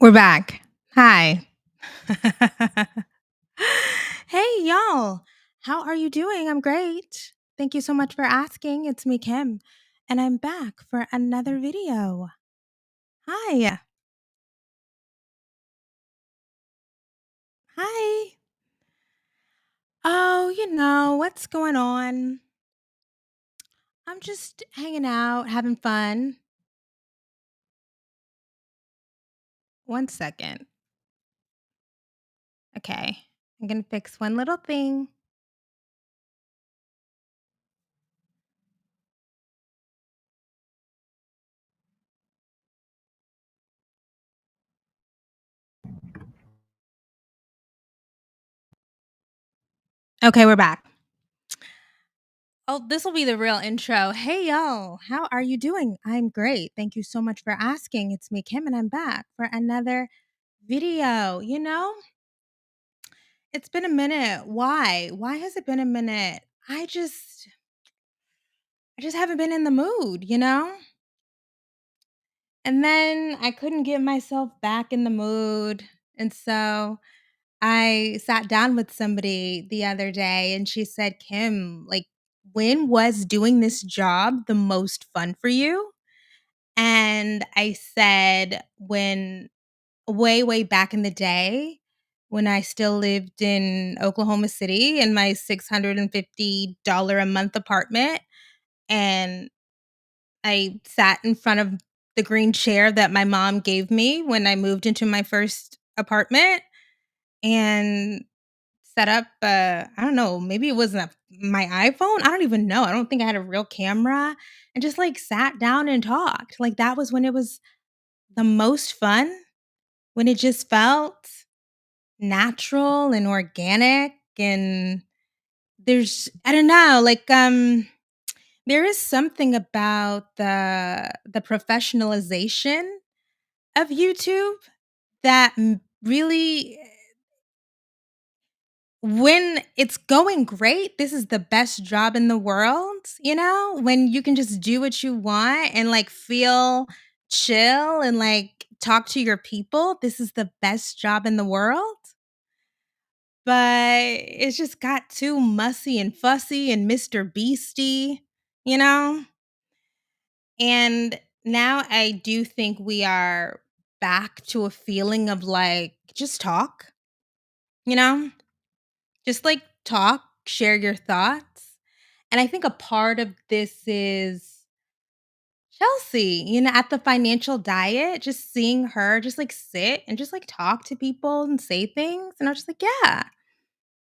We're back. Hi. Hey, y'all. How are you doing? I'm great. Thank you so much for asking. It's me, Kim, and I'm back for another video. Hi. Hi. Oh, what's going on? I'm just hanging out, having fun. One second. Okay. I'm going to fix one little thing. Okay, we're back. Oh, this will be the real intro. Hey, y'all. How are you doing? I'm great. Thank you so much for asking. It's me, Kim, and I'm back for another video. It's been a minute. Why? Why has it been a minute? I just haven't been in the mood. And then I couldn't get myself back in the mood. And so I sat down with somebody the other day and she said, Kim, like, when was doing this job the most fun for you? And I said, when way, way back in the day, when I still lived in Oklahoma City in my $650 a month apartment, and I sat in front of the green chair that my mom gave me when I moved into my first apartment and set up, I don't know, maybe it wasn't my iPhone. I don't even know. I don't think I had a real camera and just like sat down and talked. Like that was when it was the most fun, when it just felt natural and organic, and I don't know, like there is something about the professionalization of YouTube that really, when it's going great, this is the best job in the world, when you can just do what you want and like feel chill and like talk to your people. This is the best job in the world. But it's just got too mussy and fussy and Mr. Beastie, you know? And now I do think we are back to a feeling of like, just talk, you know? Just like talk, share your thoughts. And I think a part of this is Chelsea, at the financial diet, just seeing her just like sit and just like talk to people and say things. And I was just like, yeah,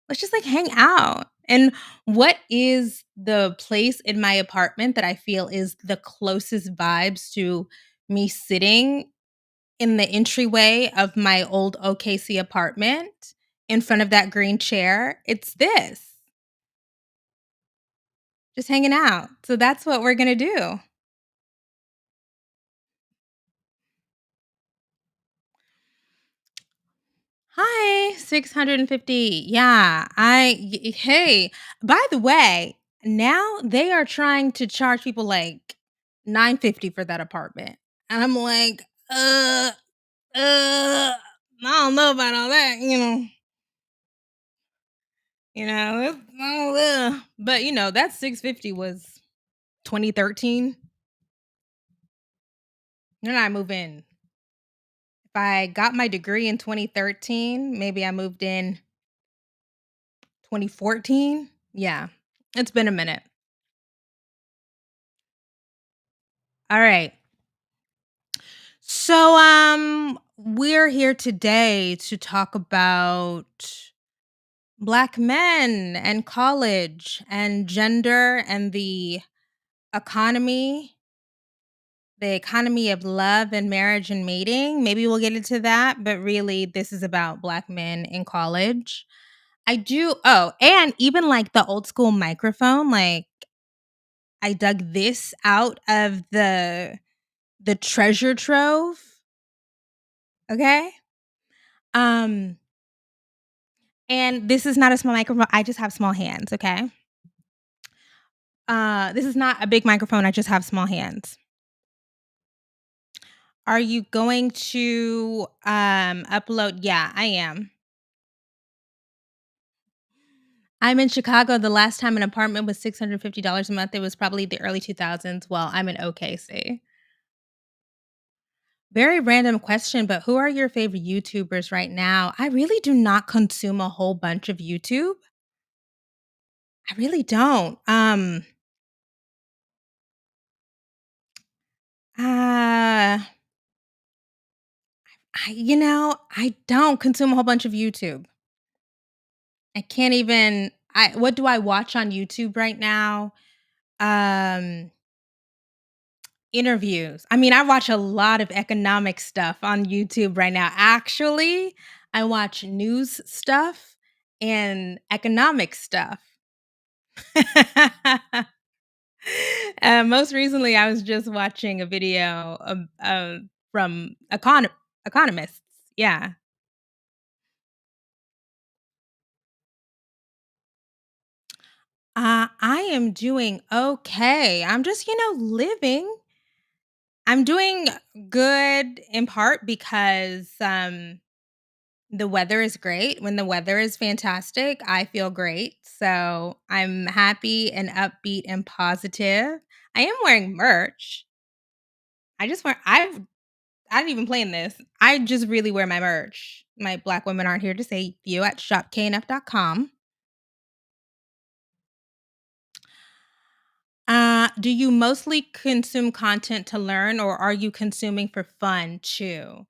let's just like hang out. And what is the place in my apartment that I feel is the closest vibes to me sitting in the entryway of my old OKC apartment in front of that green chair? It's this, just hanging out. So that's what we're going to do. Hi, 650. Yeah, hey, by the way, now they are trying to charge people like 950 for that apartment. And I'm like, I don't know about all that. But that 650 was 2013. Then I move in. If I got my degree in 2013, maybe I moved in 2014. Yeah. It's been a minute. All right. So we're here today to talk about Black men and college and gender and economy, the economy of love and marriage and mating. Maybe we'll get into that, but really this is about Black men in college. And even like the old school microphone, like I dug this out of the treasure trove. Okay. Um, and this is not a small microphone. I just have small hands. Okay. This is not a big microphone. I just have small hands. Are you going to, upload Yeah, I am. I'm in Chicago. The last time an apartment was $650 a month, it was probably the early 2000s. Well, I'm in OKC. Very random question, but who are your favorite YouTubers right now? I really do not consume a whole bunch of YouTube. I really don't. Uh, I don't consume a whole bunch of YouTube. I can't even I what do I watch on YouTube right now? Um, Interviews. I mean, I watch a lot of economic stuff on YouTube right now. Actually, I watch news stuff and economic stuff. Most recently, I was just watching a video from economists. Yeah. I am doing okay. I'm just, living. I'm doing good in part because the weather is great. When the weather is fantastic, I feel great. So I'm happy and upbeat and positive. I am wearing merch. I just wear I didn't even plan this. I just really wear my merch. My black women aren't here to say you at shopknf.com. Do you mostly consume content to learn or are you consuming for fun too?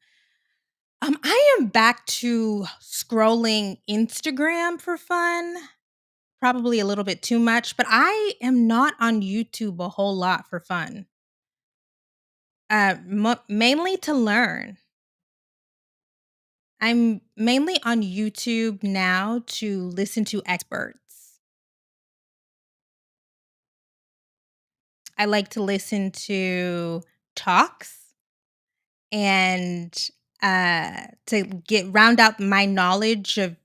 I am back to scrolling Instagram for fun, probably a little bit too much, but I am not on YouTube a whole lot for fun. Mainly to learn. I'm mainly on YouTube now to listen to experts. I like to listen to talks and to get round out my knowledge of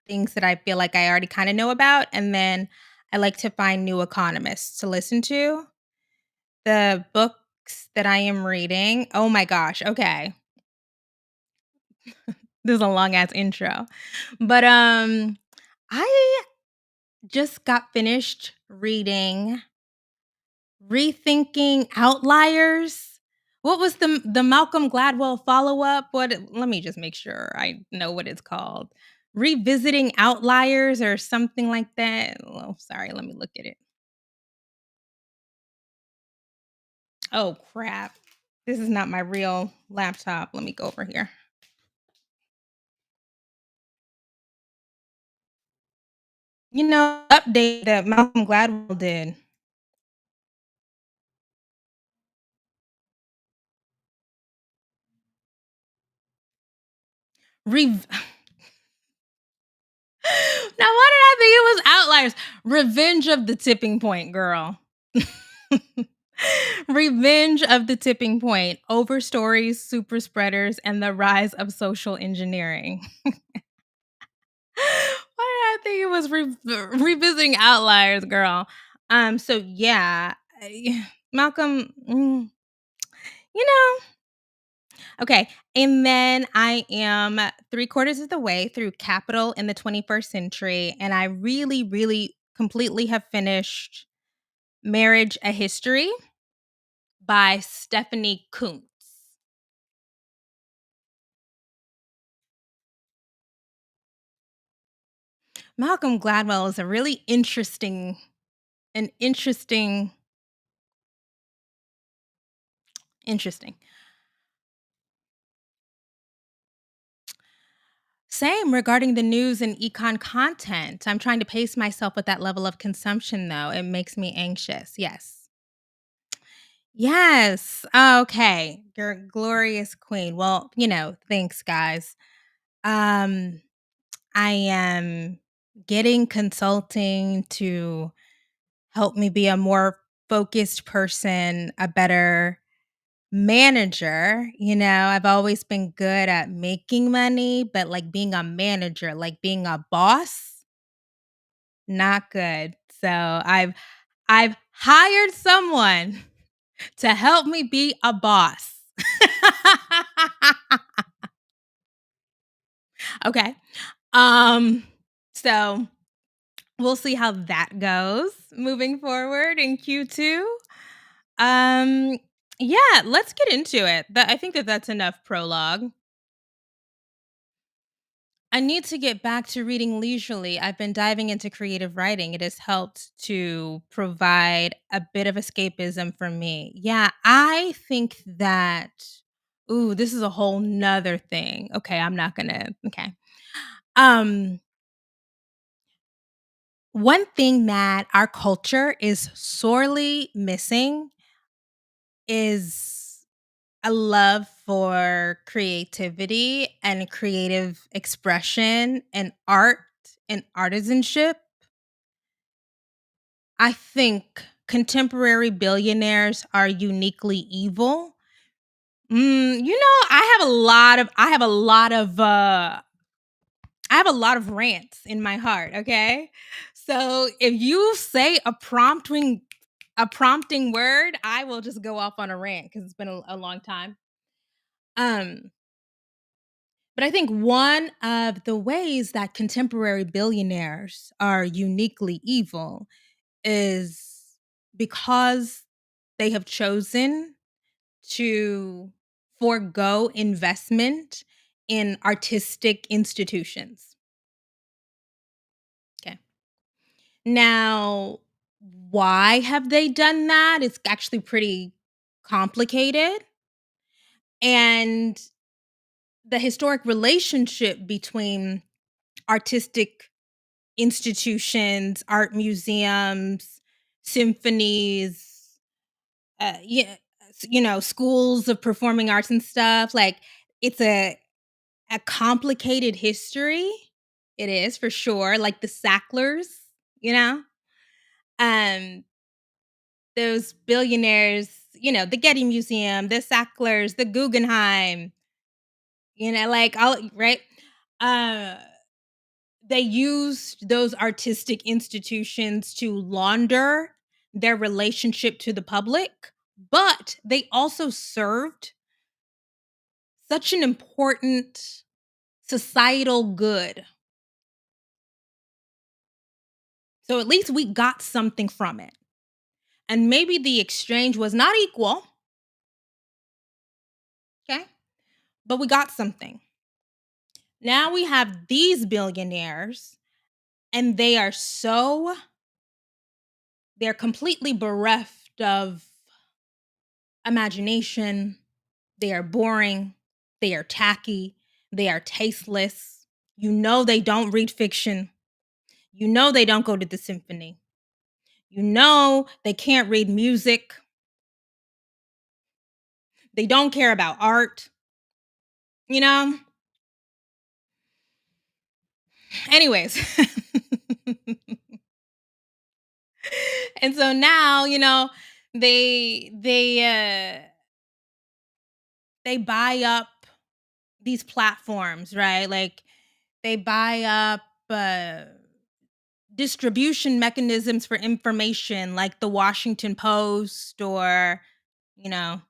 things that I feel like I already kind of know about. And then I like to find new economists to listen to. The books that I am reading, oh my gosh, okay. This is a long ass intro. But I just got finished reading Rethinking Outliers. What was the Malcolm Gladwell follow-up? Let me just make sure I know what it's called. Revisiting Outliers or something like that. Oh, sorry, let me look at it. Oh crap. This is not my real laptop. Let me go over here. Update that Malcolm Gladwell did. Rev Now why did I think it was Outliers? Revenge of the Tipping Point, girl. Revenge of the Tipping Point, Overstories, Super Spreaders, and the Rise of Social Engineering. Why did I think it was revisiting Outliers, girl? So yeah, Malcolm, you know, okay. And then I am three-quarters of the way through Capital in the 21st Century, and I really, really completely have finished Marriage: A History by Stephanie Kuntz. Malcolm Gladwell is a really interesting, interesting. Same regarding the news and econ content. I'm trying to pace myself with that level of consumption, though. It makes me anxious. Yes. Yes. Okay. You're a glorious queen. Well, thanks, guys. Um, I am getting consulting to help me be a more focused person, a better manager. I've always been good at making money, but like being a manager, like being a boss, not good. So I've hired someone to help me be a boss. Okay. Um, so we'll see how that goes moving forward in Q2. Um, yeah, let's get into it. I think that's enough prologue. I need to get back to reading leisurely. I've been diving into creative writing. It has helped to provide a bit of escapism for me. Yeah, I think that, ooh, this is a whole nother thing. Okay, I'm not gonna, okay. Um, One thing that our culture is sorely missing is a love for creativity and creative expression and art and artisanship. I think contemporary billionaires are uniquely evil. I have a lot of rants in my heart, okay? So if you say a prompting word, I will just go off on a rant because it's been a long time. Um, but I think one of the ways that contemporary billionaires are uniquely evil is because they have chosen to forego investment in artistic institutions. Okay. Now, why have they done that? It's actually pretty complicated. And the historic relationship between artistic institutions, art museums, symphonies, yeah, schools of performing arts and stuff. Like it's a complicated history. It is for sure. Like the Sacklers, you know, um, those billionaires, the Getty Museum, the Sacklers, the Guggenheim, like all right. Uh, they used those artistic institutions to launder their relationship to the public, but they also served such an important societal good. So at least we got something from it. And maybe the exchange was not equal, okay? But we got something. Now we have these billionaires, and they're completely bereft of imagination. They are boring. They are tacky. They are tasteless. They don't read fiction. They don't go to the symphony. They can't read music. They don't care about art, you know? Anyways. And so now, they buy up these platforms, right? Like they buy up distribution mechanisms for information like the Washington Post or,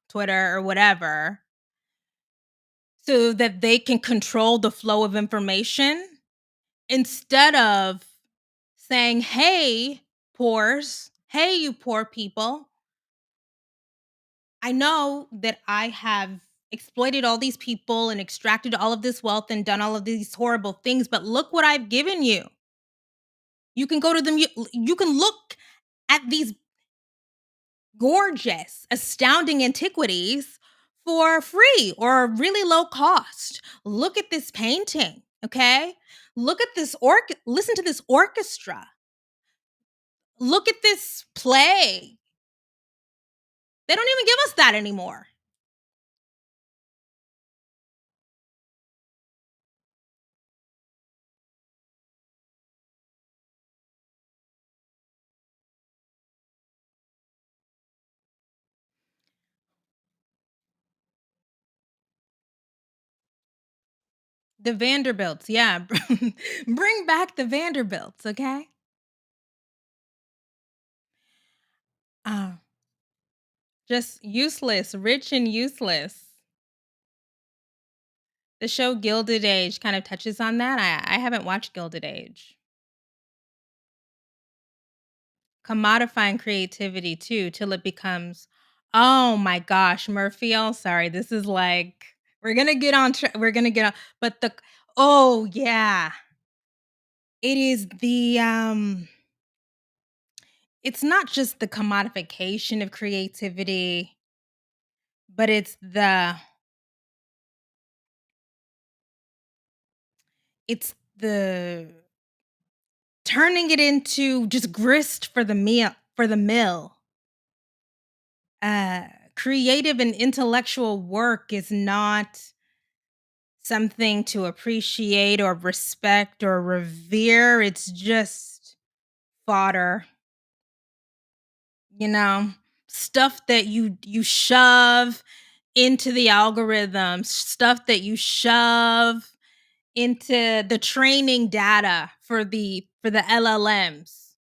Twitter or whatever, so that they can control the flow of information instead of saying, "Hey, poors, hey, you poor people, I know that I have exploited all these people and extracted all of this wealth and done all of these horrible things, but look what I've given you. You can go to them, you can look at these gorgeous, astounding antiquities for free or really low cost. Look at this painting, okay? Look at this listen to this orchestra. Look at this play." They don't even give us that anymore. The Vanderbilts, yeah. Bring back the Vanderbilts, okay? Uh, just useless, rich and useless. The show Gilded Age kind of touches on that. I haven't watched Gilded Age. Commodifying creativity too till it becomes, oh my gosh, Murphy. Sorry, this is like we're gonna get on. We're gonna get on, but the oh yeah, it is the It's not just the commodification of creativity, but it's the turning it into just grist for the mill. Uh, Creative and intellectual work is not something to appreciate or respect or revere. It's just fodder, you know, stuff that you shove into the algorithms, stuff that you shove into the training data for the LLMs.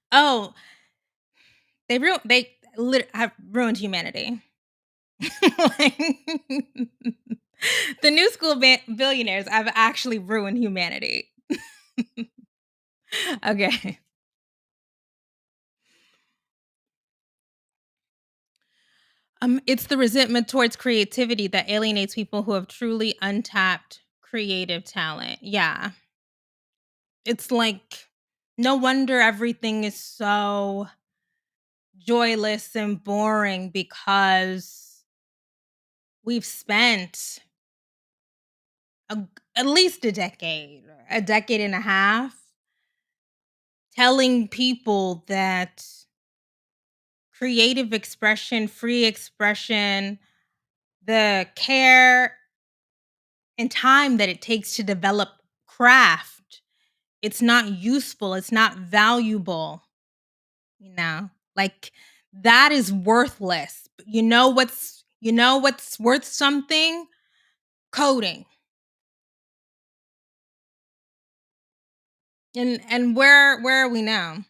Oh, have ruined humanity. Like, the new school billionaires have actually ruined humanity. Okay. It's the resentment towards creativity that alienates people who have truly untapped creative talent. Yeah. It's like no wonder everything is so joyless and boring because we've spent a, at least a decade and a half telling people that creative expression, free expression, the care and time that it takes to develop craft, it's not useful, it's not valuable, you know? Like that is worthless. But you know what's worth something? Coding. And where are we now?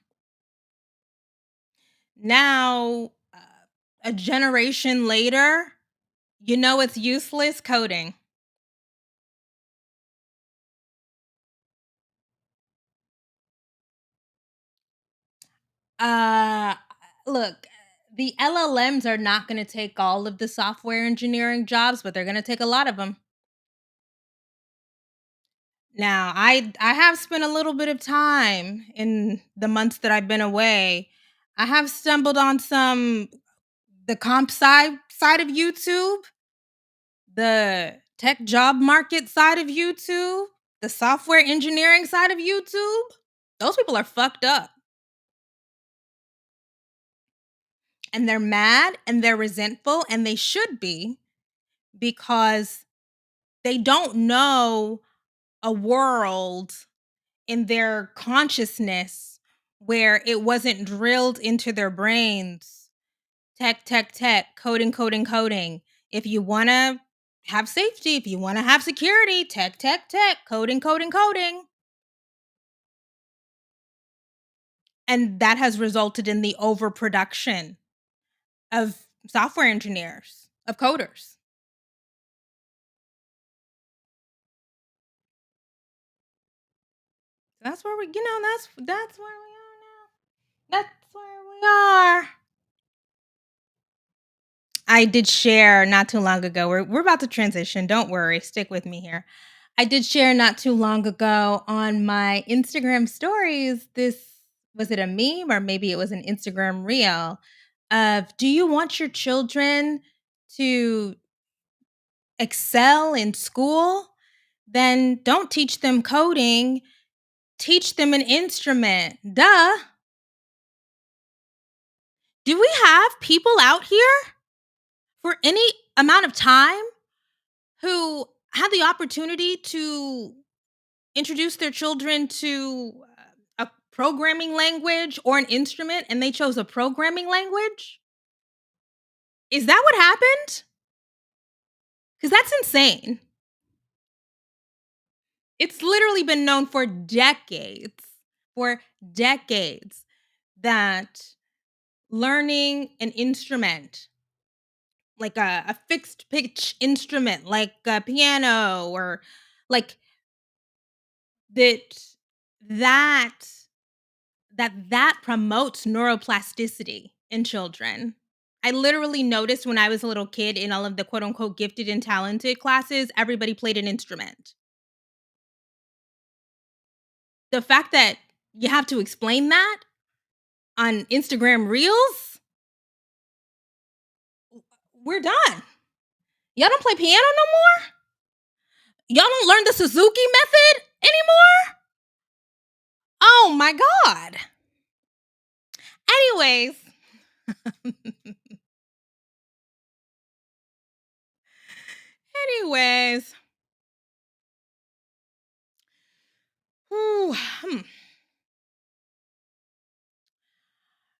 Now, a generation later, you know it's useless coding. Uh Look, the LLMs are not going to take all of the software engineering jobs, but they're going to take a lot of them. Now, I have spent a little bit of time in the months that I've been away. I have stumbled on some the comp side of YouTube, the tech job market side of YouTube, the software engineering side of YouTube. Those people are fucked up. And they're mad and they're resentful and they should be because they don't know a world in their consciousness where it wasn't drilled into their brains. Tech, tech, tech, coding, coding, coding. If you want to have safety, if you want to have security, tech, tech, tech, coding, coding, coding. And that has resulted in the overproduction of software engineers, of coders. That's where that's where we are now. That's where we are. I did share not too long ago. We're about to transition. Don't worry. Stick with me here. I did share not too long ago on my Instagram stories. This was it a meme or maybe it was an Instagram reel of do you want your children to excel in school? Then don't teach them coding, teach them an instrument. Duh. Do we have people out here for any amount of time who had the opportunity to introduce their children to a programming language or an instrument and they chose a programming language? Is that what happened? Because that's insane. It's literally been known for decades, that learning an instrument like a fixed pitch instrument, like a piano, or like that that that promotes neuroplasticity in children. I literally noticed when I was a little kid in all of the quote unquote gifted and talented classes, everybody played an instrument. The fact that you have to explain that on Instagram Reels, we're done. Y'all don't play piano no more? Y'all don't learn the Suzuki method anymore? Oh my God. Anyways, anyways, whew,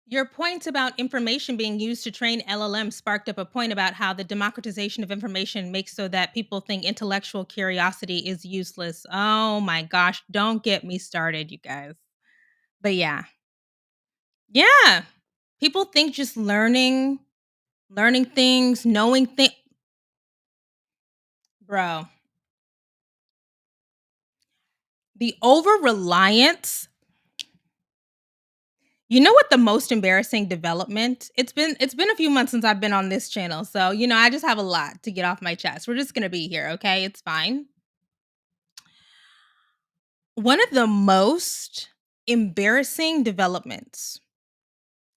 your point about information being used to train LLM sparked up a point about how the democratization of information makes so that people think intellectual curiosity is useless. Oh my gosh, don't get me started, you guys. But yeah. Yeah. People think just learning things, knowing things, bro. The over reliance. You know what the most embarrassing development? It's been a few months since I've been on this channel. So, I just have a lot to get off my chest. We're just going to be here, okay? It's fine. One of the most embarrassing developments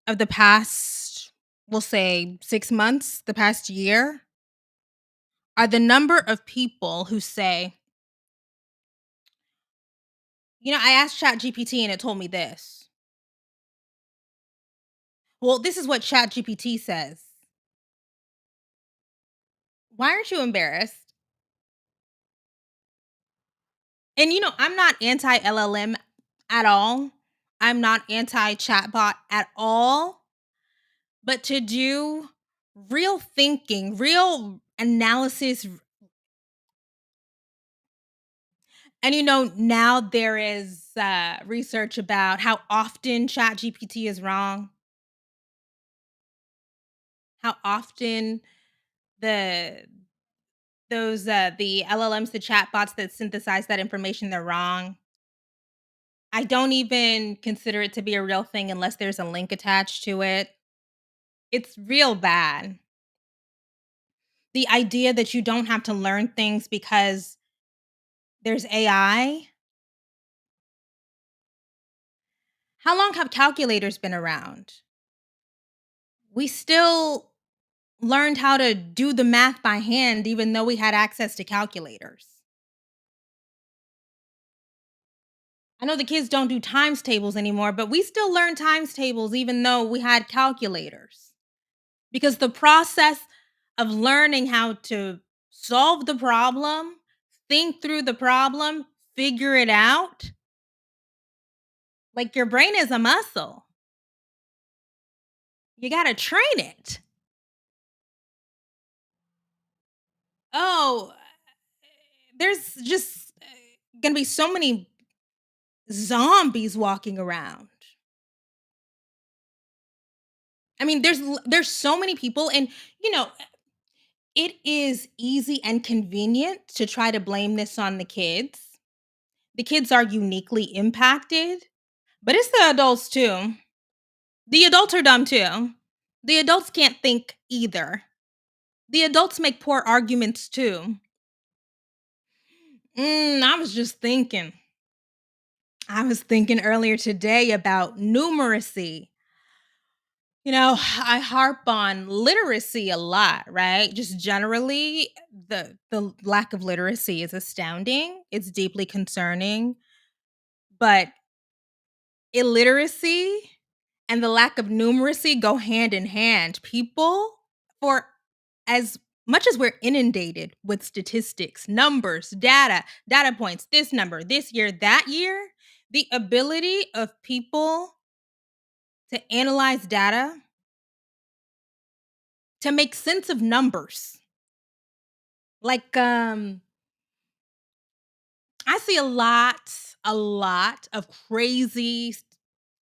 of the past, we'll say 6 months, the past year, are the number of people who say, I asked ChatGPT and it told me this. Well, this is what ChatGPT says. Why aren't you embarrassed? And I'm not anti LLM at all. I'm not anti chatbot at all. But to do real thinking, real analysis, and now there is research about how often ChatGPT is wrong, how often the the LLMs, the chatbots that synthesize that information, they're wrong. I don't even consider it to be a real thing unless there's a link attached to it. It's real bad. The idea that you don't have to learn things because there's AI. How long have calculators been around? We still learned how to do the math by hand even though we had access to calculators. I know the kids don't do times tables anymore, but we still learn times tables even though we had calculators. Because the process of learning how to solve the problem, think through the problem, figure it out, like your brain is a muscle. You got to train it. Oh, there's just going to be so many zombies walking around. I mean, there's so many people, and it is easy and convenient to try to blame this on the kids. The kids are uniquely impacted, but it's the adults too. The adults are dumb too. The adults can't think either. The adults make poor arguments too. I was just thinking. I was thinking earlier today about numeracy. I harp on literacy a lot, right? Just generally, the lack of literacy is astounding. It's deeply concerning. But illiteracy and the lack of numeracy go hand in hand. People, for as much as we're inundated with statistics, numbers, data points, this number, this year, that year, the ability of people to analyze data, to make sense of numbers. Like I see a lot of crazy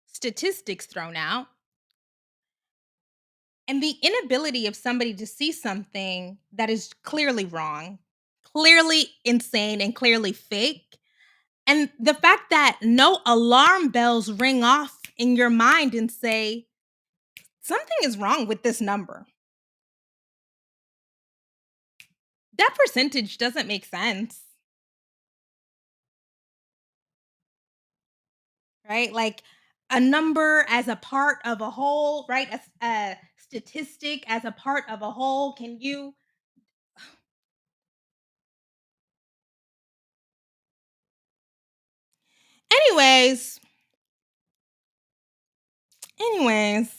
statistics thrown out. And the inability of somebody to see something that is clearly wrong, clearly insane, and clearly fake. And the fact that no alarm bells ring off in your mind and say, something is wrong with this number. That percentage doesn't make sense, right? Like a number as a part of a whole, right? A statistic as a part of a whole. Can you? Anyways, anyways,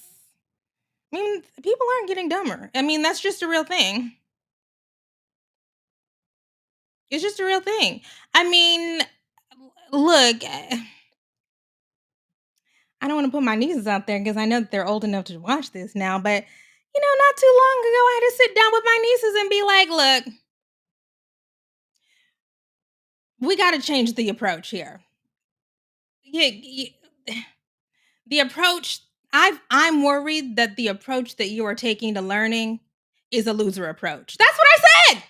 I mean, people aren't getting dumber. I mean, that's just a real thing. It's just a real thing. I mean, look, I don't want to put my nieces out there because I know that they're old enough to watch this now, but not too long ago, I had to sit down with my nieces and be like, look, we got to change the approach here. Yeah, the approach, I'm worried that the approach that you are taking to learning is a loser approach. That's what I said.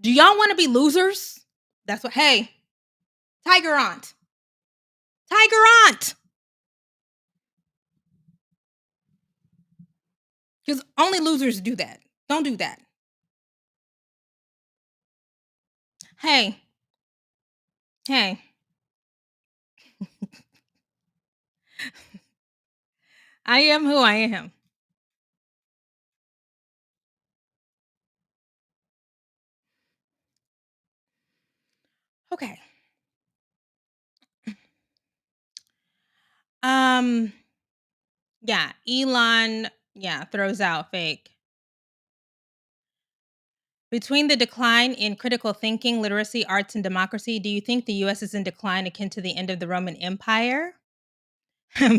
Do y'all want to be losers? That's what, hey, Tiger Aunt. Tiger Aunt. Because only losers do that. Don't do that. Hey, hey. I am who I am. Okay. Um, yeah, Elon, yeah, throws out fake. Between the decline in critical thinking, literacy, arts, and democracy, do you think the US is in decline akin to the end of the Roman Empire?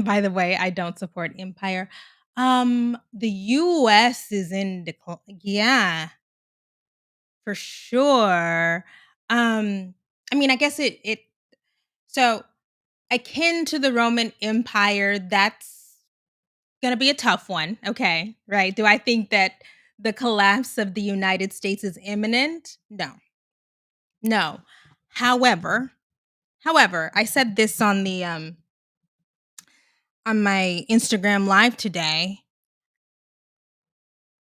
By the way, I don't support empire. The US is in decline. Yeah, for sure. I mean, I guess it so akin to the Roman Empire, that's gonna be a tough one. Okay, right? Do I think that the collapse of the United States is imminent? No. No. However, I said this on my Instagram live today.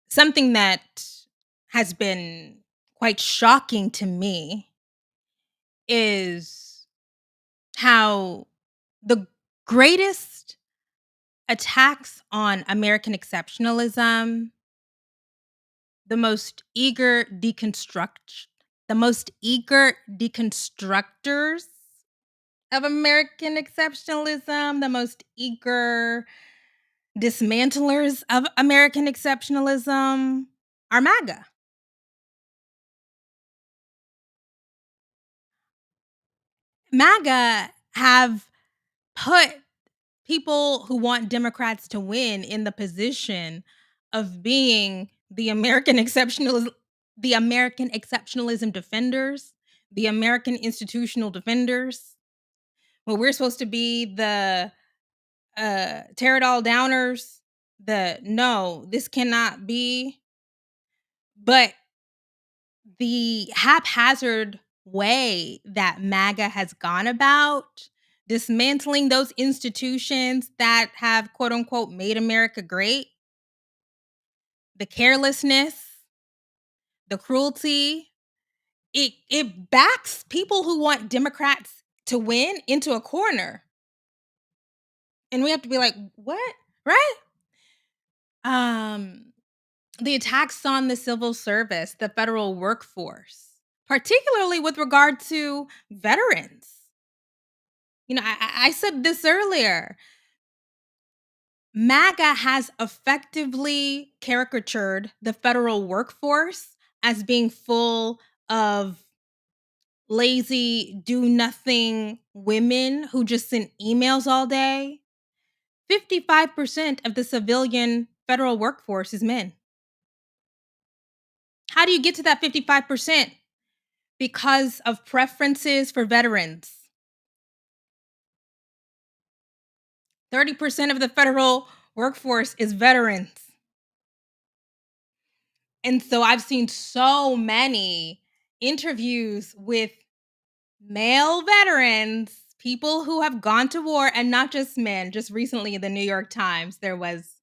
Something that has been quite shocking to me is how the greatest attacks on American exceptionalism, the most eager deconstructors of American exceptionalism, the most eager dismantlers of American exceptionalism are MAGA. MAGA have put people who want Democrats to win in the position of being the American exceptionalism defenders, the American institutional defenders. Well, we're supposed to be the tear it all downers, the no, this cannot be. But the haphazard way that MAGA has gone about dismantling those institutions that have quote unquote made America great, the carelessness, the cruelty, it backs people who want Democrats to win into a corner. And we have to be like, what? Right? Um the attacks on the civil service, the federal workforce, particularly with regard to veterans. I said this earlier. MAGA has effectively caricatured the federal workforce as being full of lazy, do nothing women who just send emails all day. 55% of the civilian federal workforce is men. How do you get to that 55%? Because of preferences for veterans. 30% of the federal workforce is veterans. And so I've seen so many interviews with male veterans, people who have gone to war, and not just men. Just recently in the New York Times, there was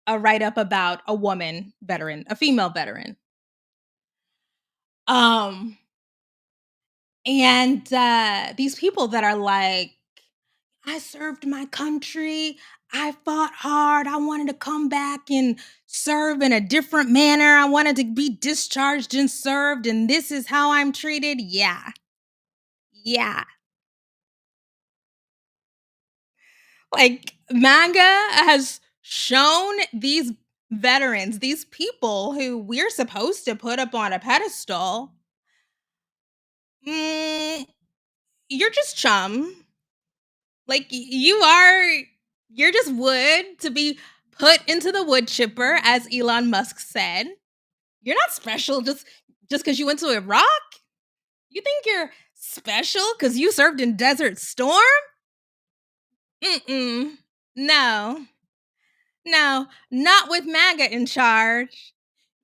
a write up about a woman veteran, a female veteran. Um, and these people that are like, I served my country. I fought hard. I wanted to come back and serve in a different manner. I wanted to be discharged and served, and this is how I'm treated. Yeah. Yeah. Like, manga has shown these veterans, these people who we're supposed to put up on a pedestal, mm, you're just chum. Like, you're just wood to be put into the wood chipper, as Elon Musk said. You're not special just because you went to Iraq. You think you're special because you served in Desert Storm? Mm-mm. No. No, not with MAGA in charge.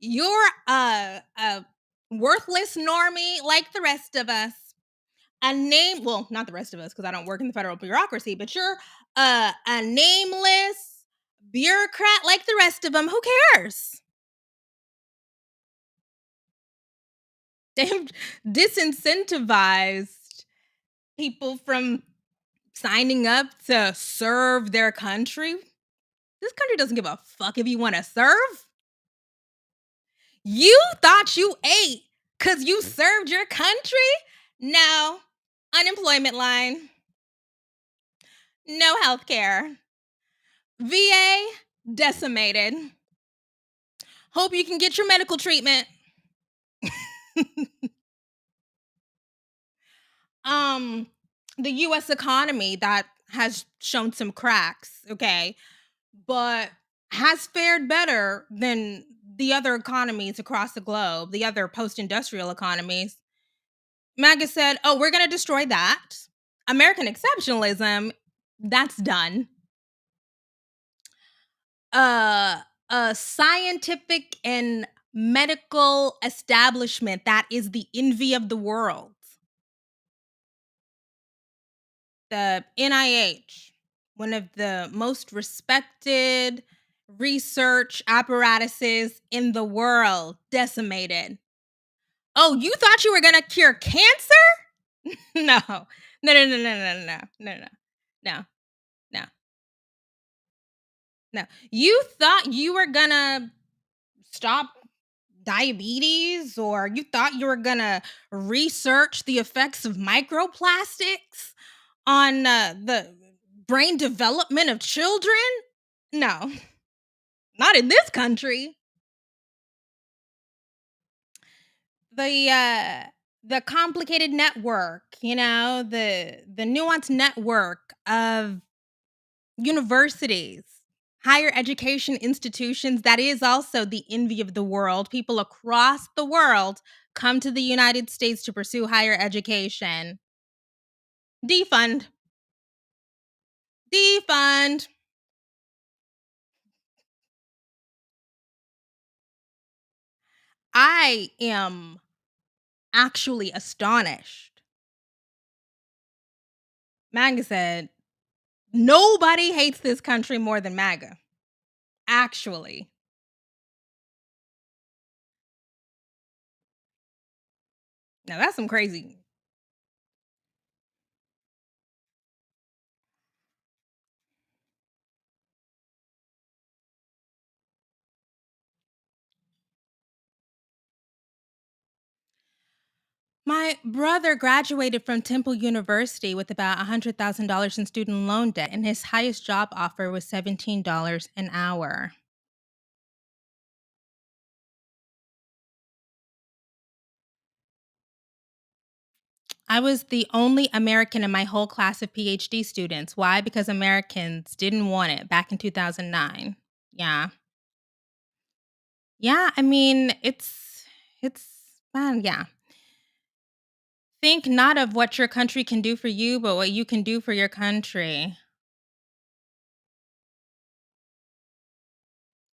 You're a worthless normie like the rest of us. Well, not the rest of us because I don't work in the federal bureaucracy, but you're a nameless bureaucrat like the rest of them. Who cares? They've disincentivized people from signing up to serve their country. This country doesn't give a fuck if you want to serve. You thought you ate because you served your country? No. Unemployment line. No health care. VA decimated. Hope you can get your medical treatment. um, the US economy that has shown some cracks, okay, but has fared better than the other economies across the globe, the other post-industrial economies. MAGA said, "Oh, we're going to destroy that. American exceptionalism, that's done. Uh, a scientific and medical establishment that is the envy of the world. The NIH, one of the most respected research apparatuses in the world, decimated. Oh, you thought you were going to cure cancer? No. No, no, no, no, no, no, no, no, no, no, no. You thought you were going to stop diabetes, or you thought you were going to research the effects of microplastics on the brain development of children? No, not in this country. The the complicated network, the nuanced network of universities, higher education institutions that is also the envy of the world. People across the world come to the United States to pursue higher education. Defund. Defund. I am actually astonished. MAGA said, nobody hates this country more than MAGA. Actually. Now that's some crazy. My brother graduated from Temple University with about $100,000 in student loan debt, and his highest job offer was $17 an hour. I was the only American in my whole class of PhD students. Why? Because Americans didn't want it back in 2009. Yeah. Yeah, I mean, it's man, yeah. Think not of what your country can do for you, but what you can do for your country.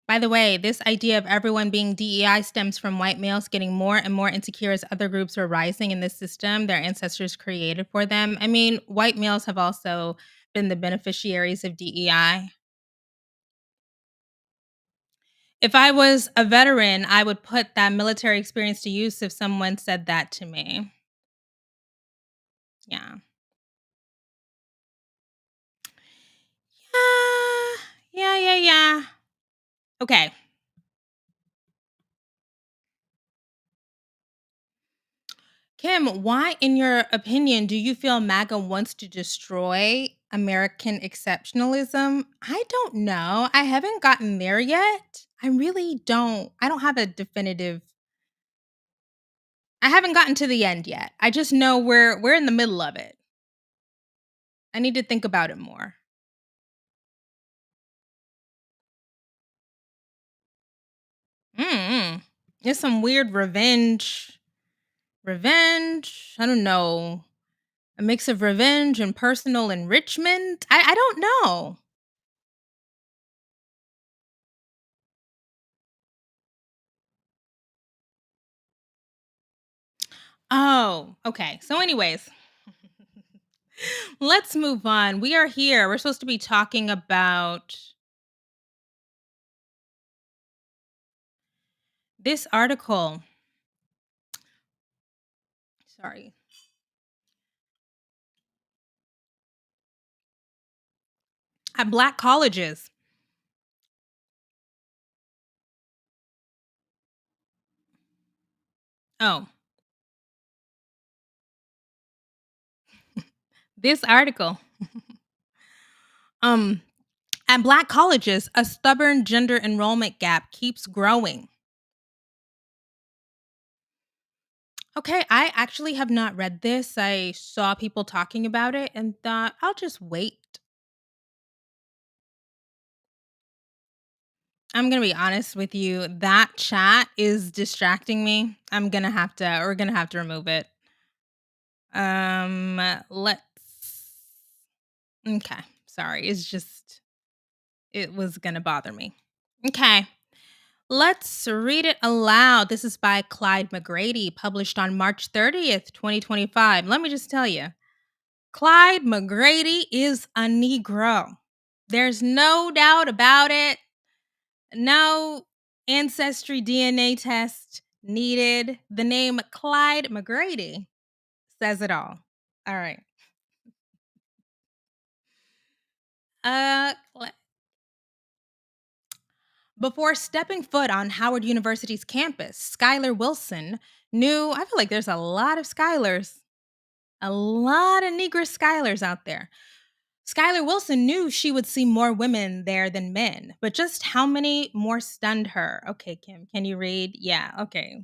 By the way, this idea of everyone being DEI stems from white males getting more and more insecure as other groups were rising in this system their ancestors created for them. I mean, white males have also been the beneficiaries of DEI. If I was a veteran, I would put that military experience to use if someone said that to me. Yeah. Yeah. Okay. Kim, why, in your opinion, do you feel MAGA wants to destroy American exceptionalism? I don't know. I haven't gotten there yet. I really don't. I don't have a definitive. I haven't gotten to the end yet. I just know we're in the middle of it. I need to think about it more. Mm. It's some weird revenge. I don't know. A mix of revenge and personal enrichment. I don't know. Oh, okay. So, anyways, let's move on. We are here. We're supposed to be talking about this article. Sorry. At Black colleges. Oh, this article. um, at Black colleges, a stubborn gender enrollment gap keeps growing. Okay, I actually have not read this. I saw people talking about it and thought, I'll just wait. I'm gonna be honest with you. That chat is distracting me. We're gonna have to remove it. Let's Okay. Sorry. It was gonna bother me. Okay. Let's read it aloud. This is by Clyde McGrady, published on March 30th, 2025. Let me just tell you, Clyde McGrady is a Negro. There's no doubt about it. No ancestry DNA test needed. The name Clyde McGrady says it all. All right. Le Before stepping foot on Howard University's campus, Skylar Wilson knew I feel like there's a lot of Skylars, a lot of Negro Skylars out there. Skylar Wilson knew she would see more women there than men, but just how many more stunned her? Okay, Kim, can you read? Yeah, okay.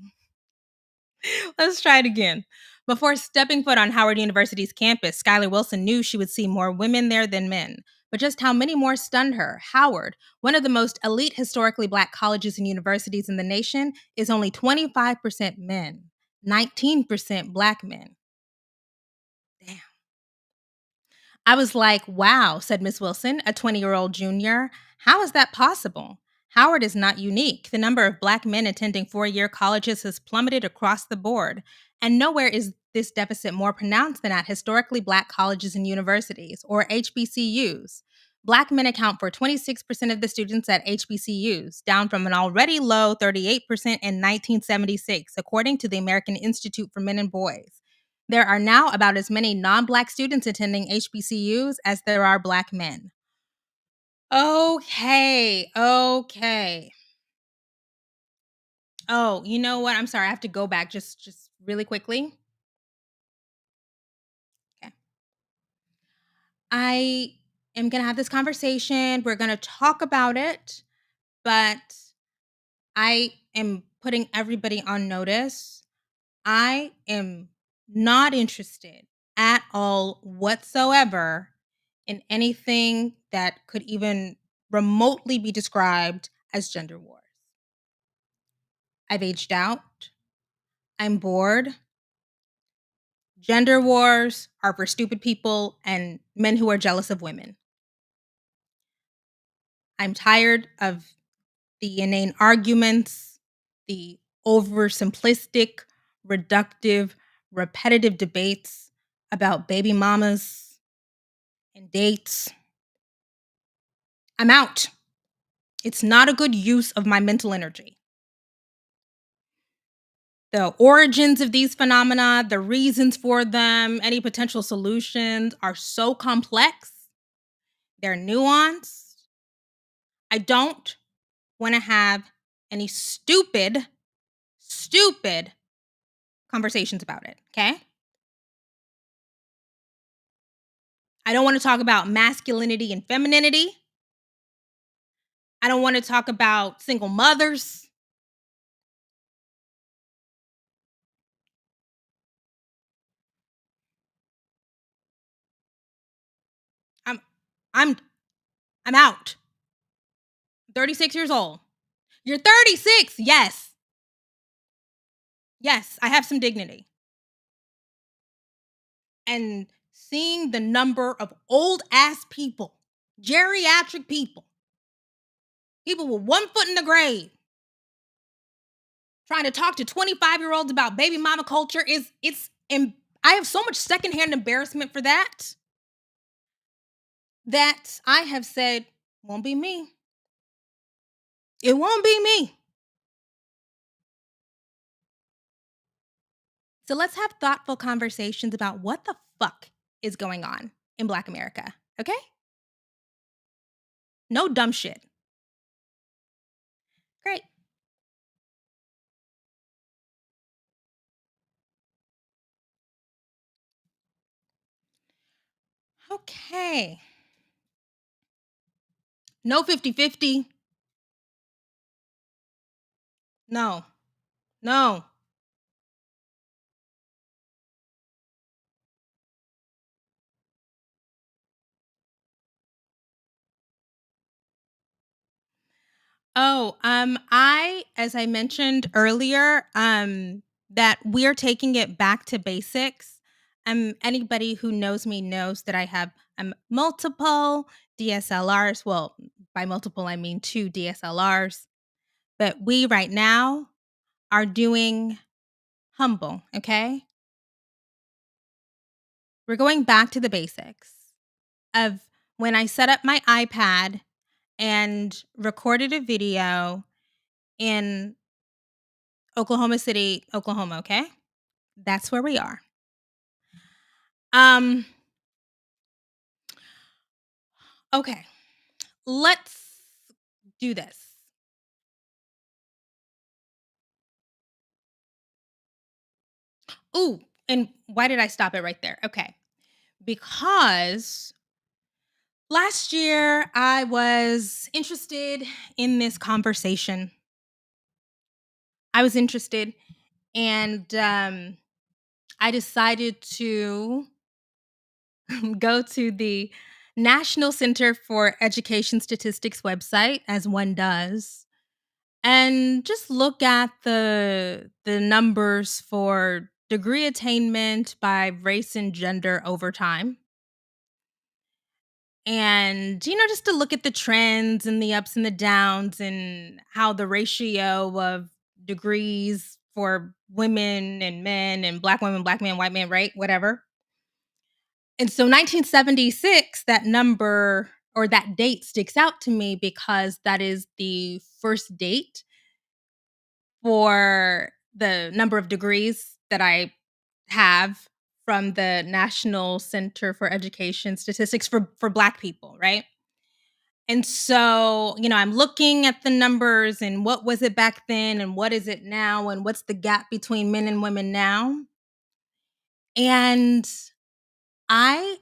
Let's try it again. Before stepping foot on Howard University's campus, Skylar Wilson knew she would see more women there than men. But just how many more stunned her? Howard, one of the most elite historically black colleges and universities in the nation, is only 25% men, 19% black men. Damn. I was like, wow, said Miss Wilson, a 20-year-old junior. How is that possible? Howard is not unique. The number of black men attending four-year colleges has plummeted across the board. And nowhere is this deficit more pronounced than at historically black colleges and universities, or HBCUs. Black men account for 26% of the students at HBCUs, down from an already low 38% in 1976, according to the American Institute for Men and Boys. There are now about as many non black students attending HBCUs as there are black men. Okay. Oh, you know what? I'm sorry. I have to go back just really quickly. Okay. I am going to have this conversation. We're going to talk about it, but I am putting everybody on notice. I am not interested at all whatsoever in anything that could even remotely be described as gender wars. I've aged out. I'm bored. Gender wars are for stupid people and men who are jealous of women. I'm tired of the inane arguments, the oversimplistic, reductive, repetitive debates about baby mamas and dates. I'm out. It's not a good use of my mental energy. The origins of these phenomena, the reasons for them, any potential solutions are so complex. They're nuanced. I don't want to have any stupid conversations about it. Okay. I don't want to talk about masculinity and femininity. I don't want to talk about single mothers. I'm I'm I'm out. 36 years old. You're 36. Yes. Yes, I have some dignity. And seeing the number of old ass people, geriatric people, people with one foot in the grave, trying to talk to 25-year-olds about baby mama culture I have so much secondhand embarrassment for that I have said, won't be me. It won't be me. So let's have thoughtful conversations about what the fuck is going on in Black America. Okay? No dumb shit. Great. Okay. No 50-50. No. No. Oh, as I mentioned earlier, that we're taking it back to basics. Anybody who knows me knows that I have multiple DSLRs. Well, by multiple I mean 2 DSLRs. But we right now are doing humble, okay? We're going back to the basics of when I set up my iPad and recorded a video in Oklahoma City, Oklahoma, okay? That's where we are. Um okay. Let's do this. Ooh, and why did I stop it right there? Okay. Because last year I was interested in this conversation. I was interested and I decided to go to the National Center for Education Statistics website, as one does, and just look at the numbers for degree attainment by race and gender over time. And, just to look at the trends and the ups and the downs and how the ratio of degrees for women and men and black women, black men, white men, right? Whatever. And so 1976, that number or that date sticks out to me because that is the first date for the number of degrees that I have from the National Center for Education Statistics for Black people, right? And so, I'm looking at the numbers and what was it back then and what is it now and what's the gap between men and women now? And I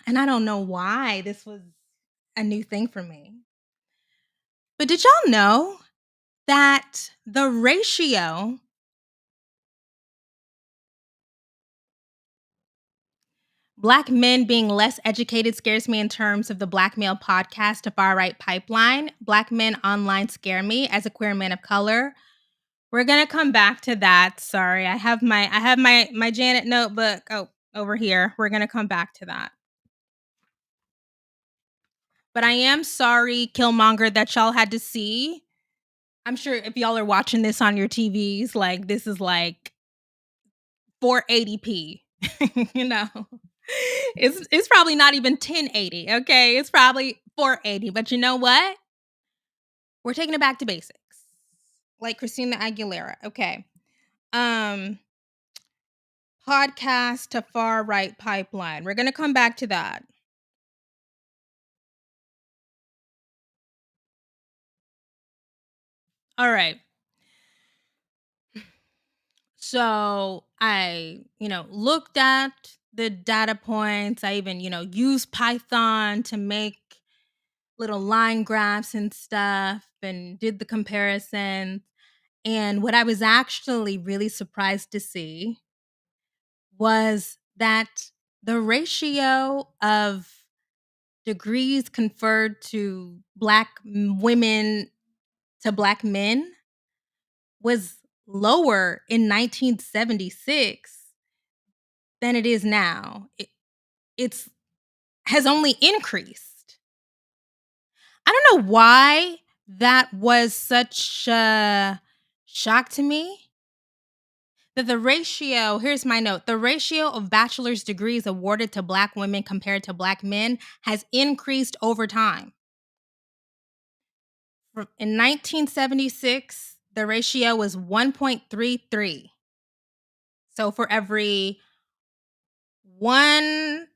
I don't know why this was a new thing for me. But did y'all know that the ratio Black men being less educated scares me in terms of the Black male podcast to far right pipeline? Black men online scare me as a queer man of color. We're gonna come back to that. Sorry, I have my Janet notebook. Oh, over here. We're gonna come back to that. But I am sorry, Killmonger, that y'all had to see I'm sure if y'all are watching this on your TVs, like this is like 480p. you know, it's probably not even 1080. Okay, it's probably 480. But you know what? We're taking it back to basics, like Christina Aguilera. Okay, um, podcast to far right pipeline. We're gonna come back to that. All right. So I, looked at the data points. I even, used Python to make little line graphs and stuff and did the comparisons. And what I was actually really surprised to see was that the ratio of degrees conferred to women to Black men was lower in 1976 than it is now. It's has only increased. I don't know why that was such a shock to me. That the ratio, here's my note, the ratio of bachelor's degrees awarded to Black women compared to Black men has increased over time. In 1976, the ratio was 1.33. So for every one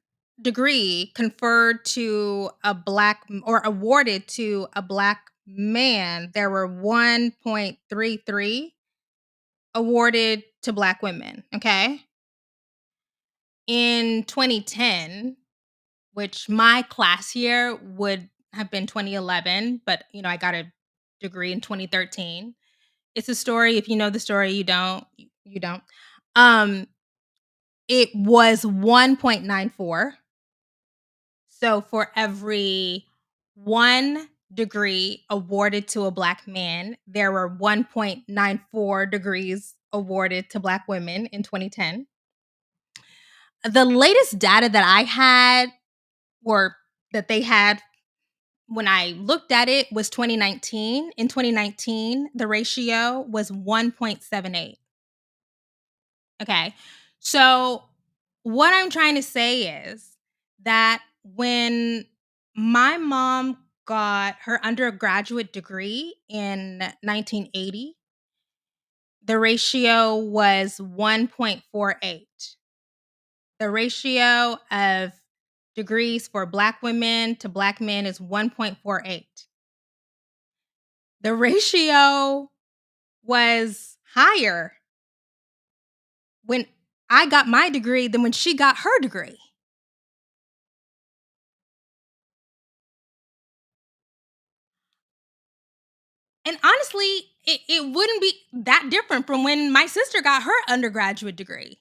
degree conferred to a Black or awarded to a Black man, there were 1.33 awarded to Black women. Okay. In 2010, which my class year would have been 2011, but I got a degree in 2013. It's a story. If you know the story, you don't. You don't. Um, it was 1.94. So for every one degree awarded to a Black man, there were 1.94 degrees awarded to Black women in 2010. The latest data that I had, or that they had when I looked at it, was 2019. In 2019, the ratio was 1.78. Okay. So, what I'm trying to say is that when my mom got her undergraduate degree in 1980, the ratio was 1.48. The ratio of degrees for Black women to Black men is 1.48. The ratio was higher when I got my degree than when she got her degree. And honestly, it wouldn't be that different from when my sister got her undergraduate degree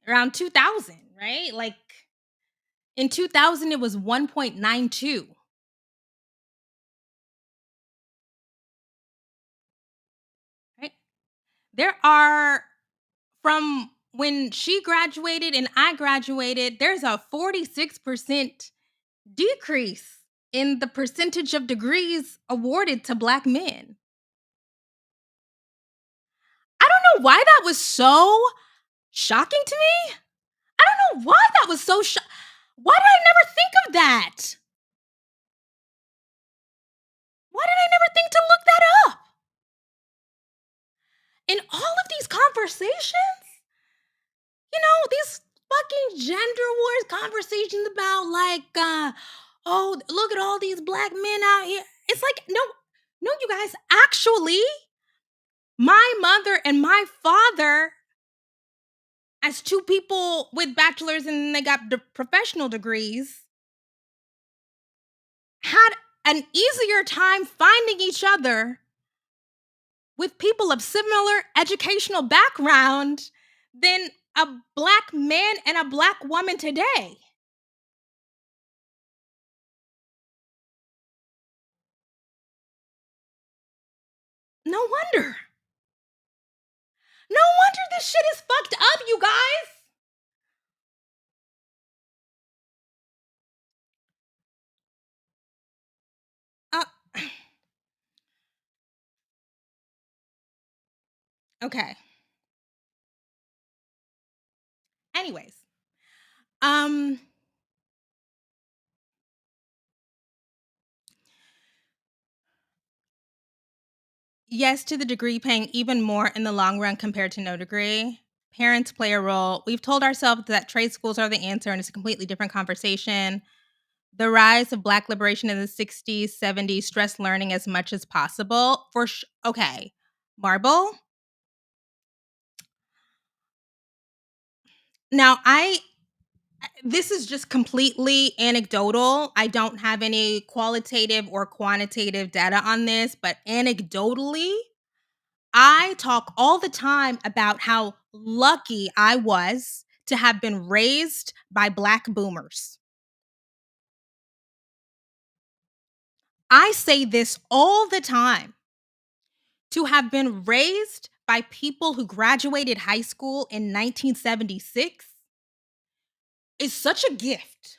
around 2000, right? Like in 2000, it was 1.92. Right? There are, from when she graduated and I graduated, there's a 46% decrease in the percentage of degrees awarded to Black men. I don't know why that was so shocking to me. I don't know why that was so why did I never think of that? Why did I never think to look that up? In all of these conversations, these fucking gender wars conversations about like, oh, look at all these Black men out here. It's like, no, you guys, actually, my mother and my father, as two people with bachelors and they got professional degrees, had an easier time finding each other with people of similar educational background than a Black man and a Black woman today. No wonder. No wonder this shit is fucked up, you guys. Uh, Okay. Anyways, um, yes, to the degree paying even more in the long run compared to no degree. Parents play a role. We've told ourselves that trade schools are the answer, and it's a completely different conversation. The rise of Black liberation in the 60s, 70s stressed learning as much as possible. Okay, Marble. Now, this is just completely anecdotal. I don't have any qualitative or quantitative data on this, but anecdotally, I talk all the time about how lucky I was to have been raised by Black boomers. I say this all the time. To have been raised by people who graduated high school in 1976 is such a gift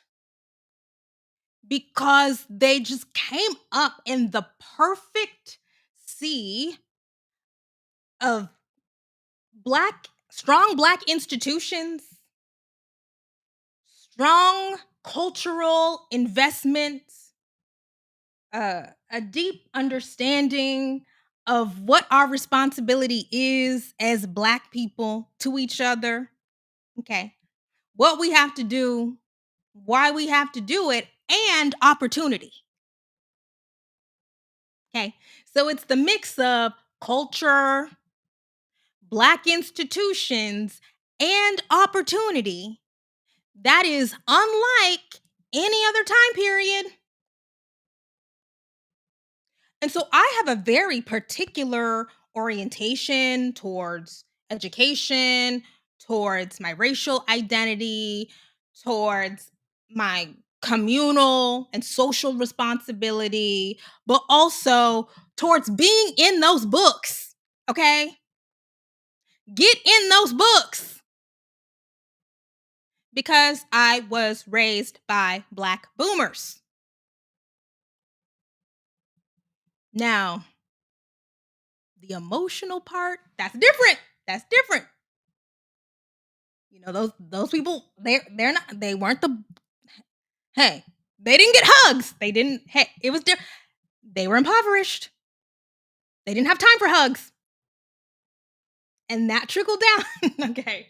because they just came up in the perfect sea of strong Black institutions, strong cultural investments, a deep understanding of what our responsibility is as Black people to each other. Okay. What we have to do, why we have to do it, and opportunity. Okay. So it's the mix of culture, Black institutions, and opportunity that is unlike any other time period. And so I have a very particular orientation towards education, towards my racial identity, towards my communal and social responsibility, but also towards being in those books. Okay? Get in those books because I was raised by Black boomers. Now, the emotional part, that's different. That's different. You know, those people, they're not, they weren't the hey, they didn't get hugs. They didn't, hey, it was different. They were impoverished. They didn't have time for hugs. And that trickled down. Okay.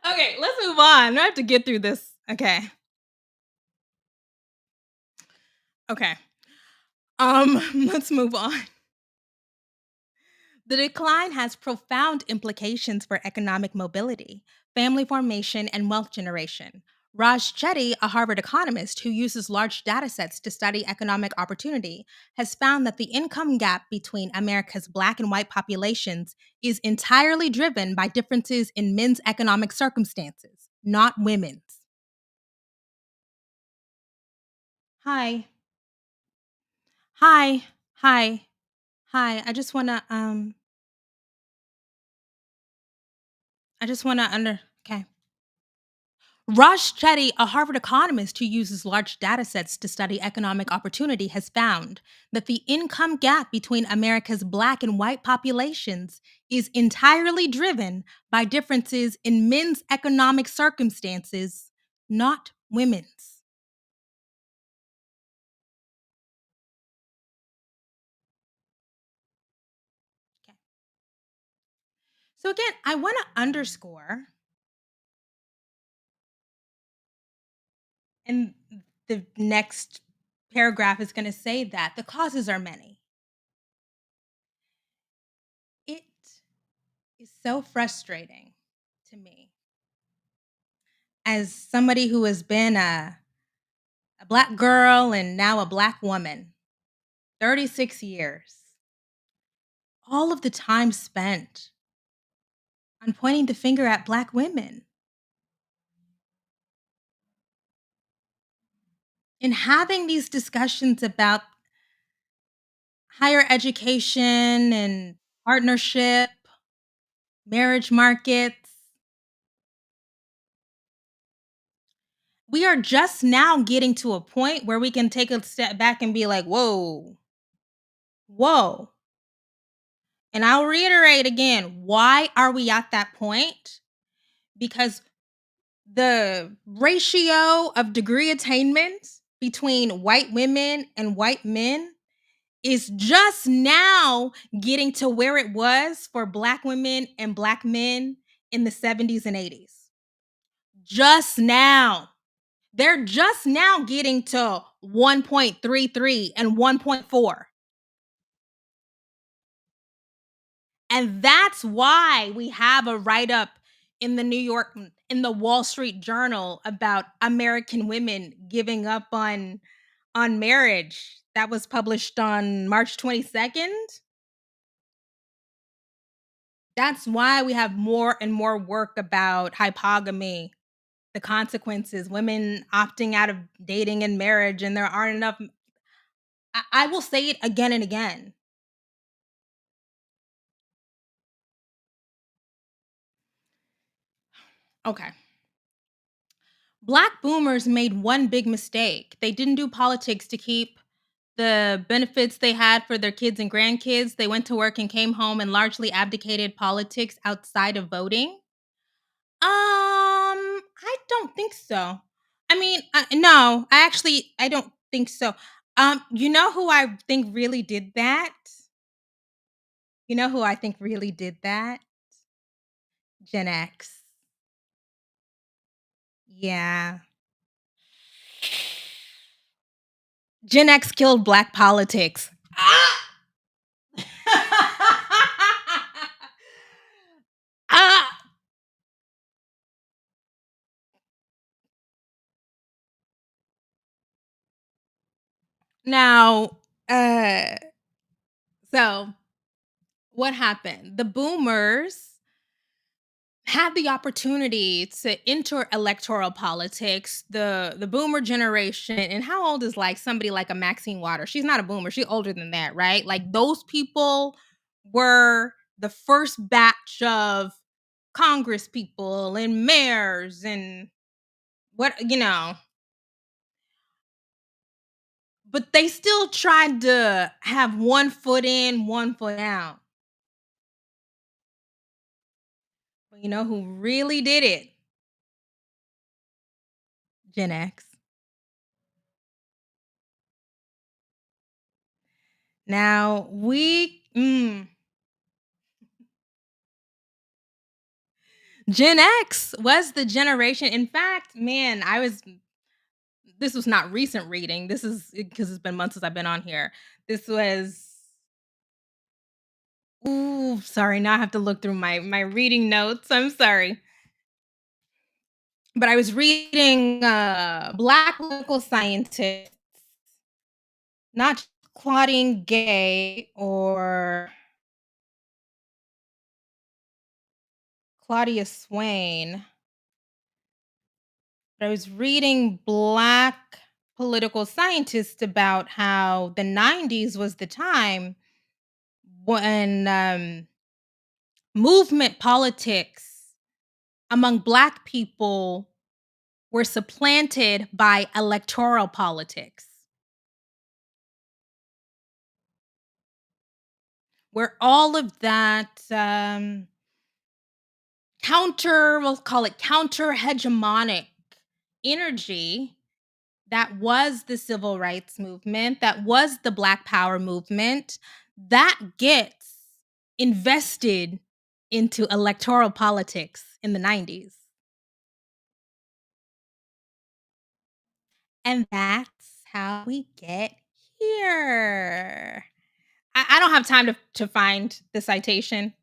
Okay, let's move on. I have to get through this. Okay. Okay. Let's move on. The decline has profound implications for economic mobility, family formation, and wealth generation. Raj Chetty, a Harvard economist who uses large data sets to study economic opportunity, has found that the income gap between America's Black and white populations is entirely driven by differences in men's economic circumstances, not women's. Hi. Hi. Hi. Hi. I just wanna okay. Raj Chetty, a Harvard economist who uses large data sets to study economic opportunity, has found that the income gap between America's Black and white populations is entirely driven by differences in men's economic circumstances, not women's. Okay. So, again, I want to underscore, and the next paragraph is going to say that the causes are many. It is so frustrating to me as somebody who has been a Black girl and now a Black woman, 36 years, all of the time spent on pointing the finger at Black women and having these discussions about higher education and partnership, marriage markets. We are just now getting to a point where we can take a step back and be like, whoa, whoa. And I'll reiterate again, why are we at that point? Because the ratio of degree attainment between white women and white men is just now getting to where it was for black women and black men in the 70s and 80s. Just now. They're just now getting to 1.33 and 1.4. And that's why we have a write up in the in the Wall Street Journal about American women giving up on marriage. That was published on March 22nd. That's why we have more and more work about hypogamy, the consequences, women opting out of dating and marriage, and there aren't enough. I will say it again and again. Okay. Black boomers made one big mistake. They didn't do politics to keep the benefits they had for their kids and grandkids. They went to work and came home and largely abdicated politics outside of voting. I don't think so. I mean, no, I don't think so. You know who I think really did that? You know who I think really did that? Gen X. Yeah. Gen X killed black politics. Ah! Ah! Now, uh, so what happened? The boomers had the opportunity to enter electoral politics. The boomer generation, and how old is like somebody like a Maxine Waters? She's not a boomer, she's older than that, right? Like those people were the first batch of Congress people and mayors and but they still tried to have one foot in, one foot out. But you know who really did it? Gen X. Now Gen X was the generation. In fact, man, this was not recent reading. This is because it's been months since I've been on here. This was ooh, sorry. Now I have to look through my reading notes. I'm sorry. But I was reading black political scientists, not Claudine Gay or Claudia Swain, but I was reading black political scientists about how the 90s was the time when movement politics among black people were supplanted by electoral politics, where all of that we'll call it counter hegemonic energy that was the civil rights movement, that was the Black Power movement, that gets invested into electoral politics in the 90s. And that's how we get here. I don't have time to find the citation,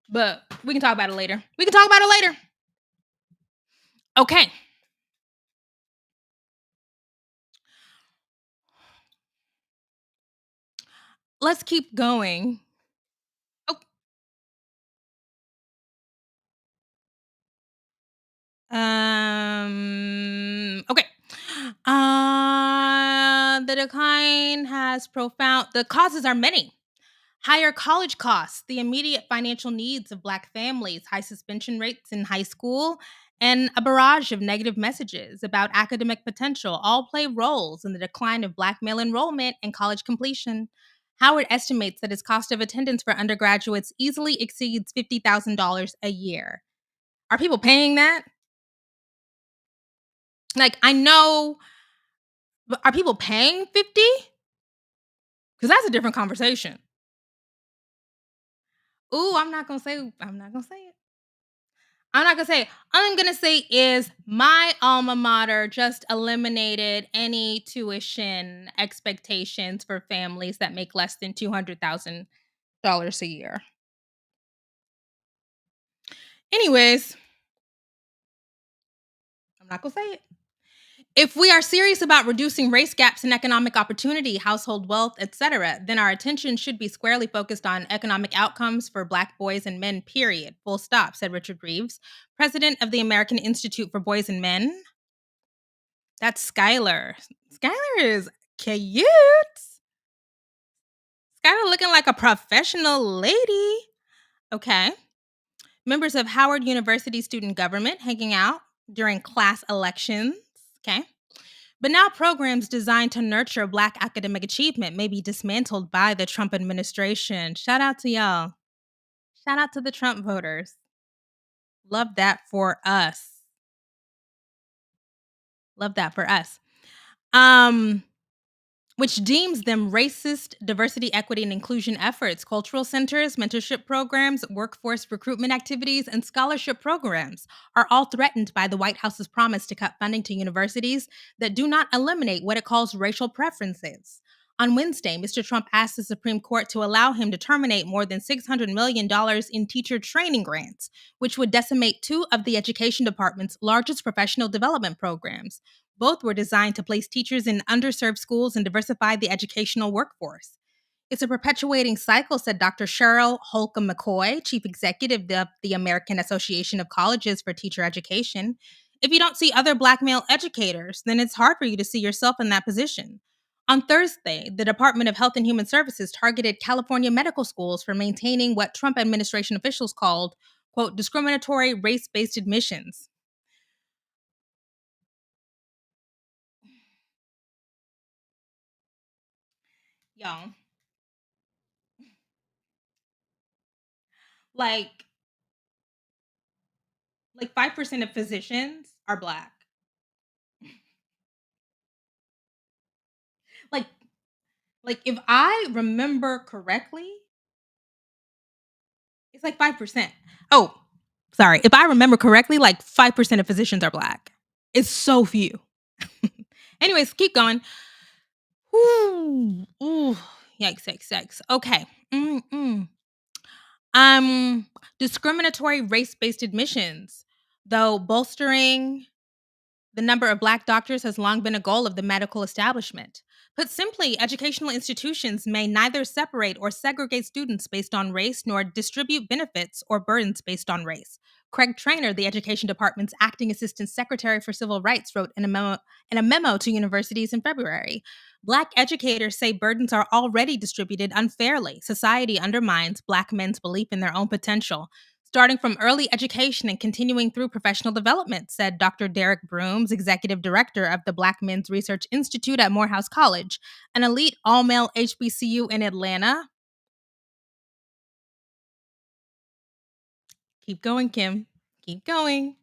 but we can talk about it later. We can talk about it later. Okay. Let's keep going. Oh, okay. The decline has profound, the causes are many. Higher college costs, the immediate financial needs of Black families, high suspension rates in high school, and a barrage of negative messages about academic potential all play roles in the decline of Black male enrollment and college completion. Howard estimates that his cost of attendance for undergraduates easily exceeds $50,000 a year. Are people paying that? Like, I know, but are people paying 50? Because that's a different conversation. Ooh, I'm not gonna say it. I'm not gonna say it. All I'm gonna say is my alma mater just eliminated any tuition expectations for families that make less than $200,000 a year. Anyways, I'm not gonna say it. If we are serious about reducing race gaps in economic opportunity, household wealth, etc., then our attention should be squarely focused on economic outcomes for Black boys and men, period. Full stop, said Richard Reeves, president of the American Institute for Boys and Men. That's Skylar. Skylar is cute. Skylar looking like a professional lady. Okay. Members of Howard University student government hanging out during class elections. Okay. But now programs designed to nurture Black academic achievement may be dismantled by the Trump administration. Shout out to y'all. Shout out to the Trump voters. Love that for us. Love that for us. Um, which deems them racist diversity, equity, and inclusion efforts, cultural centers, mentorship programs, workforce recruitment activities, and scholarship programs are all threatened by the White House's promise to cut funding to universities that do not eliminate what it calls racial preferences. On Wednesday, Mr. Trump asked the Supreme Court to allow him to terminate more than $600 million in teacher training grants, which would decimate two of the Education Department's largest professional development programs. Both were designed to place teachers in underserved schools and diversify the educational workforce. It's a perpetuating cycle, said Dr. Cheryl Holcomb McCoy, chief executive of the American Association of Colleges for Teacher Education. If you don't see other Black male educators, then it's hard for you to see yourself in that position. On Thursday, the Department of Health and Human Services targeted California medical schools for maintaining what Trump administration officials called, quote, discriminatory race-based admissions. Y'all, like, 5% of physicians are Black. Like if I remember correctly, it's like 5%. Oh, sorry. If I remember correctly, like 5% of physicians are Black. It's so few. Anyways, keep going. Ooh, ooh, yikes, yikes, yikes. Okay. Mm-mm. Um, discriminatory race-based admissions, though bolstering the number of Black doctors has long been a goal of the medical establishment. Put simply, educational institutions may neither separate or segregate students based on race nor distribute benefits or burdens based on race. Craig Trainer, the Education Department's acting assistant secretary for civil rights, wrote in a memo to universities in February. Black educators say burdens are already distributed unfairly. Society undermines Black men's belief in their own potential, starting from early education and continuing through professional development, said Dr. Derek Brooms, executive director of the Black Men's Research Institute at Morehouse College, an elite all male HBCU in Atlanta. Keep going, Kim. Keep going.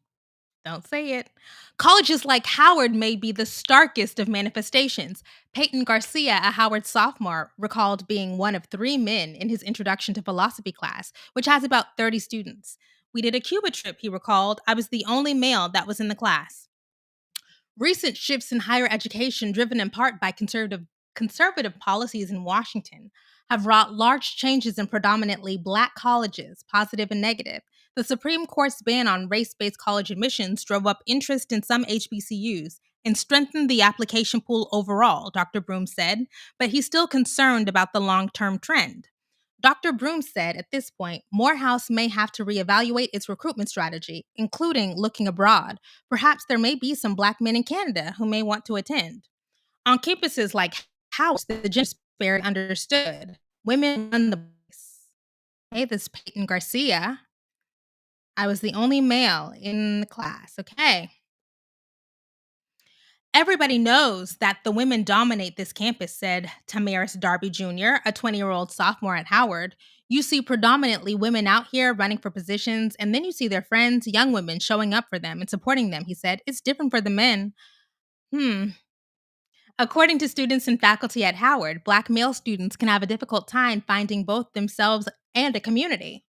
Don't say it. Colleges like Howard may be the starkest of manifestations. Peyton Garcia, a Howard sophomore, recalled being one of three men in his introduction to philosophy class, which has about 30 students. We did a Cuba trip, he recalled. I was the only male that was in the class. Recent shifts in higher education, driven in part by conservative policies in Washington, have wrought large changes in predominantly Black colleges, positive and negative. The Supreme Court's ban on race-based college admissions drove up interest in some HBCUs and strengthened the application pool overall, Dr. Broom said, but he's still concerned about the long-term trend. Dr. Broom said at this point, Morehouse may have to reevaluate its recruitment strategy, including looking abroad. Perhaps there may be some Black men in Canada who may want to attend. On campuses like Howard, the gender disparity understood. Women run the place. Hey, this is Peyton Garcia. I was the only male in the class. Okay. Everybody knows that the women dominate this campus, said Tamaris Darby Jr., a 20-year-old sophomore at Howard. You see predominantly women out here running for positions, and then you see their friends, young women, showing up for them and supporting them, he said. It's different for the men. Hmm. According to students and faculty at Howard, Black male students can have a difficult time finding both themselves and a community.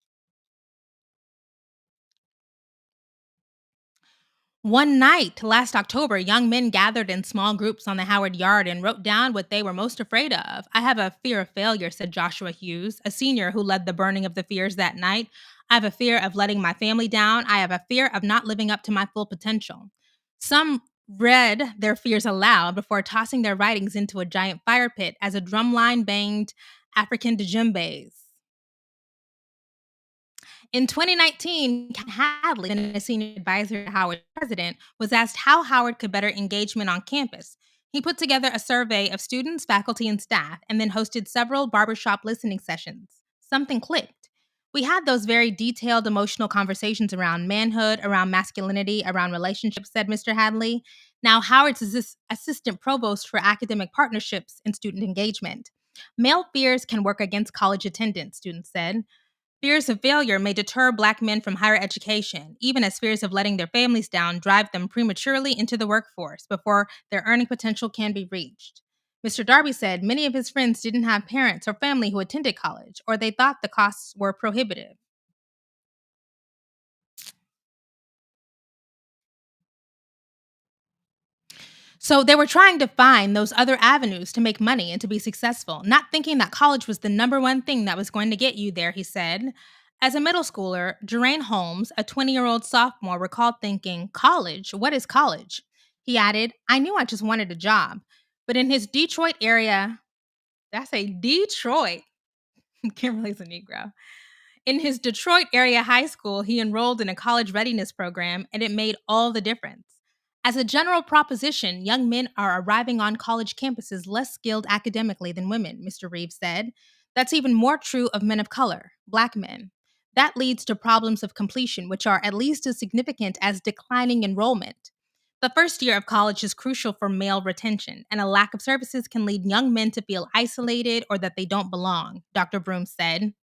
One night last October, young men gathered in small groups on the Howard Yard and wrote down what they were most afraid of. I have a fear of failure, said Joshua Hughes, a senior who led the burning of the fears that night. I have a fear of letting my family down. I have a fear of not living up to my full potential. Some read their fears aloud before tossing their writings into a giant fire pit as a drumline banged African djembes. In 2019, Ken Hadley, then a senior advisor to Howard's president, was asked how Howard could better engagement on campus. He put together a survey of students, faculty, and staff, and then hosted several barbershop listening sessions. Something clicked. We had those very detailed emotional conversations around manhood, around masculinity, around relationships, said Mr. Hadley. Now, Howard's assistant provost for academic partnerships and student engagement. Male fears can work against college attendance, students said. Fears of failure may deter Black men from higher education, even as fears of letting their families down drive them prematurely into the workforce before their earning potential can be reached. Mr. Darby said many of his friends didn't have parents or family who attended college, or they thought the costs were prohibitive. So they were trying to find those other avenues to make money and to be successful, not thinking that college was the number one thing that was going to get you there, he said. As a middle schooler, Jeraine Holmes, a 20-year-old sophomore, recalled thinking, college? What is college? He added, I knew I just wanted a job. But in his Detroit area, did I say Detroit? Kimberly's a Negro. In his Detroit area high school, he enrolled in a college readiness program, and it made all the difference. As a general proposition, young men are arriving on college campuses less skilled academically than women, Mr. Reeves said. That's even more true of men of color, Black men. That leads to problems of completion, which are at least as significant as declining enrollment. The first year of college is crucial for male retention, and a lack of services can lead young men to feel isolated or that they don't belong, Dr. Broom said.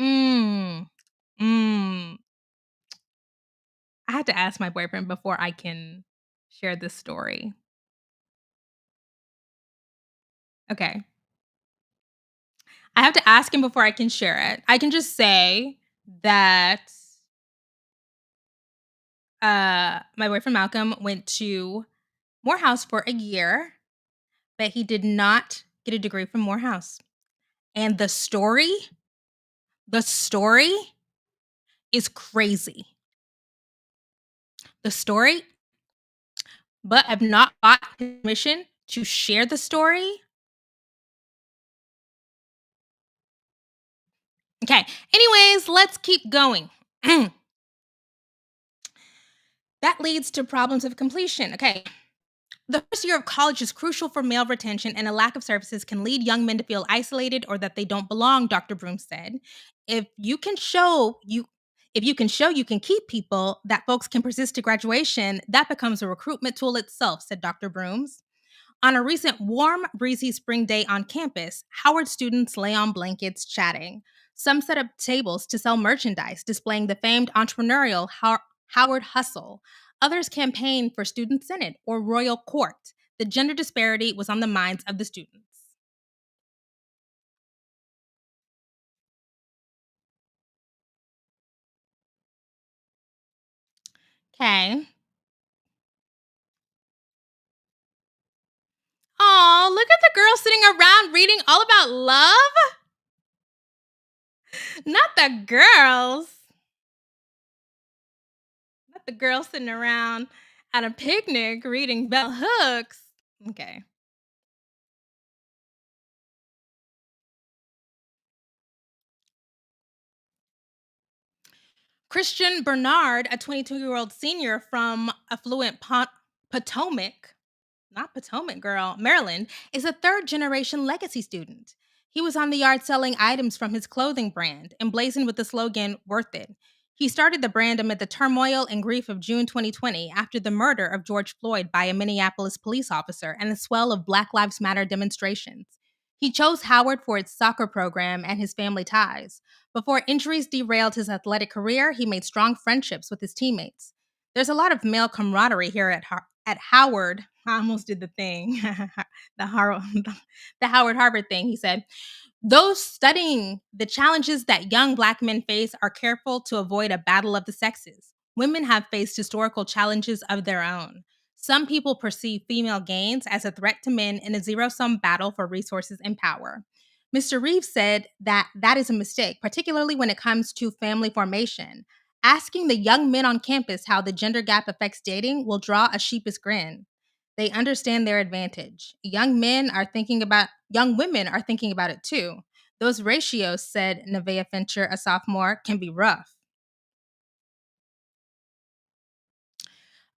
Mm. Mm. I had to ask my boyfriend before I can share this story. Okay. I have to ask him before I can share it. I can just say that my boyfriend Malcolm went to Morehouse for a year, but he did not get a degree from Morehouse. And the story is crazy. The story, but I've not got permission to share the story. Okay. Anyways, let's keep going. That leads to problems of completion. Okay. The first year of college is crucial for male retention, and a lack of services can lead young men to feel isolated or that they don't belong, Dr. Broom said. If you can show you if you can show you can keep people, that folks can persist to graduation, that becomes a recruitment tool itself, said Dr. Brooms. On a recent warm, breezy spring day on campus, Howard students lay on blankets chatting. Some set up tables to sell merchandise displaying the famed entrepreneurial Howard hustle. Others campaigned for student senate or royal court. The gender disparity was on the minds of the students. Okay. Oh, look at the girls sitting around reading all about love. Not the girls. Not the girls sitting around at a picnic reading bell hooks. Okay. Christian Bernard, a 22-year-old senior from affluent Potomac, not Potomac, girl, Maryland, is a third generation legacy student. He was on the yard selling items from his clothing brand, emblazoned with the slogan, Worth It. He started the brand amid the turmoil and grief of June 2020 after the murder of George Floyd by a Minneapolis police officer and the swell of Black Lives Matter demonstrations. He chose Howard for its soccer program and his family ties. Before injuries derailed his athletic career, he made strong friendships with his teammates. There's a lot of male camaraderie here at Howard. I almost did the thing, the, Har- the Howard Harvard thing, he said. Those studying the challenges that young Black men face are careful to avoid a battle of the sexes. Women have faced historical challenges of their own. Some people perceive female gains as a threat to men in a zero sum battle for resources and power. Mr. Reeves said that that is a mistake, particularly when it comes to family formation. Asking the young men on campus how the gender gap affects dating will draw a sheepish grin. They understand their advantage. Young women are thinking about it too. Those ratios, said Nevaeh Fincher, a sophomore, can be rough.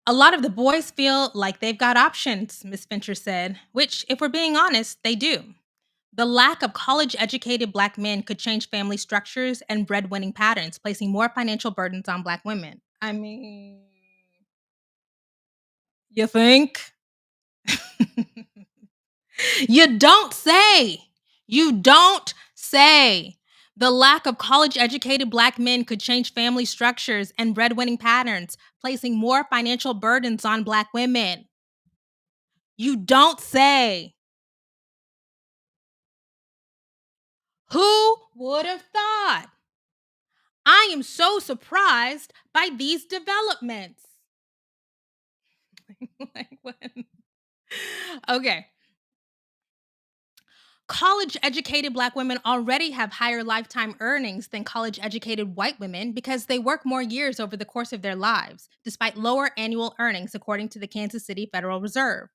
A lot of the boys feel like they've got options, Miss Fincher said, which, if we're being honest, they do. The lack of college educated Black men could change family structures and breadwinning patterns, placing more financial burdens on Black women. I mean, you think? You don't say. You don't say. The lack of college educated Black men could change family structures and breadwinning patterns, placing more financial burdens on Black women. You don't say. Who would have thought? I am so surprised by these developments. Like, what? Okay. College educated Black women already have higher lifetime earnings than college educated white women because they work more years over the course of their lives, despite lower annual earnings, according to the Kansas City Federal Reserve.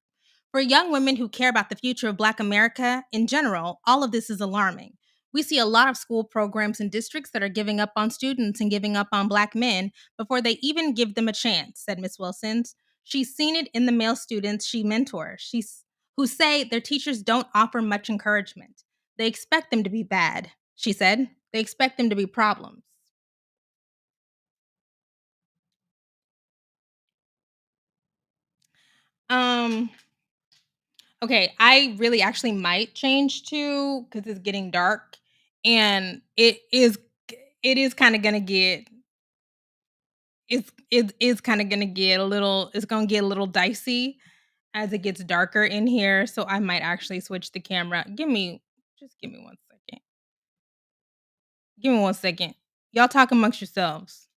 For young women who care about the future of Black America in general, all of this is alarming. We see a lot of school programs and districts that are giving up on students and giving up on Black men before they even give them a chance, said Ms. Wilsons. She's seen it in the male students she mentors. Who say their teachers don't offer much encouragement. They expect them to be bad, she said. They expect them to be problems. Um, okay, I really actually might change to because it's getting dark and it is kind of gonna get it is kind of gonna get a little it's gonna get a little dicey as it gets darker in here. So I might actually switch the camera. Give me 1 second. Give me 1 second. Y'all talk amongst yourselves.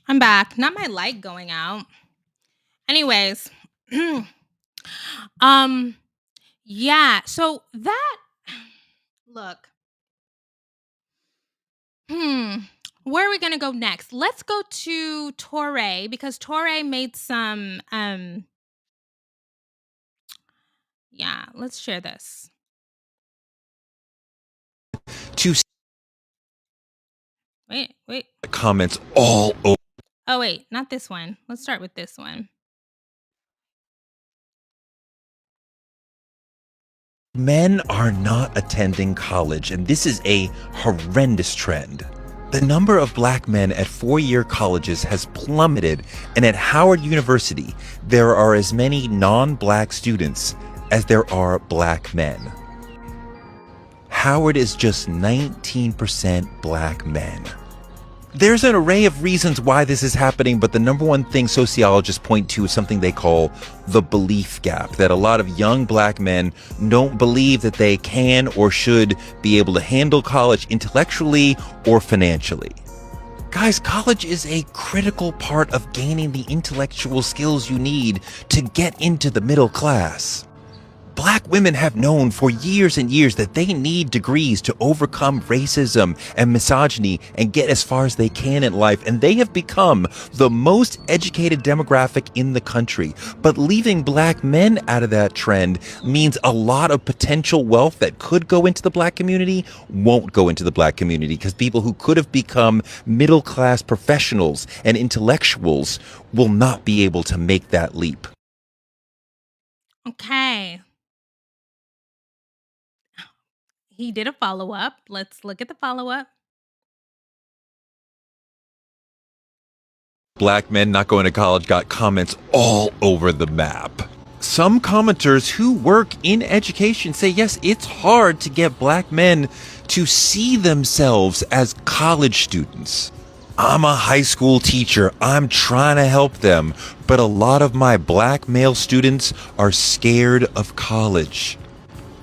I'm back. Not my light going out. Anyways, um, yeah. So that look, hmm, where are we gonna go next? Let's go to Torre because Torre made some. Yeah. Let's share this. To Wait. comments all over. Oh wait, not this one. Let's start with this one. Men are not attending college, and this is a horrendous trend. The number of black men at four-year colleges has plummeted, and at Howard University, there are as many non-black students as there are black men. Howard is just 19% black men. There's an array of reasons why this is happening, but the number one thing sociologists point to is something they call the belief gap, that a lot of young black men don't believe that they can or should be able to handle college intellectually or financially. Guys, college is a critical part of gaining the intellectual skills you need to get into the middle class. Black women have known for years and years that they need degrees to overcome racism and misogyny and get as far as they can in life, and they have become the most educated demographic in the country. But leaving black men out of that trend means a lot of potential wealth that could go into the black community won't go into the black community, because people who could have become middle-class professionals and intellectuals will not be able to make that leap. Okay. He did a follow-up. Let's look at the follow-up. Black men not going to college got comments all over the map. Some commenters who work in education say, yes, it's hard to get black men to see themselves as college students. I'm a high school teacher. I'm trying to help them, but a lot of my black male students are scared of college.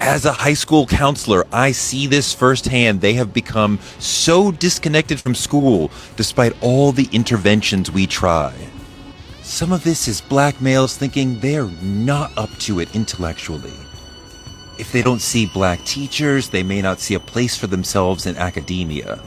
As a high school counselor, I see this firsthand. They have become so disconnected from school despite all the interventions we try. Some of this is black males thinking they're not up to it intellectually. If they don't see black teachers, they may not see a place for themselves in academia.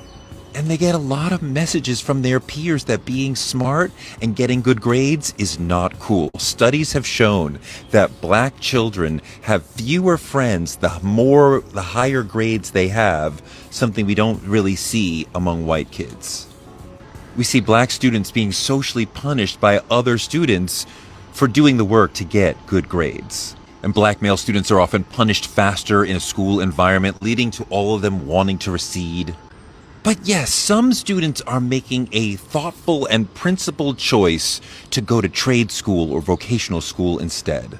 And they get a lot of messages from their peers that being smart and getting good grades is not cool. Studies have shown that black children have fewer friends the higher grades they have, something we don't really see among white kids. We see black students being socially punished by other students for doing the work to get good grades. And black male students are often punished faster in a school environment, leading to all of them wanting to recede. But yes, some students are making a thoughtful and principled choice to go to trade school or vocational school instead.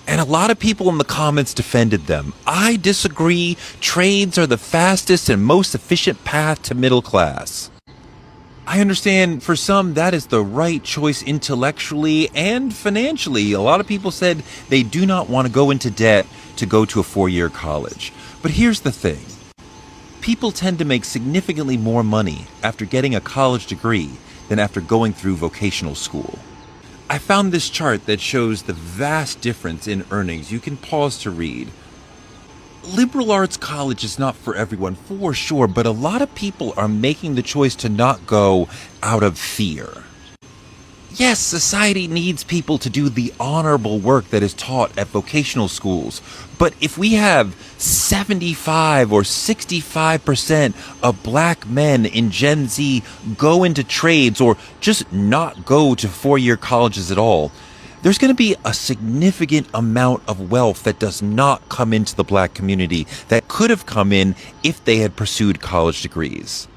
And a lot of people in the comments defended them. I disagree. Trades are the fastest and most efficient path to middle class. I understand for some that is the right choice intellectually and financially. A lot of people said they do not want to go into debt to go to a four-year college. But here's the thing. People tend to make significantly more money after getting a college degree than after going through vocational school. I found this chart that shows the vast difference in earnings. You can pause to read. Liberal arts college is not for everyone, for sure, but a lot of people are making the choice to not go out of fear. Yes, society needs people to do the honorable work that is taught at vocational schools. But if we have 75 or 65% of black men in Gen Z go into trades or just not go to four-year colleges at all, there's going to be a significant amount of wealth that does not come into the black community that could have come in if they had pursued college degrees.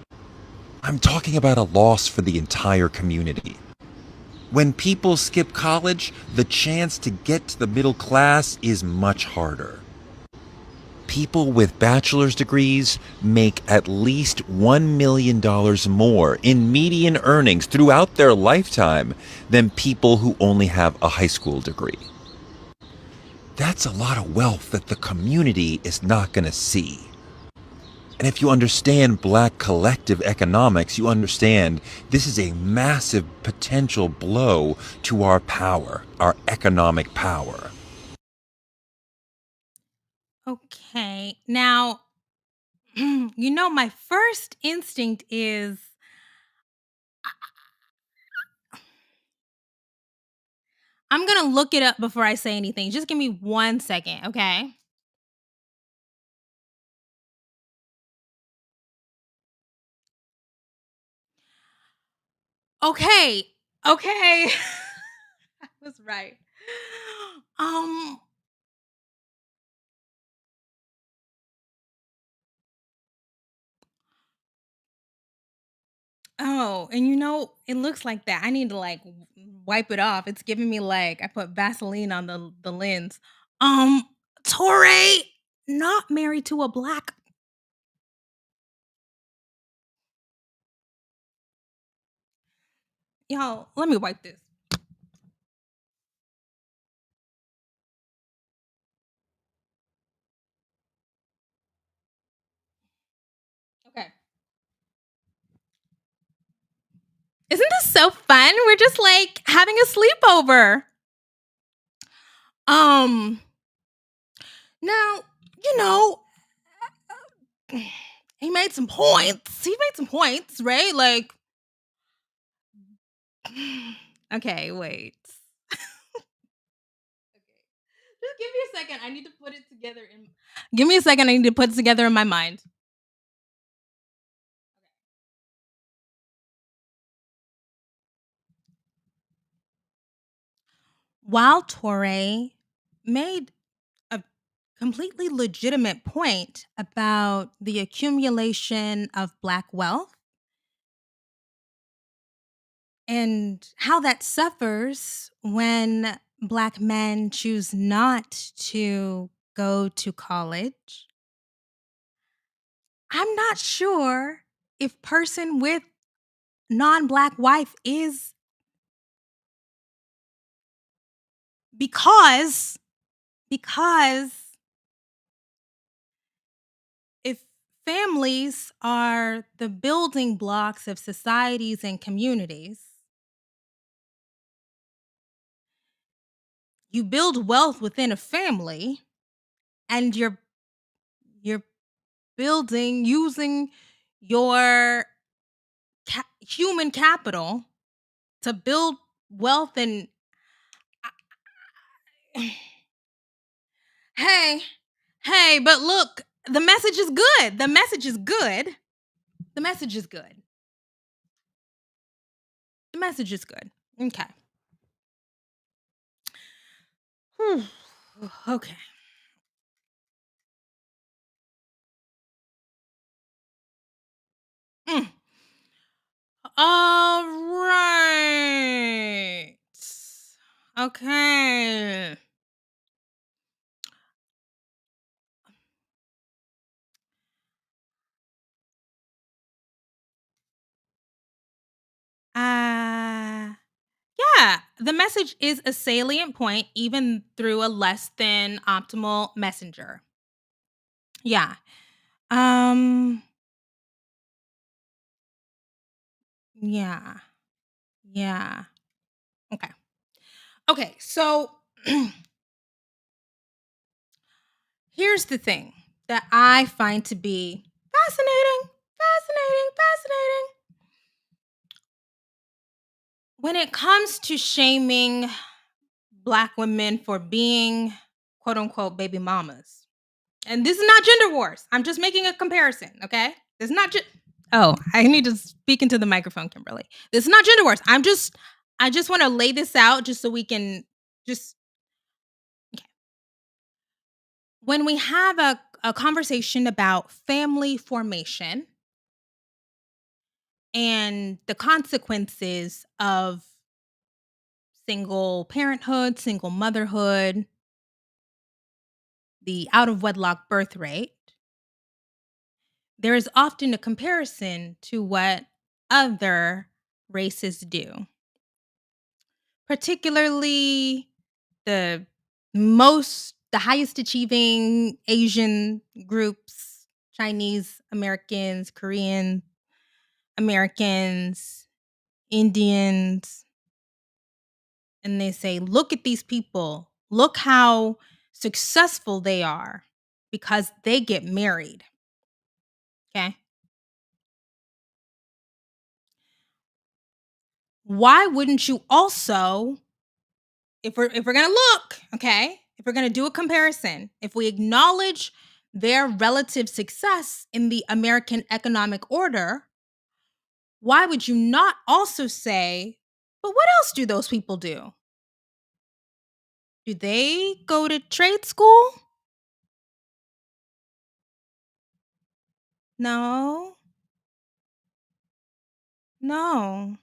I'm talking about a loss for the entire community. When people skip college, the chance to get to the middle class is much harder. People with bachelor's degrees make at least $1 million more in median earnings throughout their lifetime than people who only have a high school degree. That's a lot of wealth that the community is not going to see. And if you understand black collective economics, you understand this is a massive potential blow to our power, our economic power. Okay. Now, my first instinct is I'm going to look it up before I say anything. Just give me 1 second, okay? Okay. Okay. I was right. Um Oh, and it looks like that. I need to wipe it off. It's giving me I put Vaseline on the lens. Um, Torre not married to a black. Y'all, let me wipe this. Okay. Isn't this so fun? We're just having a sleepover. Um, Now, you know, he made some points. He made some points, right? Okay, wait. Just give me a second. I need to put it together in. Give me a second. I need to put it together in my mind. While Torre made a completely legitimate point about the accumulation of Black wealth and how that suffers when Black men choose not to go to college, I'm not sure if person with non-Black wife is because if families are the building blocks of societies and communities, you build wealth within a family and you're building using your human capital to build wealth and hey, hey, but look, the message is good. The message is good. The message is good. The message is good. Okay. Whew. Okay. Mm. All right. Okay. Uh yeah, the message is a salient point even through a less than optimal messenger. Yeah. Um yeah. Yeah. Okay. Okay, so here's the thing that I find to be fascinating, fascinating, fascinating. When it comes to shaming Black women for being quote unquote baby mamas, and this is not gender wars. I'm just making a comparison, okay? This is not just. Oh, I need to speak into the microphone, Kimberly. This is not gender wars. I just want to lay this out just so we can just okay. When we have a conversation about family formation and the consequences of single parenthood, single motherhood, the out of wedlock birth rate, there is often a comparison to what other races do, particularly the highest achieving Asian groups, Chinese Americans, Korean Americans, Indians, and they say, look at these people. Look how successful they are because they get married. Okay. Why wouldn't you also, if we're gonna look, okay, if we're gonna do a comparison, if we acknowledge their relative success in the American economic order, why would you not also say, but what else do those people do? Do they go to trade school? No. No.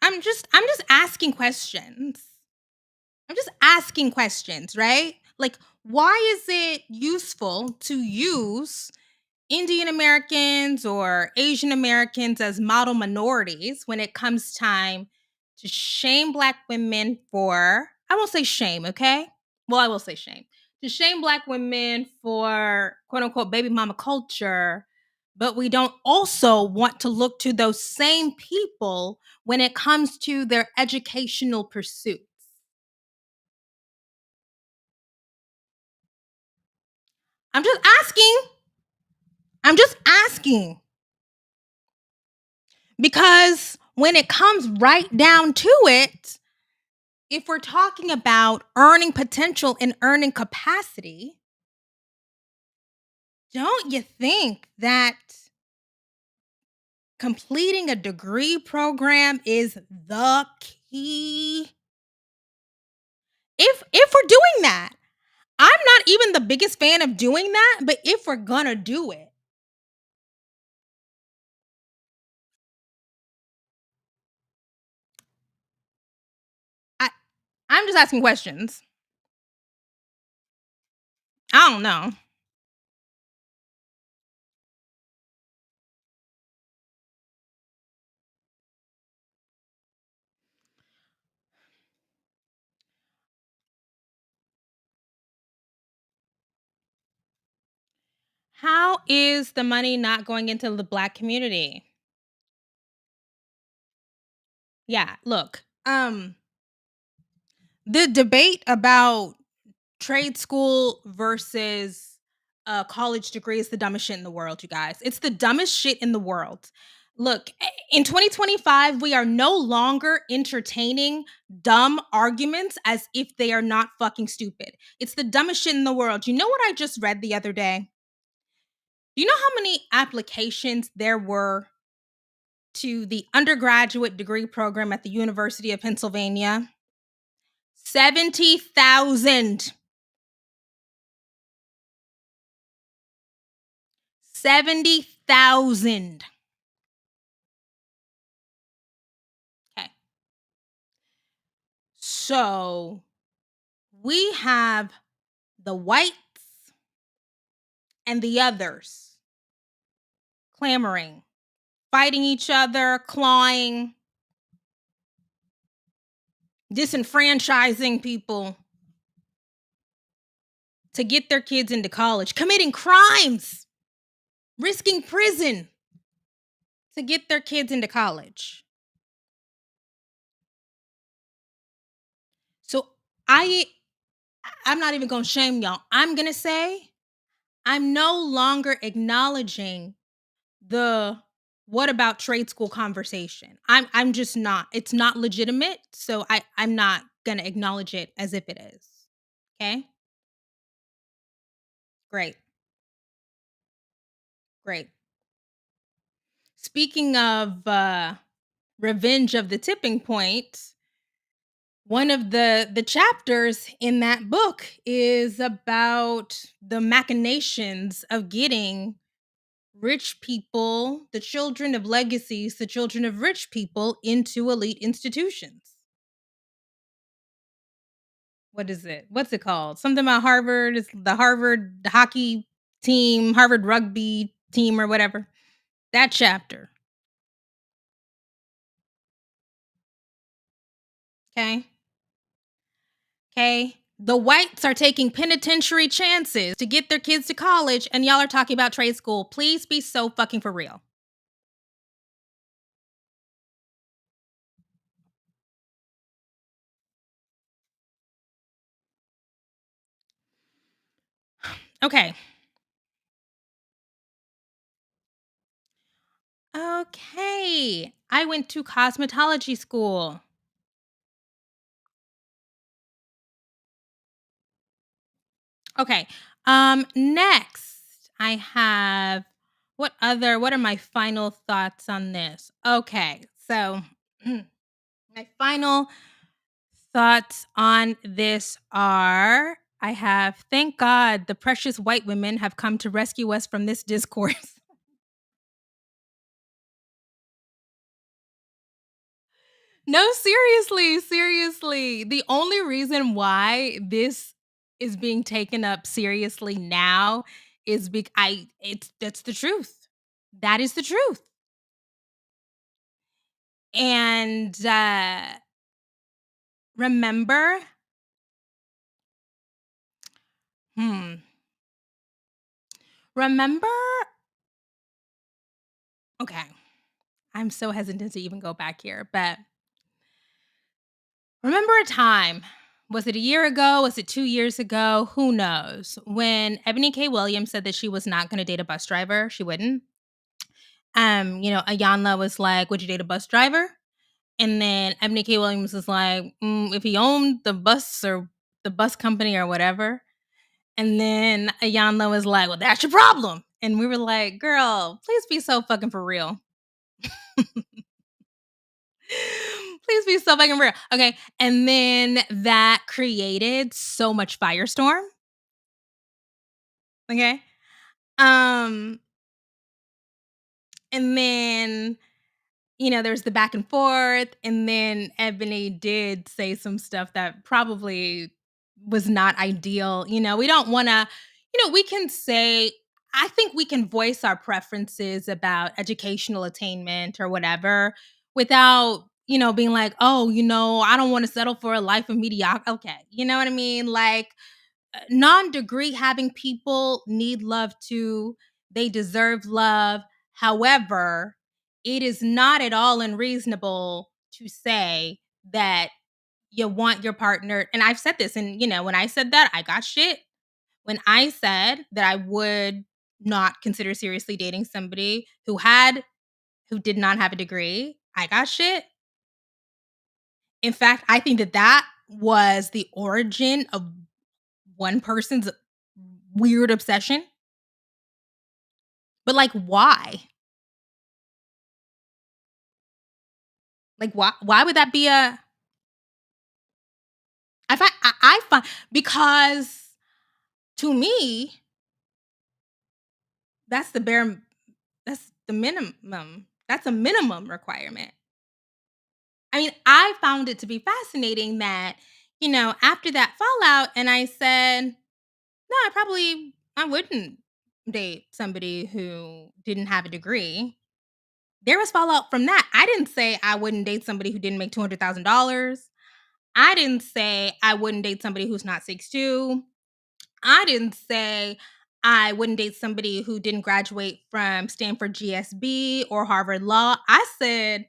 I'm just asking questions. I'm just asking questions, right? Like, why is it useful to use Indian Americans or Asian Americans as model minorities when it comes time to shame Black women for, I won't say shame, okay? Well, I will say shame. To shame Black women for quote unquote baby mama culture, but we don't also want to look to those same people when it comes to their educational pursuits. I'm just asking. I'm just asking. Because when it comes right down to it, if we're talking about earning potential and earning capacity, don't you think that completing a degree program is the key? If we're doing that, I'm not even the biggest fan of doing that, but if we're gonna do it, I I'm just asking questions. I don't know. How is the money not going into the Black community? Yeah, look. The debate about trade school versus a college degree is the dumbest shit in the world, you guys. It's the dumbest shit in the world. Look, in 2025, we are no longer entertaining dumb arguments as if they are not fucking stupid. It's the dumbest shit in the world. You know what I just read the other day? Do you know how many applications there were to the undergraduate degree program at the University of Pennsylvania? 70,000. 70,000. Okay. So we have the whites and the others clamoring, fighting each other, clawing, disenfranchising people to get their kids into college, committing crimes, risking prison to get their kids into college. So I I'm not even going to shame y'all. I'm going to say I'm no longer acknowledging the what about trade school conversation. I'm just not. It's not legitimate, so I'm not going to acknowledge it as if it is. Okay? Great. Great. Speaking of revenge of the tipping point, one of the chapters in that book is about the machinations of getting rich people, the children of legacies, the children of rich people into elite institutions. What is it? What's it called? Something about Harvard. It's the Harvard hockey team, Harvard rugby team, or whatever. That chapter. Okay. Okay. The whites are taking penitentiary chances to get their kids to college, and y'all are talking about trade school. Please be so fucking for real. Okay. Okay. I went to cosmetology school. Okay. Next, I have what are my final thoughts on this? Okay. So, my final thoughts on this are I have thank God the precious white women have come to rescue us from this discourse. No, seriously, seriously. The only reason why this is being taken up seriously now is because it's that's the truth. That is the truth. And remember, hmm, remember, okay, I'm so hesitant to even go back here, but remember a time, was it a year ago? Was it 2 years ago? Who knows? When Ebony K. Williams said that she was not going to date a bus driver, she wouldn't. Ayanla was like, "Would you date a bus driver?" And then Ebony K. Williams was like, "If he owned the bus or the bus company or whatever." And then Ayanla was like, "Well, that's your problem." And we were like, "Girl, please be so fucking for real." Please be so fucking real. Okay. And then that created so much firestorm. Okay. Um, and then there's the back and forth, and then Ebony did say some stuff that probably was not ideal. We don't want to, we can say, I think we can voice our preferences about educational attainment or whatever without, being like, oh, I don't want to settle for a life of mediocrity. Okay. You know what I mean? Like, non-degree having people need love too. They deserve love. However, it is not at all unreasonable to say that you want your partner. And I've said this, and when I said that, I got shit. When I said that I would not consider seriously dating somebody who did not have a degree, I got shit. In fact, I think that was the origin of one person's weird obsession. But, like, why? Like, why would that be a I find because to me, that's the bare that's the minimum. That's a minimum requirement. I mean, I found it to be fascinating that, after that fallout and I said, "No, I wouldn't date somebody who didn't have a degree." There was fallout from that. I didn't say I wouldn't date somebody who didn't make $200,000. I didn't say I wouldn't date somebody who's not 6'2". I didn't say I wouldn't date somebody who didn't graduate from Stanford GSB or Harvard Law. I said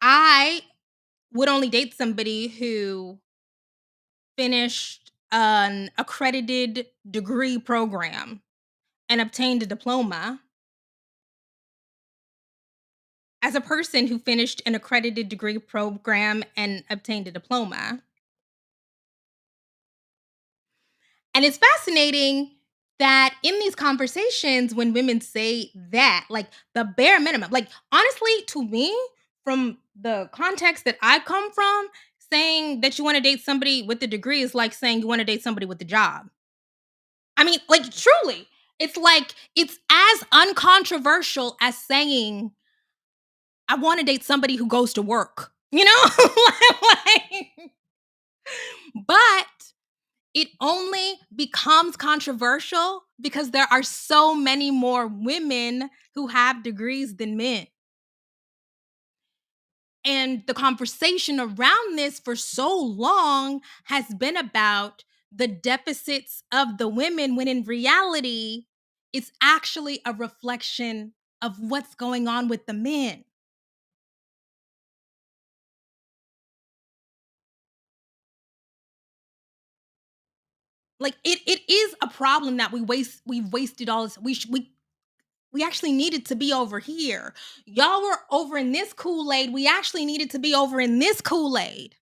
I would only date somebody who finished an accredited degree program and obtained a diploma. As a person who finished an accredited degree program and obtained a diploma. And it's fascinating that in these conversations, when women say that, like the bare minimum, like honestly, to me, from the context that I come from, saying that you want to date somebody with a degree is like saying you want to date somebody with a job. I mean, like truly, it's like it's as uncontroversial as saying I want to date somebody who goes to work, like, but it only becomes controversial because there are so many more women who have degrees than men. And the conversation around this for so long has been about the deficits of the women, when in reality, it's actually a reflection of what's going on with the men. Like it is a problem that we've wasted all this. We actually needed to be over here. Y'all were over in this Kool-Aid. We actually needed to be over in this Kool-Aid.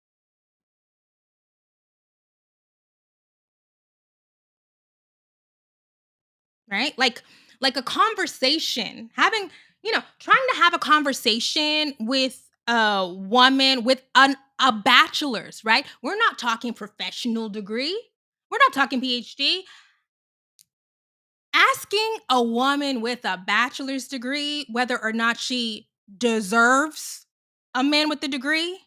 Right? Like a conversation, having, trying to have a conversation with a woman with a bachelor's, right? We're not talking professional degree. We're not talking PhD. Asking a woman with a bachelor's degree whether or not she deserves a man with a degree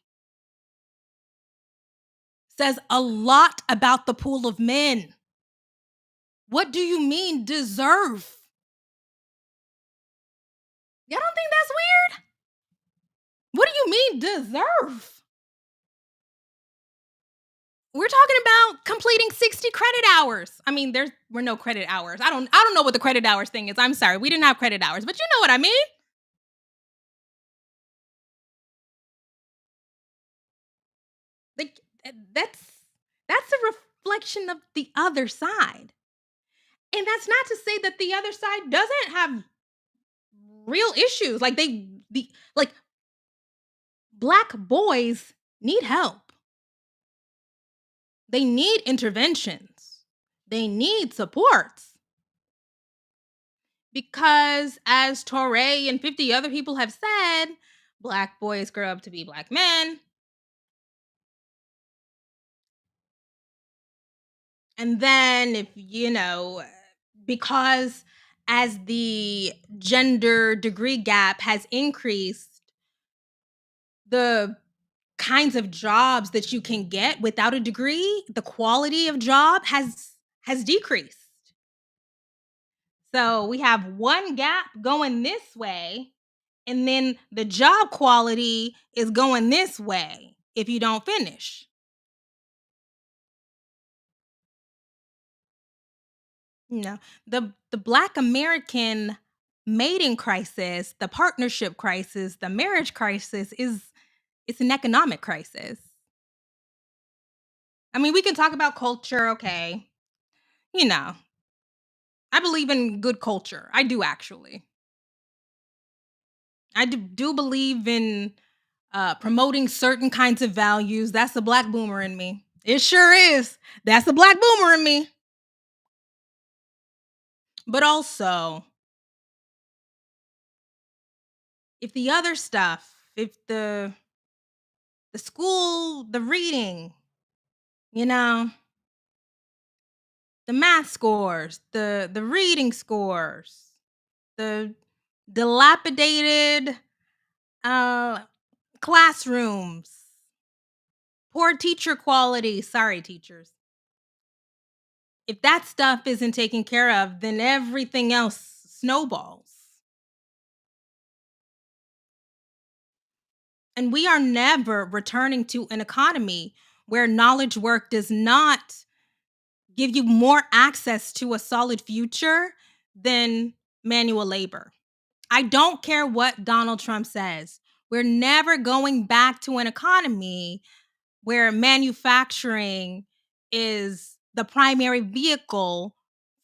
says a lot about the pool of men. What do you mean deserve? Y'all don't think that's weird? What do you mean deserve? We're talking about completing 60 credit hours. I mean, there were no credit hours. I don't know what the credit hours thing is. I'm sorry. We didn't have credit hours, but you know what I mean? Like that's that's a reflection of the other side. And that's not to say that the other side doesn't have real issues. Like like black boys need help. They need interventions. They need supports. Because as Torre and 50 other people have said, black boys grow up to be black men. And then if because as the gender degree gap has increased, the kinds of jobs that you can get without a degree, the quality of job has decreased. So we have one gap going this way, and then the job quality is going this way if you don't finish. You know, the Black American mating crisis, the partnership crisis, the marriage crisis is it's an economic crisis. I mean, we can talk about culture, okay. You know, I believe in good culture. I do actually. I do believe in promoting certain kinds of values. That's the black boomer in me. It sure is. That's the black boomer in me. But also, if the other stuff, if the school, the reading, you know, the math scores, the reading scores, the dilapidated uh classrooms, poor teacher quality, sorry teachers. If that stuff isn't taken care of, then everything else snowballs. And we are never returning to an economy where knowledge work does not give you more access to a solid future than manual labor. I don't care what Donald Trump says. We're never going back to an economy where manufacturing is the primary vehicle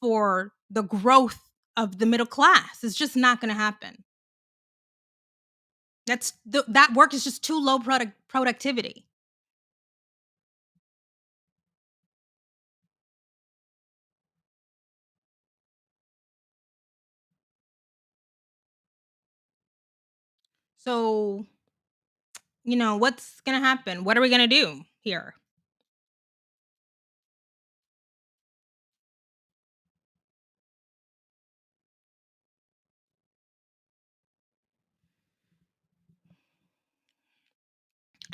for the growth of the middle class. It's just not going to happen. That work is just too low productivity. So, what's going to happen? What are we going to do here?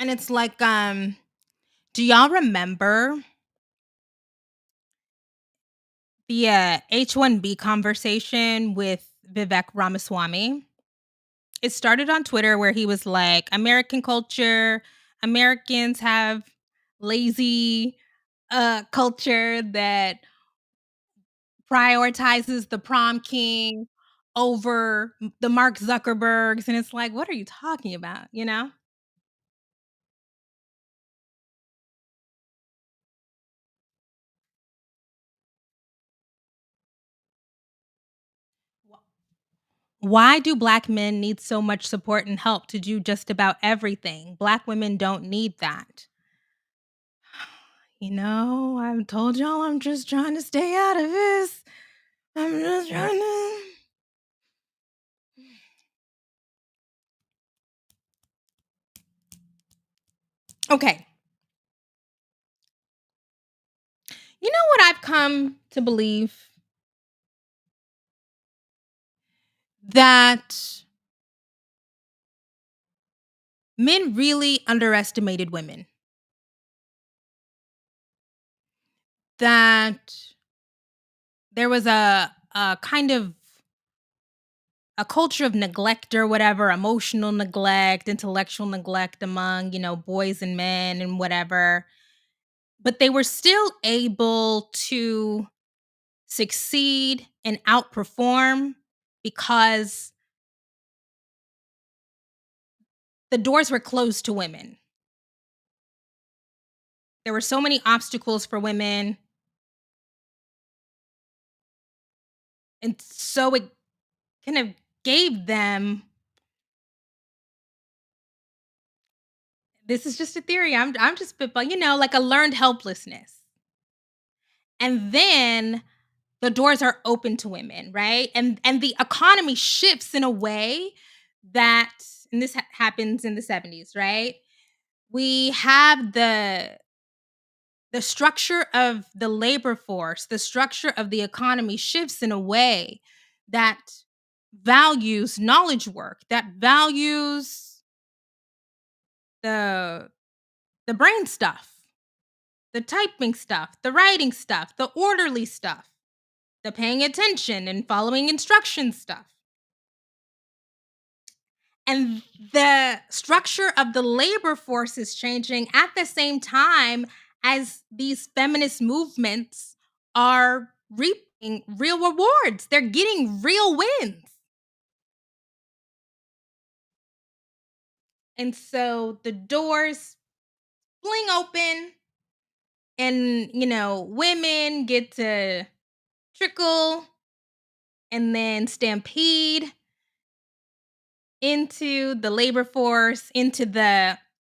And it's like do y'all remember the H1B conversation with Vivek Ramaswamy? It started on Twitter where he was like, American culture, Americans have lazy culture that prioritizes the prom king over the Mark Zuckerbergs. And it's like, what are you talking about? You know? Why do black men need so much support and help to do just about everything? Black women don't need that. I told y'all I'm just trying to stay out of this. I'm just trying to. Okay. You know what I've come to believe? That men really underestimated women. That there was a kind of a culture of neglect or whatever, emotional neglect, intellectual neglect among, boys and men and whatever. But they were still able to succeed and outperform because the doors were closed to women. There were so many obstacles for women. And so it kind of gave them, this is just a theory. I'm just spitballing, like a learned helplessness. And then the doors are open to women, right? And the economy shifts in a way that, and this happens in the 70s, right? We have the structure of the labor force, the structure of the economy shifts in a way that values knowledge work, that values the the brain stuff, the typing stuff, the writing stuff, the orderly stuff, the paying attention and following instruction stuff. And the structure of the labor force is changing at the same time as these feminist movements are reaping real rewards. They're getting real wins. And so the doors fling open and, women get to trickle and then stampede into the labor force, and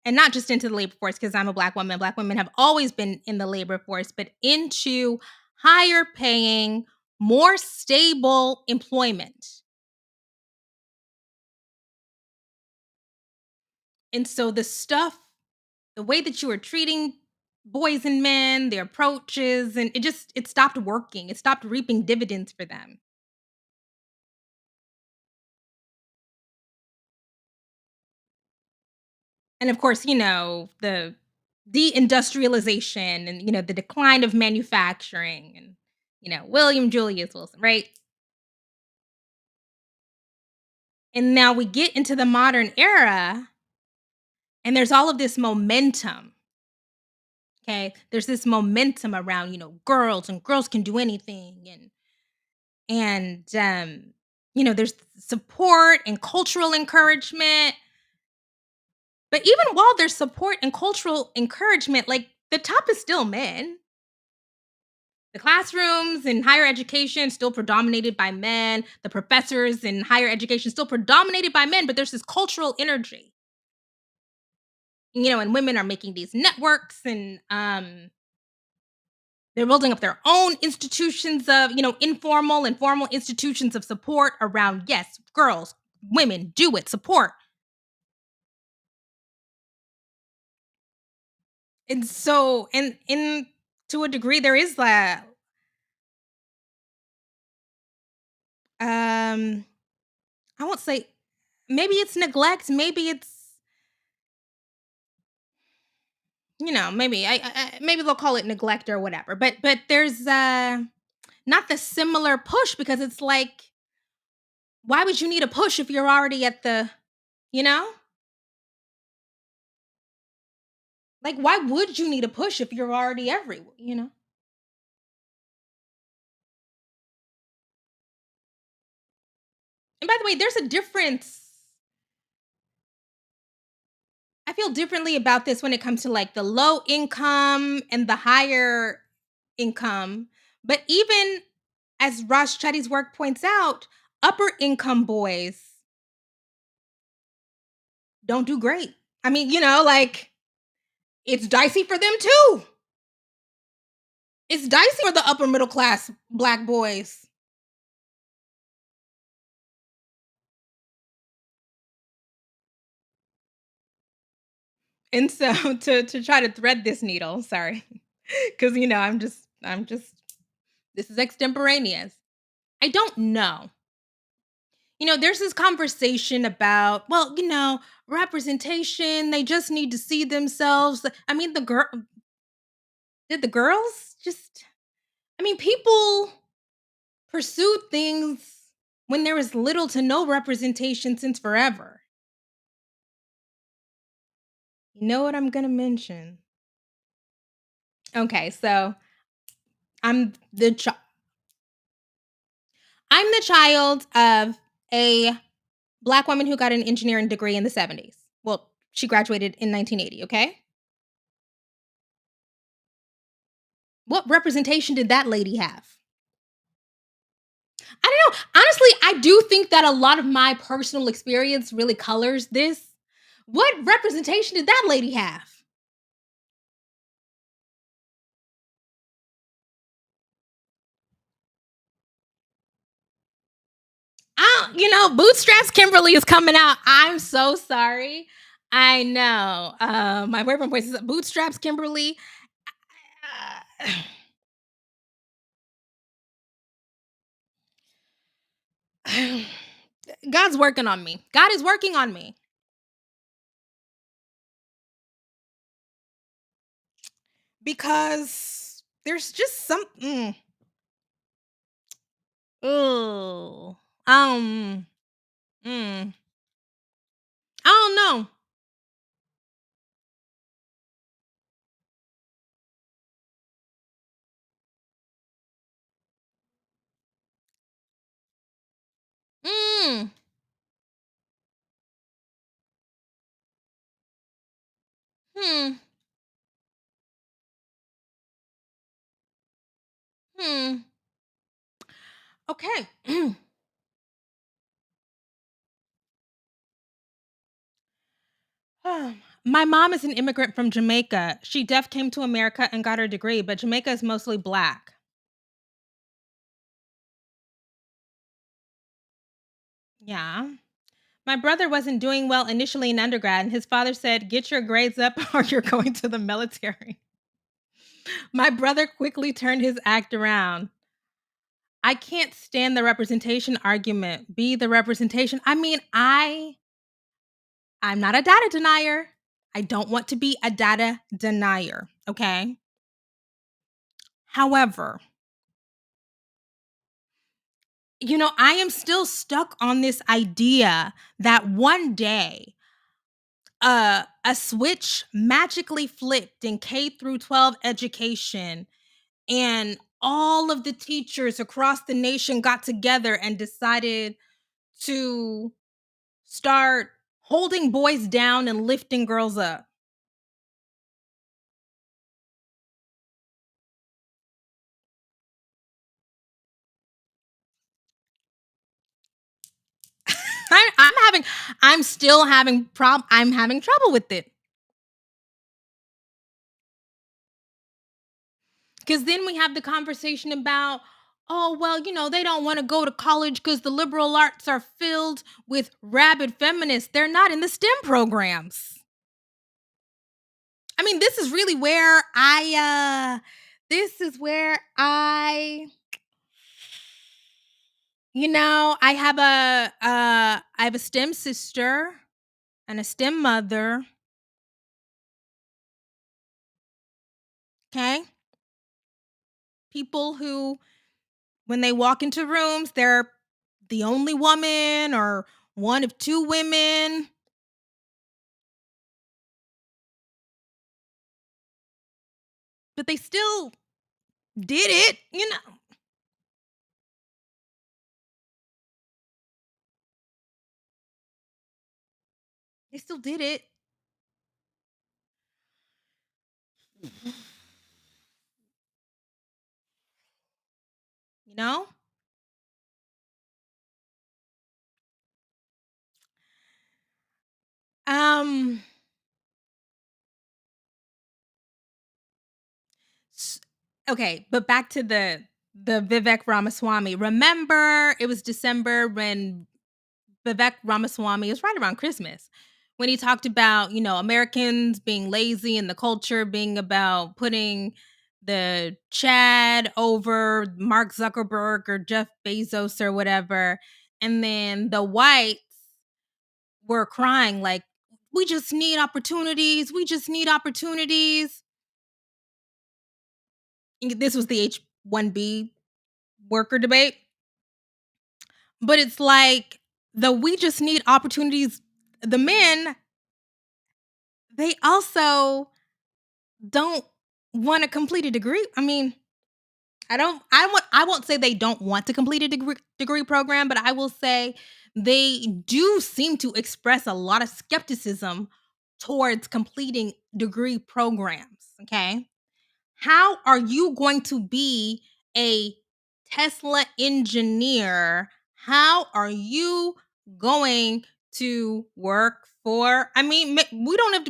not just into the labor force because I'm a black woman. Black women have always been in the labor force, but into higher paying, more stable employment. And so the way that you were treating boys and men, their approaches, and it stopped working. It stopped reaping dividends for them. And of course, the deindustrialization and the decline of manufacturing and William Julius Wilson, right? And now we get into the modern era and there's all of this momentum. Okay? There's this momentum around, girls and girls can do anything and there's support and cultural encouragement. But even while there's support and cultural encouragement, like the top is still men. The classrooms in higher education still predominated by men. The professors in higher education still predominated by men, but there's this cultural energy. And women are making these networks and they're building up their own institutions of, informal and formal institutions of support around, yes, girls, women, do it, support. And so, and in to a degree, there is that I won't say, maybe it's neglect, maybe it's, maybe they'll call it neglect or whatever. But there's not the similar push because it's like Why would you need a push if you're already at the, you know? Like, why would you need a push if you're already everywhere, you know? And by the way, there's a difference. I feel differently about this when it comes to like the low income and the higher income. But even as Raj Chetty's work points out, upper income boys don't do great. I mean, like it's dicey for them too. It's dicey for the upper middle class black boys. And so to try to thread this needle, sorry. Cuz I'm just this is extemporaneous. I don't know. There's this conversation about, well, representation, they just need to see themselves. I mean, did the girls just I mean, people pursued things when there was little to no representation since forever. You know what I'm going to mention? Okay, so I'm the chi- I'm the child of a black woman who got an engineering degree in the 70s. Well, she graduated in 1980, okay? What representation did that lady have? I don't know. Honestly, I do think that a lot of my personal experience really colors this. What representation did that lady have? Bootstraps Kimberly is coming out. I'm so sorry. I know. My boyfriend voices Bootstraps Kimberly. Uh, God's working on me. God is working on me because there's just some. Oh, mm, I don't know. Mm, hmm, hmm. Okay. My mom is an immigrant from Jamaica. She deaf came to America and got her degree, but Jamaica is mostly black. Yeah. My brother wasn't doing well initially in undergrad, and his father said, "Get your grades up or you're going to the military." My brother quickly turned his act around. I can't stand the representation argument. Be the representation. I mean, I'm not a data denier. I don't want to be a data denier, okay? However, I am still stuck on this idea that one day a switch magically flipped in K through 12 education and all of the teachers across the nation got together and decided to start holding boys down and lifting girls up. I'm still having I'm having trouble with it. Because then we have the conversation about, oh, well, they don't want to go to college because the liberal arts are filled with rabid feminists. They're not in the STEM programs. I mean, this is really where this is where I have a STEM sister and a STEM mother. Okay. People who, when they walk into rooms, they're the only woman or one of two women, but they still did it, you know. They still did it, you know? Um s- okay, but back to the Vivek Ramaswamy. Remember it was December when Vivek Ramaswamy, it was right around Christmas, when he talked about, Americans being lazy and the culture being about putting the Chad over Mark Zuckerberg or Jeff Bezos or whatever. And then the whites were crying like, we just need opportunities. We just need opportunities. This was the H1B worker debate. But it's like the we just need opportunities. The men, they also don't want to complete a degree. I mean, I won't say they don't want to complete a degree program, but I will say they do seem to express a lot of skepticism towards completing degree programs, okay? How are you going to be a Tesla engineer? How are you going to work for I mean, we don't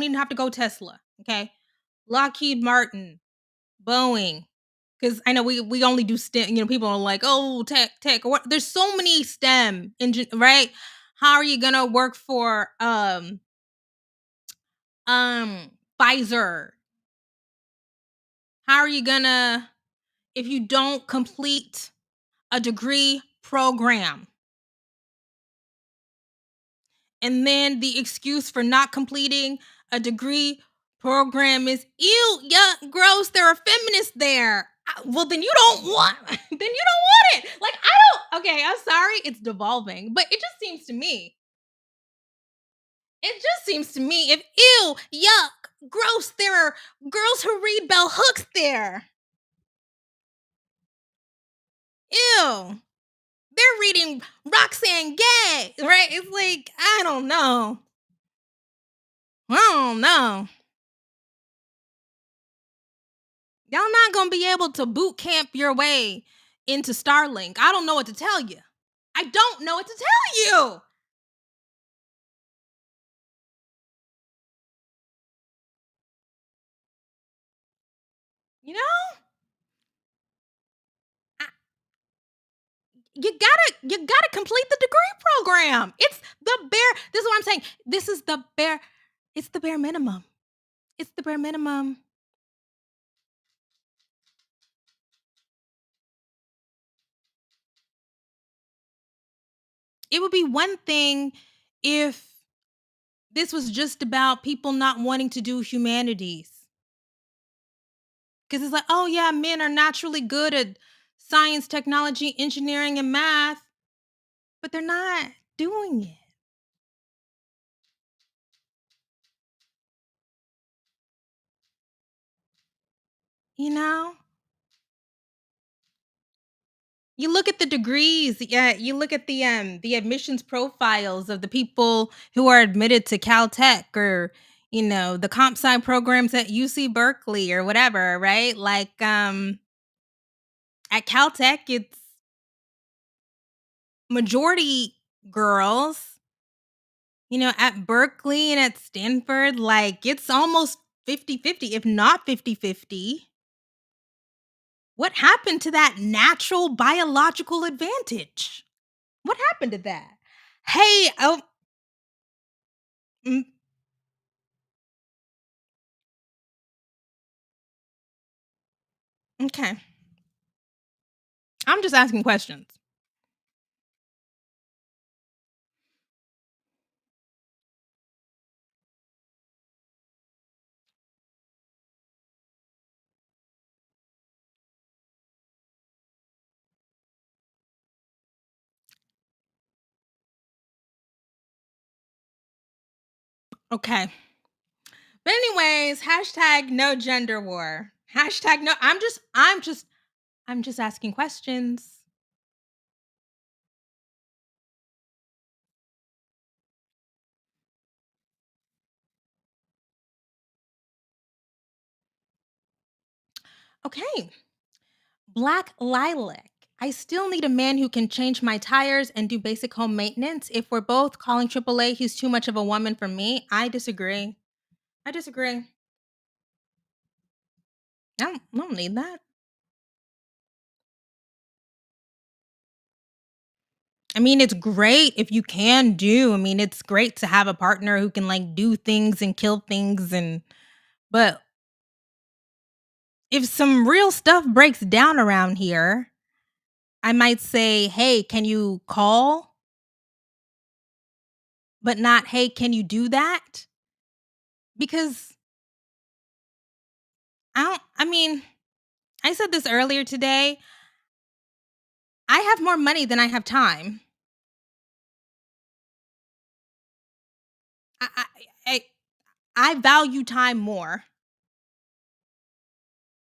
even have to go Tesla, okay? Lockheed Martin, Boeing, because I know we only do STEM. People are like, oh, tech. Or what? There's so many STEM engine, right? How are you gonna work for Pfizer? How are you gonna if you don't complete a degree program? And then the excuse for not completing a degree program is ew, yuck, gross. There are feminists there. Well, then you don't want. Then you don't want it. Like I don't. Okay, I'm sorry. It's devolving, but it just seems to me. It just seems to me if ew, yuck, gross. There are girls who read bell hooks there. Ew. They're reading Roxanne Gay, right? It's like I don't know. I don't know. Y'all not gonna be able to boot camp your way into Starlink. I don't know what to tell you. I don't know what to tell you. You know, I, you gotta complete the degree program. It's the bare. This is what I'm saying. This is the bare. It's the bare minimum. It's the bare minimum. It would be one thing if this was just about people not wanting to do humanities. Because it's like, oh yeah, men are naturally good at science, technology, engineering, and math, but they're not doing it. You know? You look at the degrees, yeah, you look at the admissions profiles of the people who are admitted to Caltech or the comp sci programs at UC Berkeley or whatever, right? Like at Caltech it's majority girls, at Berkeley and at Stanford like it's almost 50-50, if not 50-50. What happened to that natural biological advantage? What happened to that? Hey, oh, mm, okay. I'm just asking questions. Okay. But anyways, hashtag no gender war. Hashtag no. I'm just asking questions. Okay. Black lilac. I still need a man who can change my tires and do basic home maintenance. If we're both calling AAA, he's too much of a woman for me. I disagree. I disagree. I don't need that. I mean, it's great if you can do. I mean, it's great to have a partner who can like do things and kill things but if some real stuff breaks down around here, I might say, "Hey, can you call?" But not, "Hey, can you do that?" Because I mean, I said this earlier today. I have more money than I have time. I I I, I value time more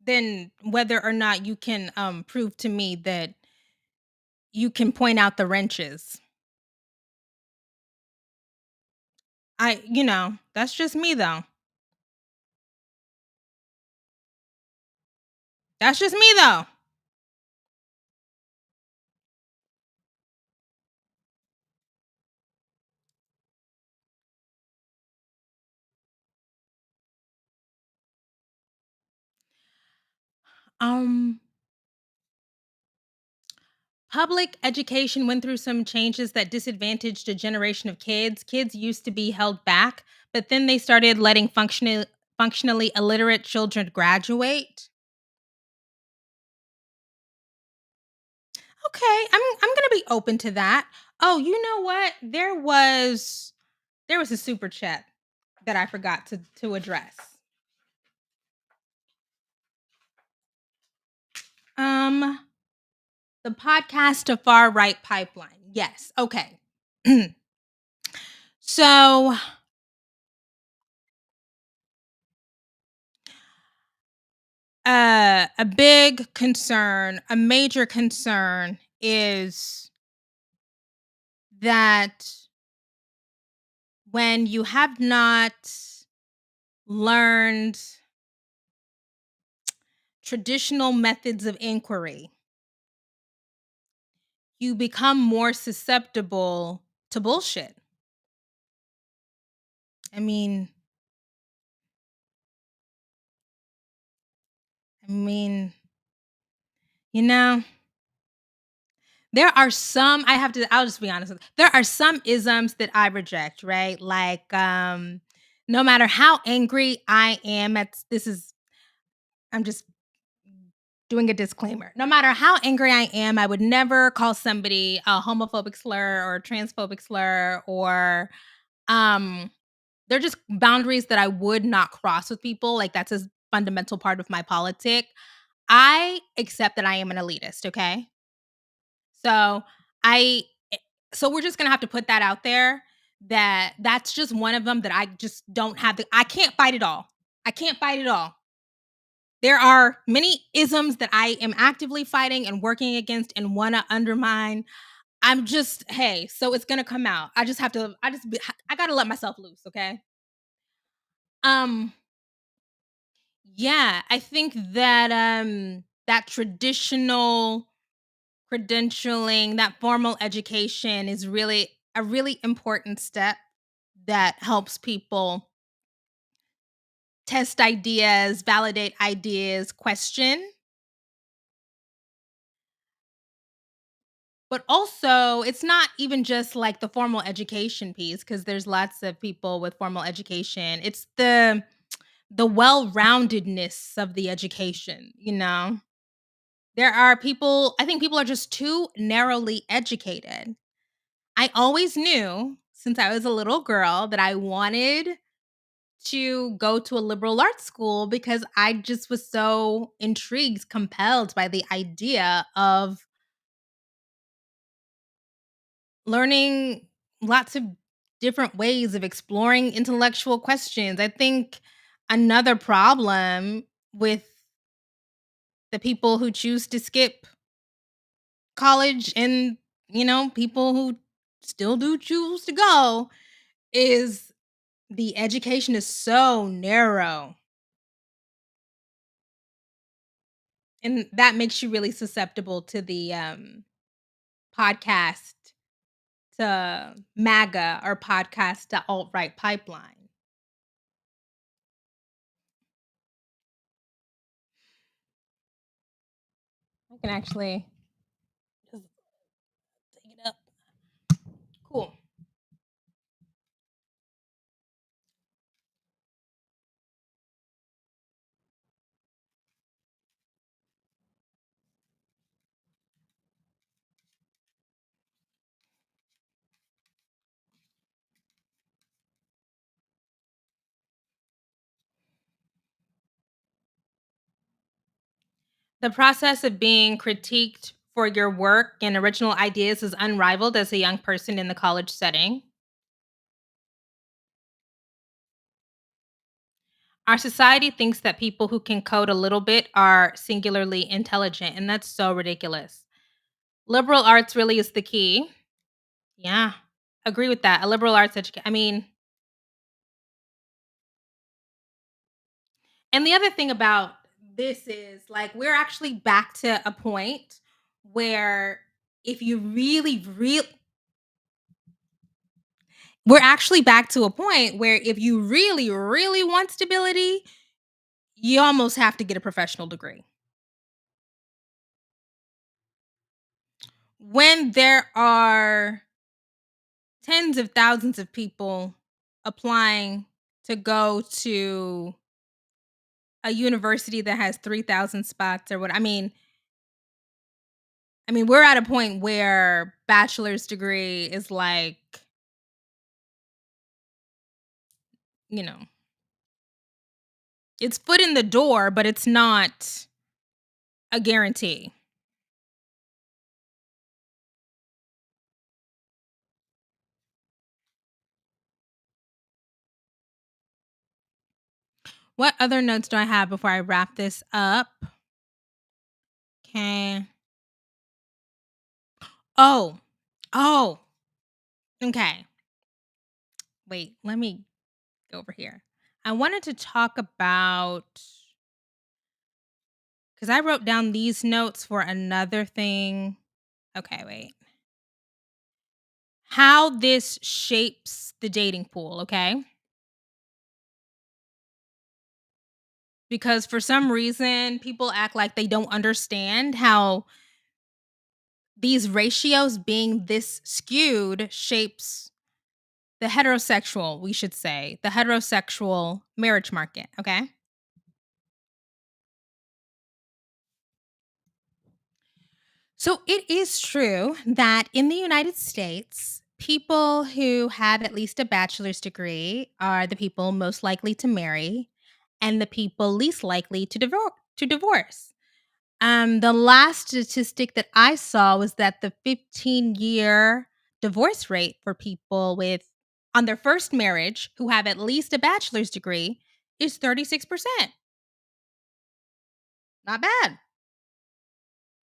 than whether or not you can prove to me that you can point out the wrenches. That's just me though. That's just me though. Um Public education went through some changes that disadvantaged a generation of kids. Kids used to be held back, but then they started letting functionally illiterate children graduate. Okay, I'm gonna be open to that. Oh, you know what? There was a super chat that I forgot to address. Um, the podcast to far right pipeline. Yes. Okay. So a big concern, a major concern is that when you have not learned traditional methods of inquiry, you become more susceptible to bullshit. I mean, I mean, you know, there are some I'll just be honest with you. There are some isms that I reject, right? Like no matter how angry I am at this is I'm just doing a disclaimer. No matter how angry I am, I would never call somebody a homophobic slur or a transphobic slur or um they're just boundaries that I would not cross with people. Like that's a fundamental part of my politic. I accept that I am an elitist, okay? So I eh, so we're just going to have to put that out there that that's just one of them that I just don't have I can't fight it all. I can't fight it all. There are many isms that I am actively fighting and working against and want to undermine. I'm just, hey, so it's going to come out. I just have to, I got to let myself loose. Okay. Um, yeah, I think that, that traditional credentialing, that formal education is really a really important step that helps people test ideas, validate ideas, question. But also, it's not even just like the formal education piece because there's lots of people with formal education. It's the well-roundedness of the education, you know? There are people I think people are just too narrowly educated. I always knew since I was a little girl that I wanted to go to a liberal arts school because I just was so intrigued, compelled by the idea of learning lots of different ways of exploring intellectual questions. I think another problem with the people who choose to skip college and, people who still do choose to go is the education is so narrow. And that makes you really susceptible to the podcast to MAGA or podcast to alt right pipeline. I can actually just take it up. Cool. The process of being critiqued for your work and original ideas is unrivaled as a young person in the college setting. Our society thinks that people who can code a little bit are singularly intelligent, and that's so ridiculous. Liberal arts really is the key. Yeah, agree with that. A liberal arts education. I mean, and the other thing about this is like we're actually back to a point where if you really we're actually back to a point where if you really want stability, you almost have to get a professional degree. When there are tens of thousands of people applying to go to a university that has 3,000 spots or what, I mean, we're at a point where bachelor's degree is like, you know, it's foot in the door, but it's not a guarantee. What other notes do I have before I wrap this up? Okay. Oh, oh, okay. Wait, let me go over here. I wanted to talk about because I wrote down these notes for another thing. Okay, wait. How this shapes the dating pool, okay? Because for some reason, people act like they don't understand how these ratios being this skewed shapes the heterosexual, we should say, the heterosexual marriage market, okay? So it is true that in the United States, people who have at least a bachelor's degree are the people most likely to marry and the people least likely to divorce. The last statistic that I saw was that the 15-year divorce rate for people with on their first marriage who have at least a bachelor's degree is 36%. Not bad.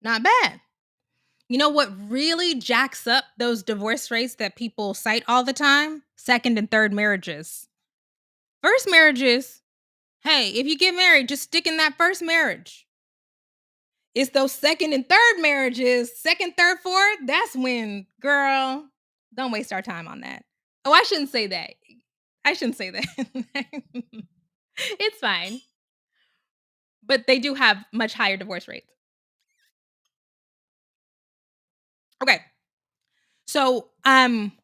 Not bad. You know what really jacks up those divorce rates that people cite all the time? Second and third marriages. First marriages, hey, if you get married, just stick in that first marriage. It's those second and third marriages, second, third, fourth. That's when, girl, don't waste our time on that. Oh, I shouldn't say that. I shouldn't say that. It's fine. But they do have much higher divorce rates. Okay. So,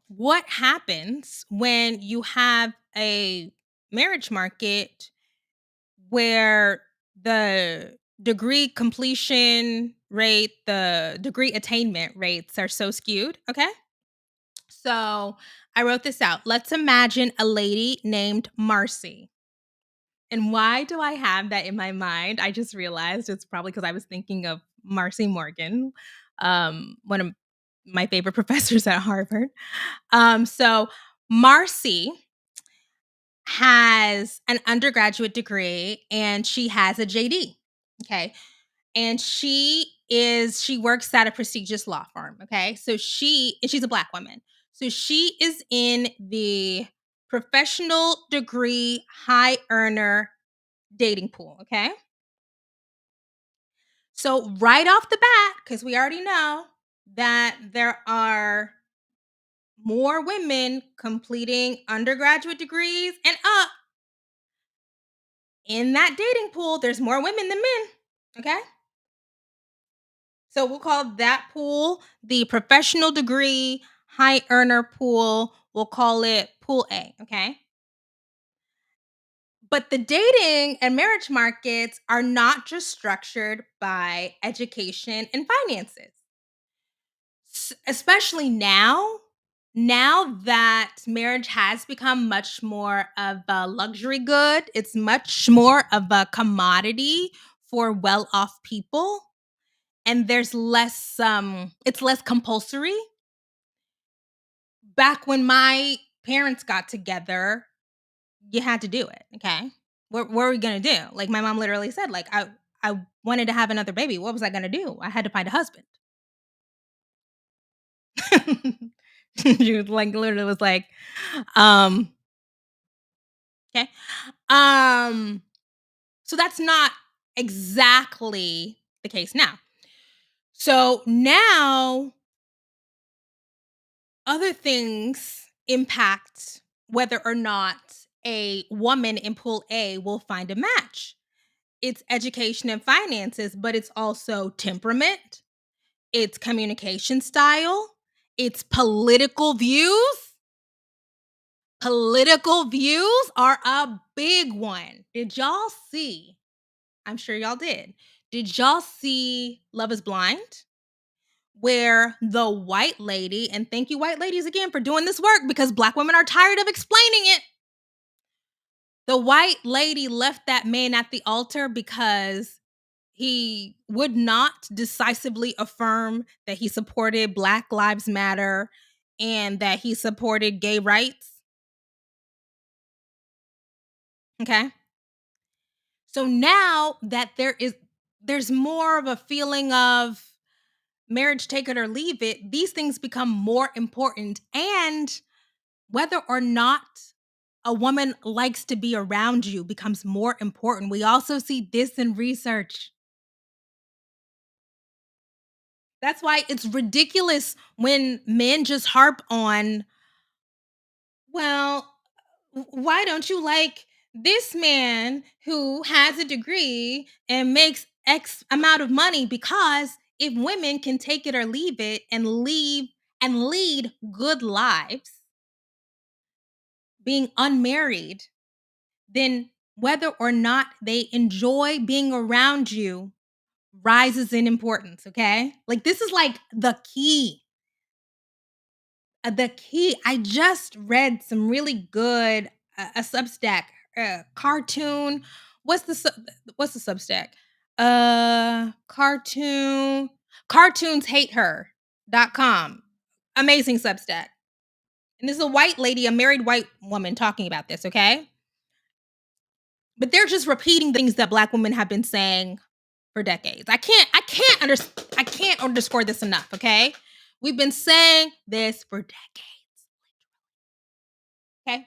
what happens when you have a marriage market where the degree completion rate, the degree attainment rates are so skewed? Okay. So, I wrote this out. Let's imagine a lady named Marcy. And why do I have that in my mind? I just realized it's probably because I was thinking of Marcy Morgan, one of my favorite professors at Harvard. So Marcy has an undergraduate degree and she has a JD. Okay. And she works at a prestigious law firm. Okay. So she's a black woman. So she is in the professional degree high earner dating pool. Okay. So right off the bat, because we already know that there are more women completing undergraduate degrees and up in that dating pool, there's more women than men. Okay. So we'll call that pool the professional degree high earner pool. We'll call it pool A. Okay. But the dating and marriage markets are not just structured by education and finances. Especially now that marriage has become much more of a luxury good, it's much more of a commodity for well-off people, and there's less it's less compulsory. Back when my parents got together, you had to do it. Okay. What are we gonna do? Like my mom literally said, like, I wanted to have another baby. What was I gonna do? I had to find a husband. She was like literally was like, um, okay. Um, so that's not exactly the case now. So now other things impact whether or not a woman in pool A will find a match. It's education and finances, but it's also temperament, it's communication style, it's political views. Political views are a big one. Did y'all see? I'm sure y'all did. Did y'all see Love is Blind? Where the white lady, and thank you, white ladies, again for doing this work because black women are tired of explaining it. The white lady left that man at the altar because he would not decisively affirm that he supported Black Lives Matter and that he supported gay rights. Okay. So now that there's more of a feeling of marriage, take it or leave it, these things become more important. And whether or not a woman likes to be around you becomes more important. We also see this in research. That's why it's ridiculous when men just harp on, well, why don't you like this man who has a degree and makes X amount of money? Because if women can take it or leave it and lead good lives, being unmarried, then whether or not they enjoy being around you rises in importance. Okay. Like this is like the key. The key. I just read some really good a Substack cartoon. What's the Substack? Cartoonshateher.com. Amazing Substack. And this is a white lady, a married white woman talking about this, okay? But they're just repeating things that black women have been saying for decades. I can't underscore this enough, okay? We've been saying this for decades. Okay?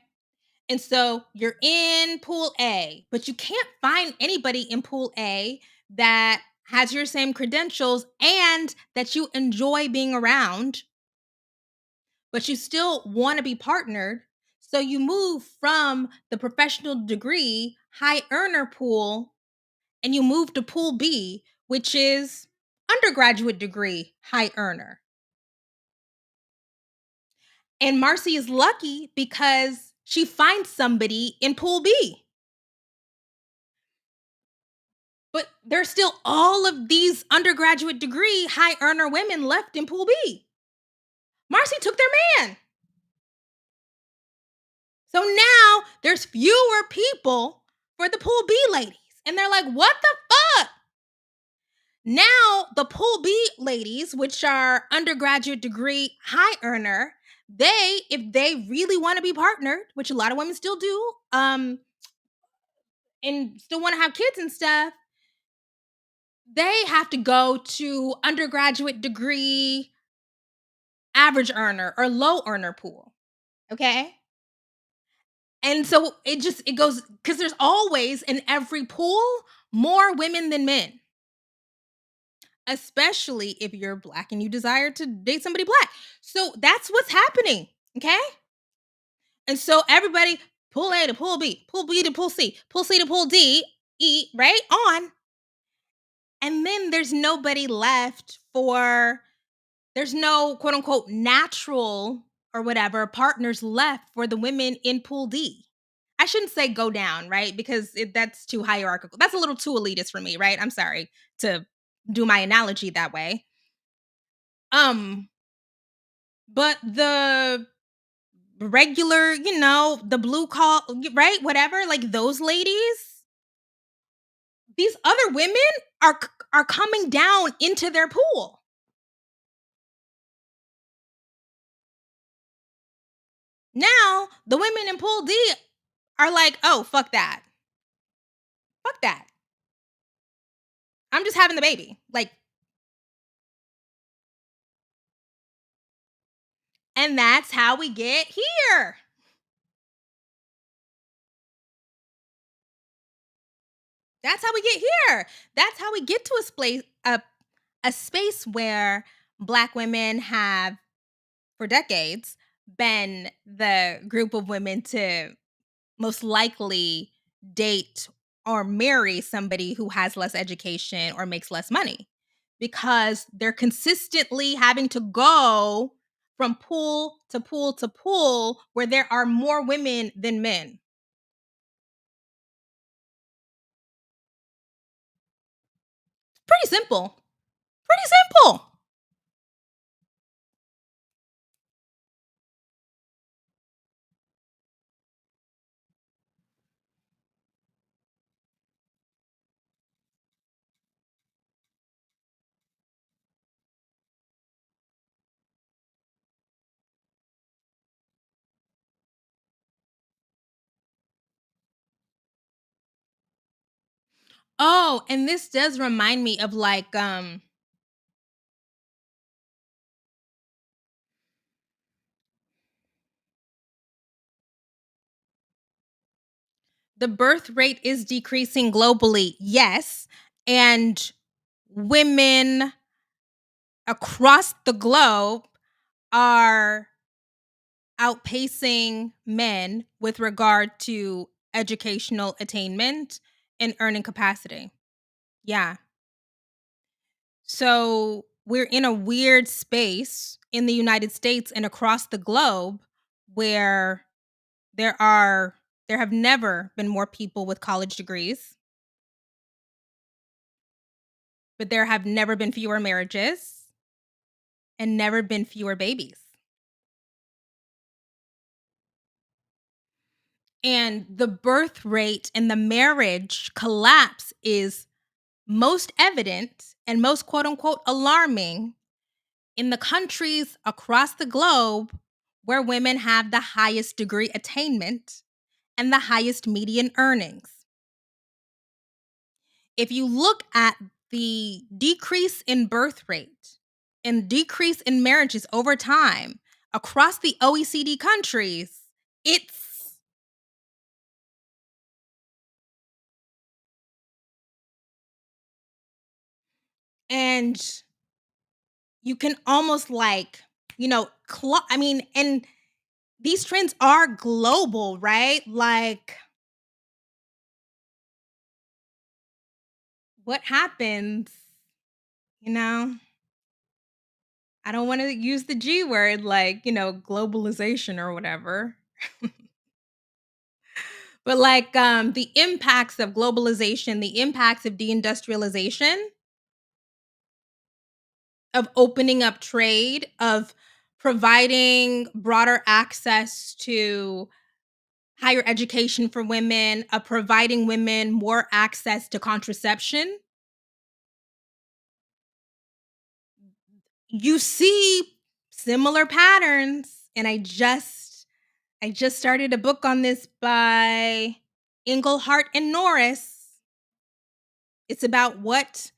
And so you're in pool A, but you can't find anybody in pool A that has your same credentials and that you enjoy being around, but you still want to be partnered. So you move from the professional degree high earner pool and you move to pool B, which is undergraduate degree high earner. And Marcy is lucky because she finds somebody in pool B. But there's still all of these undergraduate degree high earner women left in pool B. Marcy took their man. So now there's fewer people for the pool B ladies. And they're like, what the fuck? Now the pool B ladies, which are undergraduate degree high earner, if they really want to be partnered, which a lot of women still do, and still want to have kids and stuff, they have to go to undergraduate degree average earner or low earner pool. Okay. And so it goes because there's always in every pool more women than men, especially if you're black and you desire to date somebody black. So that's what's happening. Okay. And so everybody, pool A to pool B, pool B to pool C, pool C to pool D, E, right? On. And then there's nobody left for, there's no quote unquote natural or whatever partners left for the women in pool D. I shouldn't say go down, right? Because that's too hierarchical. That's a little too elitist for me, right? I'm sorry to do my analogy that way. Um, but the regular, the blue call, right? Whatever, like those ladies, these other women are coming down into their pool. Now, the women in pool D are like, "Oh, fuck that. Fuck that. I'm just having the baby." Like, and that's how we get here. That's how we get here. That's how we get to a space where black women have for decades been the group of women to most likely date or marry somebody who has less education or makes less money because they're consistently having to go from pool to pool to pool where there are more women than men. Pretty simple. Pretty simple. Oh, and this does remind me of like the birth rate is decreasing globally. Yes, and women across the globe are outpacing men with regard to educational attainment and earning capacity. Yeah. So we're in a weird space in the United States and across the globe where there are there have never been more people with college degrees, but there have never been fewer marriages and never been fewer babies. And the birth rate and the marriage collapse is most evident and most quote unquote alarming in the countries across the globe where women have the highest degree attainment and the highest median earnings. If you look at the decrease in birth rate and decrease in marriages over time across the OECD countries, it's and you can almost like, I mean, and these trends are global, right? Like, what happens, you know? I don't want to use the G word like, globalization or whatever. But like the impacts of globalization, the impacts of deindustrialization, of opening up trade, of providing broader access to higher education for women, of providing women more access to contraception. You see similar patterns and I just started a book on this by Englehart and Norris. It's about what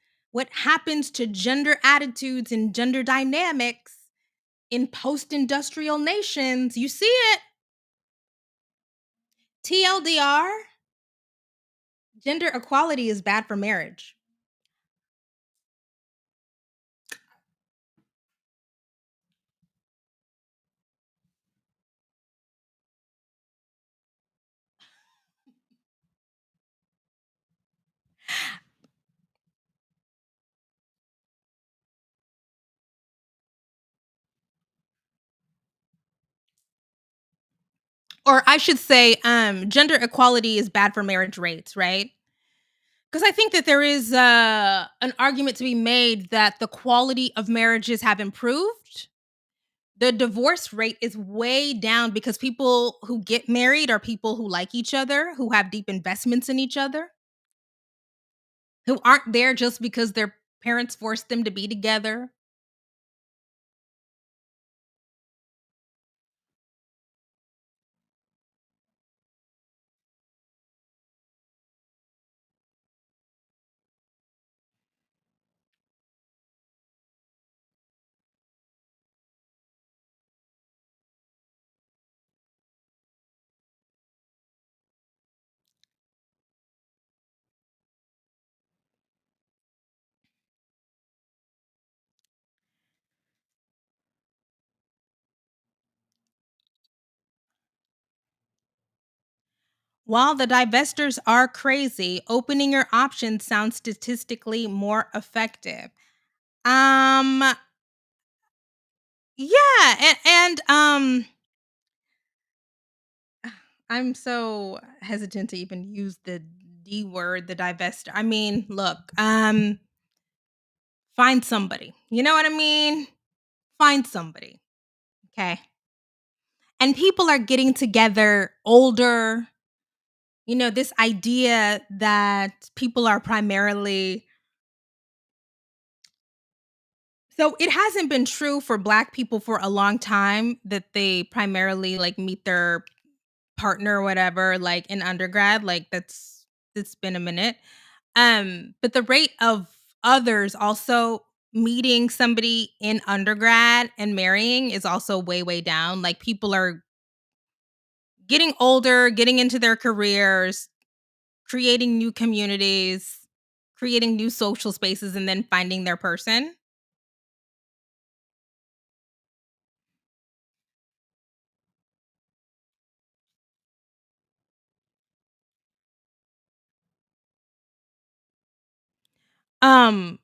happens to gender attitudes and gender dynamics in post-industrial nations. You see it. TLDR, gender equality is bad for marriage. Or I should say, gender equality is bad for marriage rates, right? Because I think that there is an argument to be made that the quality of marriages have improved. The divorce rate is way down because people who get married are people who like each other, who have deep investments in each other, who aren't there just because their parents forced them to be together. While the divestors are crazy, opening your options sounds statistically more effective. Um, yeah, and I'm so hesitant to even use the D word, the divestor. I mean, look, find somebody. You know what I mean? Find somebody. Okay. And people are getting together older. This idea that people are primarily, so it hasn't been true for black people for a long time that they primarily like meet their partner or whatever like in undergrad. Like that's been a minute. But the rate of others also meeting somebody in undergrad and marrying is also way, way down. Like people are getting older, getting into their careers, creating new communities, creating new social spaces, and then finding their person. Um,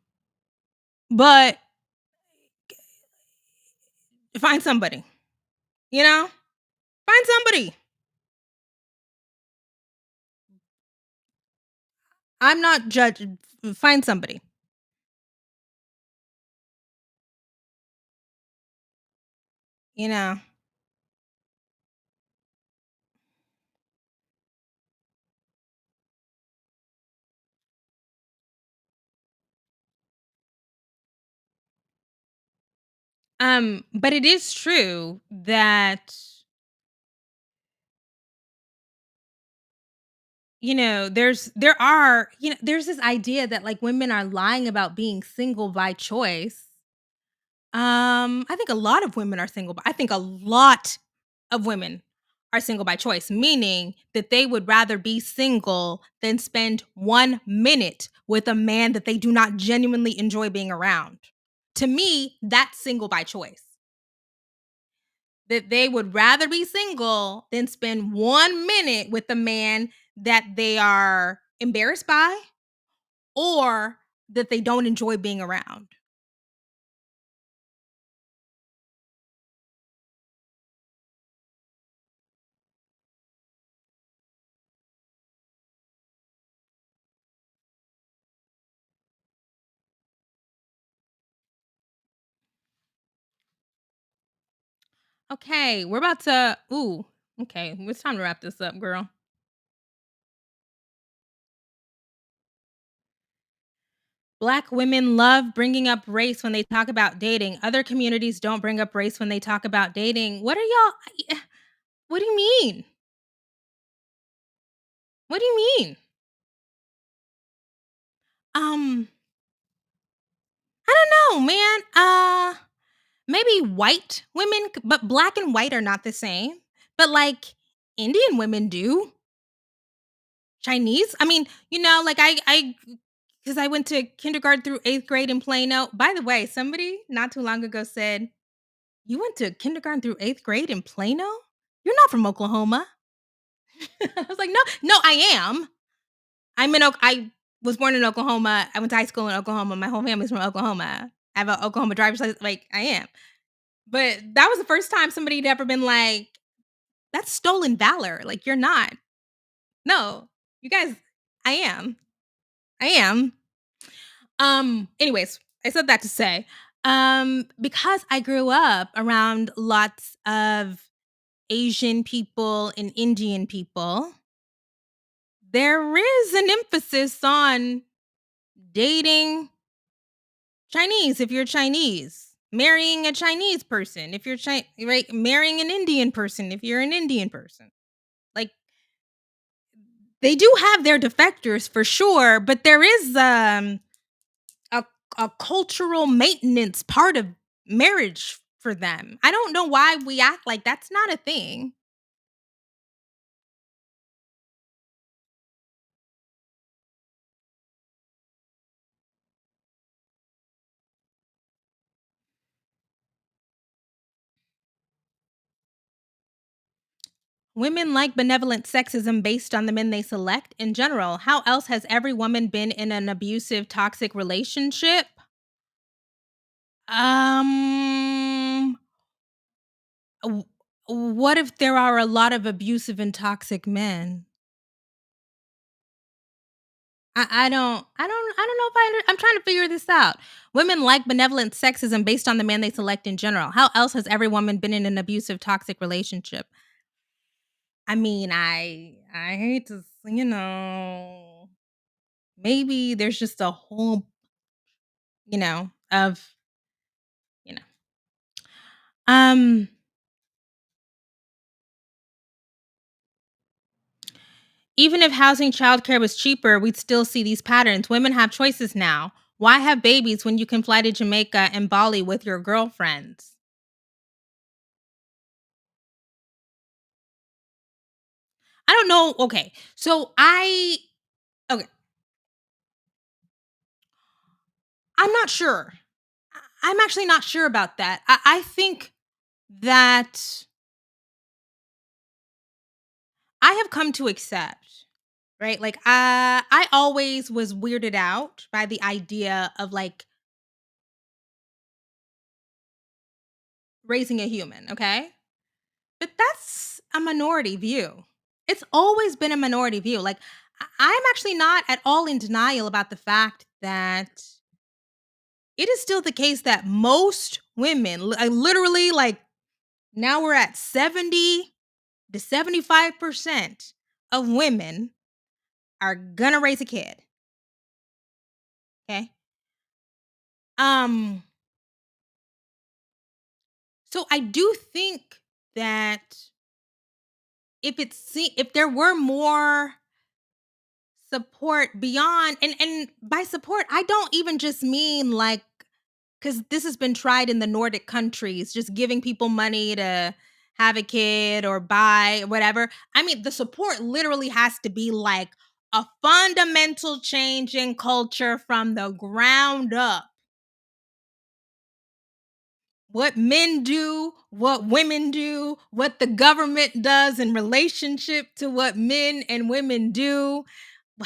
but find somebody, you know? Find somebody. I'm not judging. Find somebody, you know? But it is true that there's this idea that like women are lying about being single by choice. I think a lot of women are single, but I think a lot of women are single by choice, meaning that they would rather be single than spend 1 minute with a man that they do not genuinely enjoy being around. To me, that's single by choice. That they would rather be single than spend 1 minute with a man that they are embarrassed by or that they don't enjoy being around. Okay, we're about to okay, it's time to wrap this up, girl. Black women love bringing up race when they talk about dating. Other communities don't bring up race when they talk about dating. What are y'all? What do you mean? What do you mean? Um, I don't know, man. Maybe white women, but black and white are not the same. But like Indian women do. Chinese? I mean, like because I went to kindergarten through 8th grade in Plano. By the way, somebody not too long ago said, "You went to kindergarten through 8th grade in Plano? You're not from Oklahoma." I was like, "No, no, I am. I was born in Oklahoma. I went to high school in Oklahoma. My whole family's from Oklahoma. I have an Oklahoma driver's license. Like, I am." But that was the first time somebody'd ever been like, "That's stolen valor. Like, you're not. No, you guys, I am. I am." Anyways, I said that to say, because I grew up around lots of Asian people and Indian people, there is an emphasis on dating Chinese if you're Chinese, marrying a Chinese person if you're right, marrying an Indian person if you're an Indian person. Like, they do have their defectors for sure, but there is a a cultural maintenance part of marriage for them. I don't know why we act like that's not a thing. Women like benevolent sexism based on the men they select in general. How else has every woman been in an abusive, toxic relationship? Um, w- what if there are a lot of abusive and toxic men? I don't know if I'm trying to figure this out. Women like benevolent sexism based on the man they select in general. How else has every woman been in an abusive, toxic relationship? I mean, I hate to, maybe there's just a whole, of, you know. Um, Even if housing childcare was cheaper, we'd still see these patterns. Women have choices now. Why have babies when you can fly to Jamaica and Bali with your girlfriends? I don't know. Okay. So okay, I'm not sure. I'm actually not sure about that. I think that I have come to accept, right? Like, I always was weirded out by the idea of like raising a human, okay? But that's a minority view. It's always been a minority view. Like, I'm actually not at all in denial about the fact that it is still the case that most women, literally, like, now we're at 70 to 75% of women are gonna raise a kid. Okay. Um, so I do think that if there were more support beyond, and by support, I don't even just mean like, because this has been tried in the Nordic countries, just giving people money to have a kid or buy whatever. I mean, the support literally has to be like a fundamental change in culture from the ground up. What men do, what women do, what the government does in relationship to what men and women do,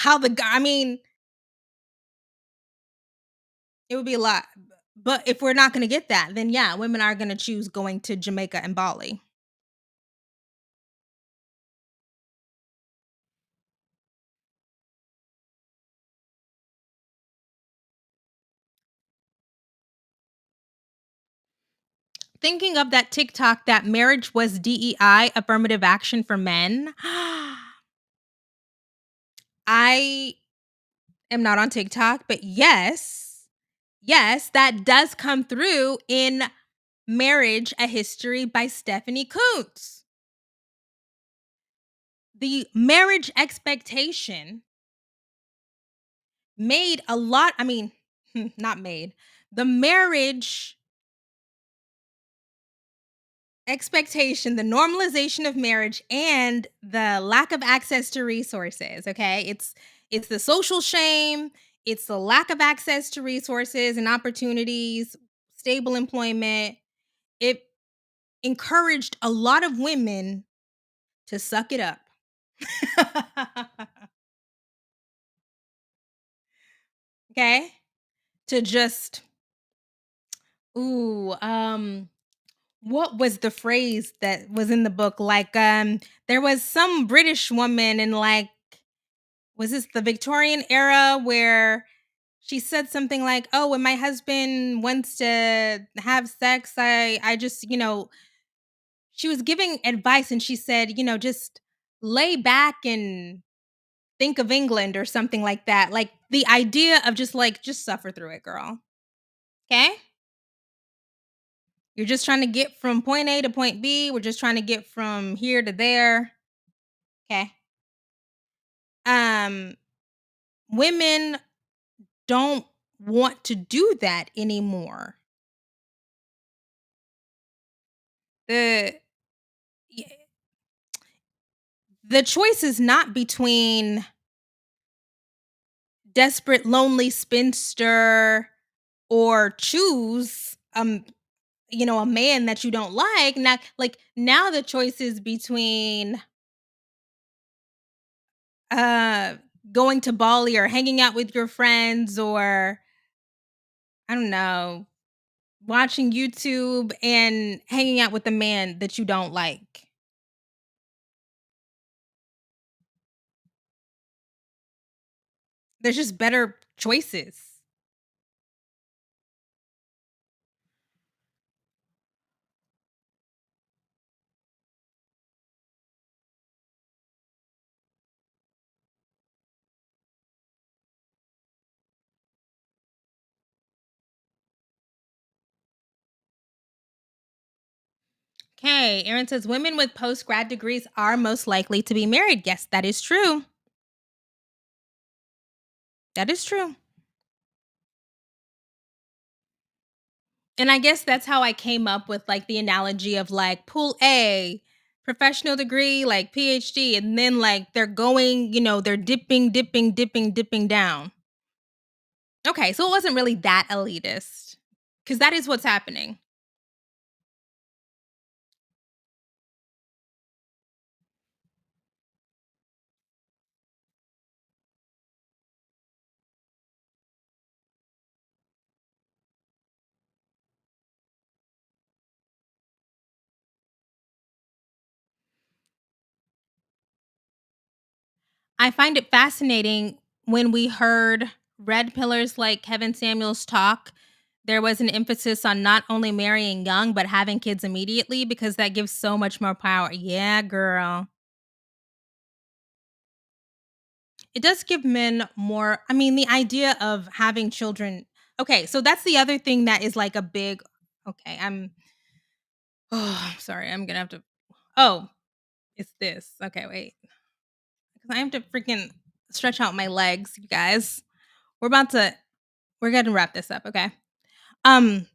I mean, it would be a lot. But if we're not going to get that, then yeah, women are going to choose going to Jamaica and Bali. Thinking of that TikTok that marriage was DEI, affirmative action for men. I am not on TikTok, but yes. Yes, that does come through in Marriage, A History by Stephanie Coontz. The marriage expectation made a lot, I mean, not made. The marriage expectation, the normalization of marriage and the lack of access to resources, okay? It's the social shame, it's the lack of access to resources and opportunities, stable employment. It encouraged a lot of women to suck it up. Okay? To just ooh, what was the phrase that was in the book? Like, there was some British woman in like, was this the Victorian era where she said something like, "Oh, when my husband wants to have sex, I just, she was giving advice and she said, just lay back and think of England or something like that. Like the idea of just suffer through it, girl. Okay? You're just trying to get from point A to point B. We're just trying to get from here to there. Okay? Um Women don't want to do that anymore. The y- the choice is not between desperate lonely spinster or choose a man that you don't like. Not like now the choice is between uh going to Bali or hanging out with your friends or I don't know, watching YouTube and hanging out with a man that you don't like. There's just better choices. Okay, Aaron says women with post grad degrees are most likely to be married. Yes, that is true. That is true. And I guess that's how I came up with like the analogy of like pool A, professional degree, like PhD, and then like they're going, they're dipping, dipping, dipping, dipping down. Okay, so it wasn't really that elitist because that is what's happening. I find it fascinating when we heard red pillars like Kevin Samuels talk. There was an emphasis on not only marrying young, but having kids immediately because that gives so much more power. Yeah, girl. It does give men more, I mean, the idea of having children. Okay, so that's the other thing that is like a big okay, sorry, I'm gonna have to oh, it's this. Okay, wait. 'Cause I have to freaking stretch out my legs, you guys. We're about to we're gonna wrap this up, okay?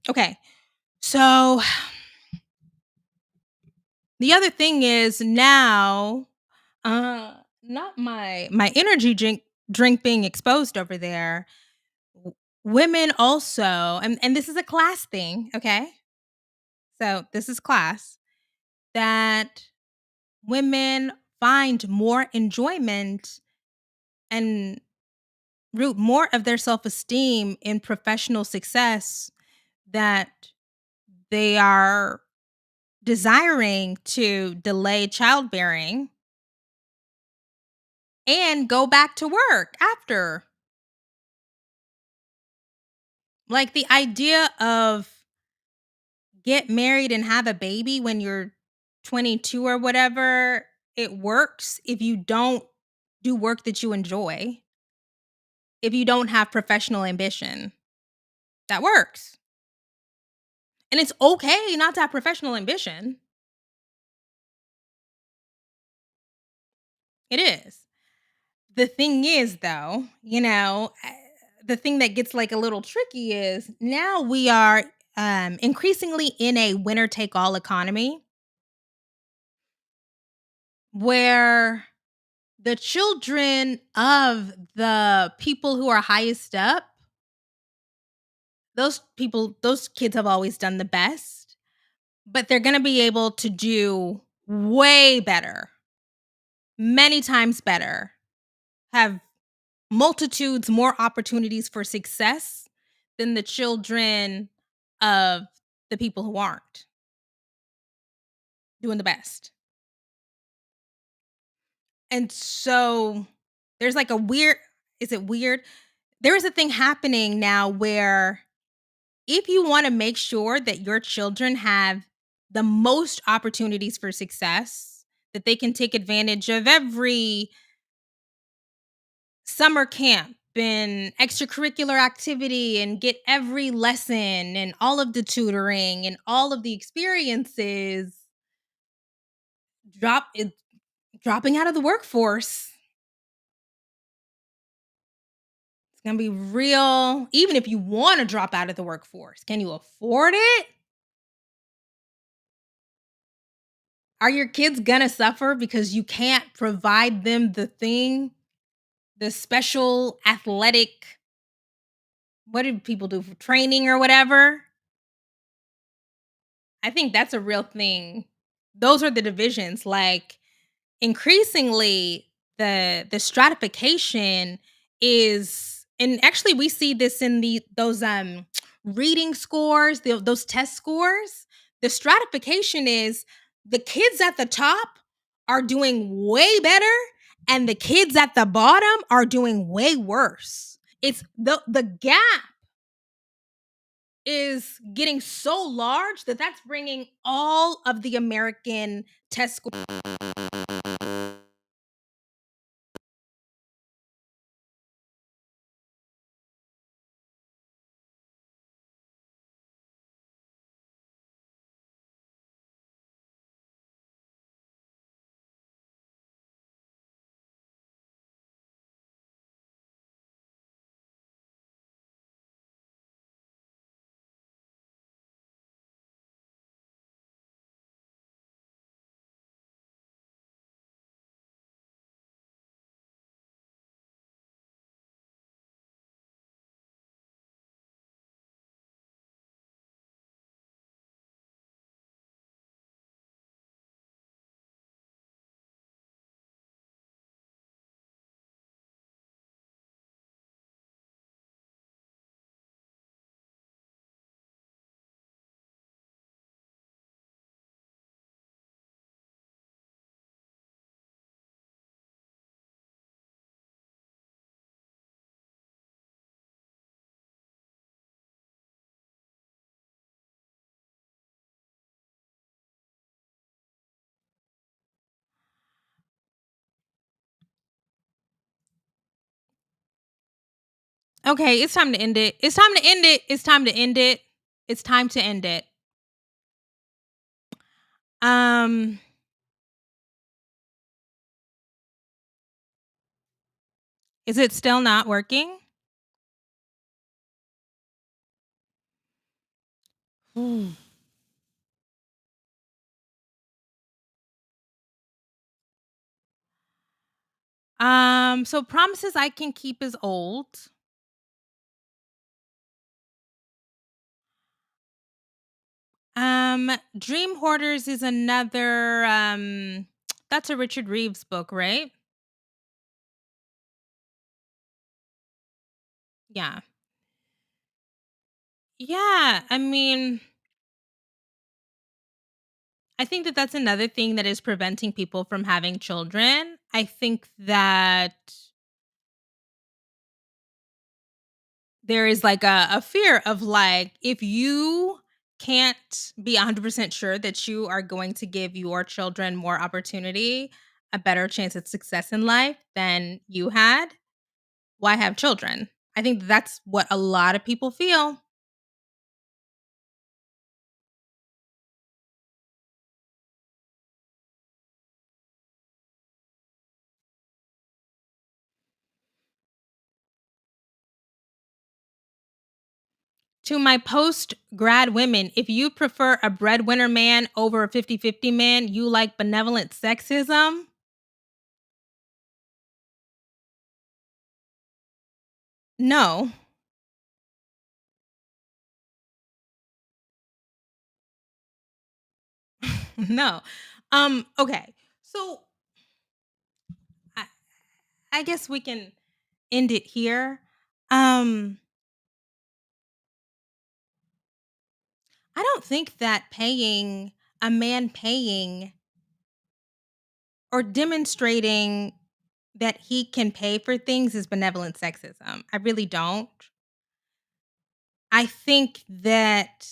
Okay. So the other thing is now, not my energy drink being exposed over there. Women also, and this is a class thing, okay? So this is class that women find more enjoyment and root more of their self-esteem in professional success that they are desiring to delay childbearing and go back to work after. Like the idea of get married and have a baby when you're 22 or whatever, it works if you don't do work that you enjoy, if you don't have professional ambition. that works. And it's okay not to have professional ambition. It is. The thing is, though, the thing that gets like a little tricky is now we are increasingly in a winner take all economy where the children of the people who are highest up, those kids have always done the best, but they're going to be able to do way better, many times better, have multitudes more opportunities for success than the children of the people who aren't doing the best. And so there's like a weird, is it weird? There is a thing happening now where if you want to make sure that your children have the most opportunities for success, that they can take advantage of every summer camp and extracurricular activity and get every lesson and all of the tutoring and all of the experiences, drop it dropping out of the workforce. It's going to be real. Even if you want to drop out of the workforce, can you afford it? Are your kids going to suffer because you can't provide them the special athletic, what do people do for training or whatever? I think that's a real thing. Those are the divisions. Like increasingly the stratification is, and actually we see this in those reading scores, those test scores. The stratification is the kids at the top are doing way better and the kids at the bottom are doing way worse. It's the gap is getting so large that that's bringing all of the American test scores. Okay, it's time to end it. It's time to end it. It's time to end it. It's time to end it. Um is it still not working? So promises I can keep is old. Dream Hoarders is another that's a Richard Reeves book, right? Yeah. Yeah, I mean, I think that that's another thing that is preventing people from having children. I think that there is like a fear of like, if you can't be 100% sure that you are going to give your children more opportunity, a better chance at success in life than you had, why have children? I think that's what a lot of people feel. To my post grad women, if you prefer a breadwinner man over a 50-50 man, you like benevolent sexism? No. No. Okay. So I, I guess we can end it here. Um I don't think that paying a man paying or demonstrating that he can pay for things is benevolent sexism. I really don't. I think that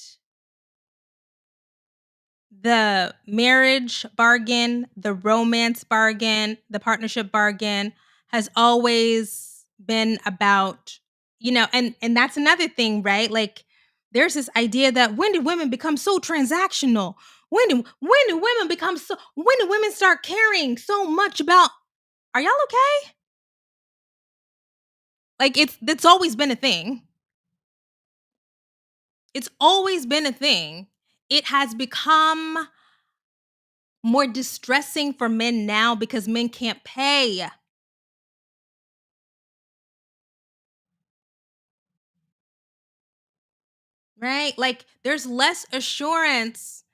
the marriage bargain, the romance bargain, the partnership bargain has always been about, and that's another thing, right? Like there's this idea that when did women become so transactional? When do women become so when do women start caring so much about, are y'all okay? Like that's always been a thing. It's always been a thing. It has become more distressing for men now because men can't pay, right? Like there's less assurance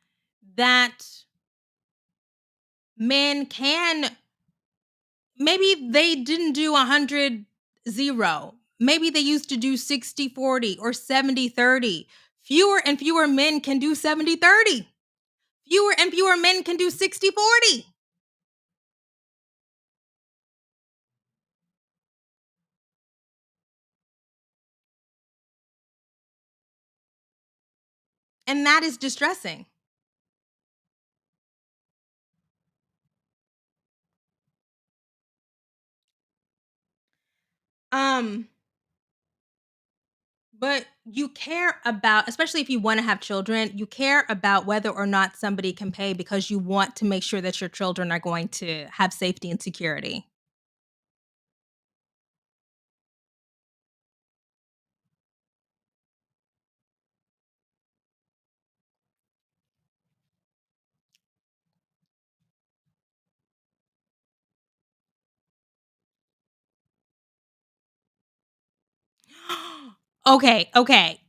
that men can, maybe they didn't do 100-0. Maybe they used to do 60-40 or 70-30. Fewer and fewer men can do 70-30. Fewer and fewer men can do 60-40. And that is distressing. Um But you care about, especially if you wanna have children, you care about whether or not somebody can pay because you want to make sure that your children are going to have safety and security. Okay, okay.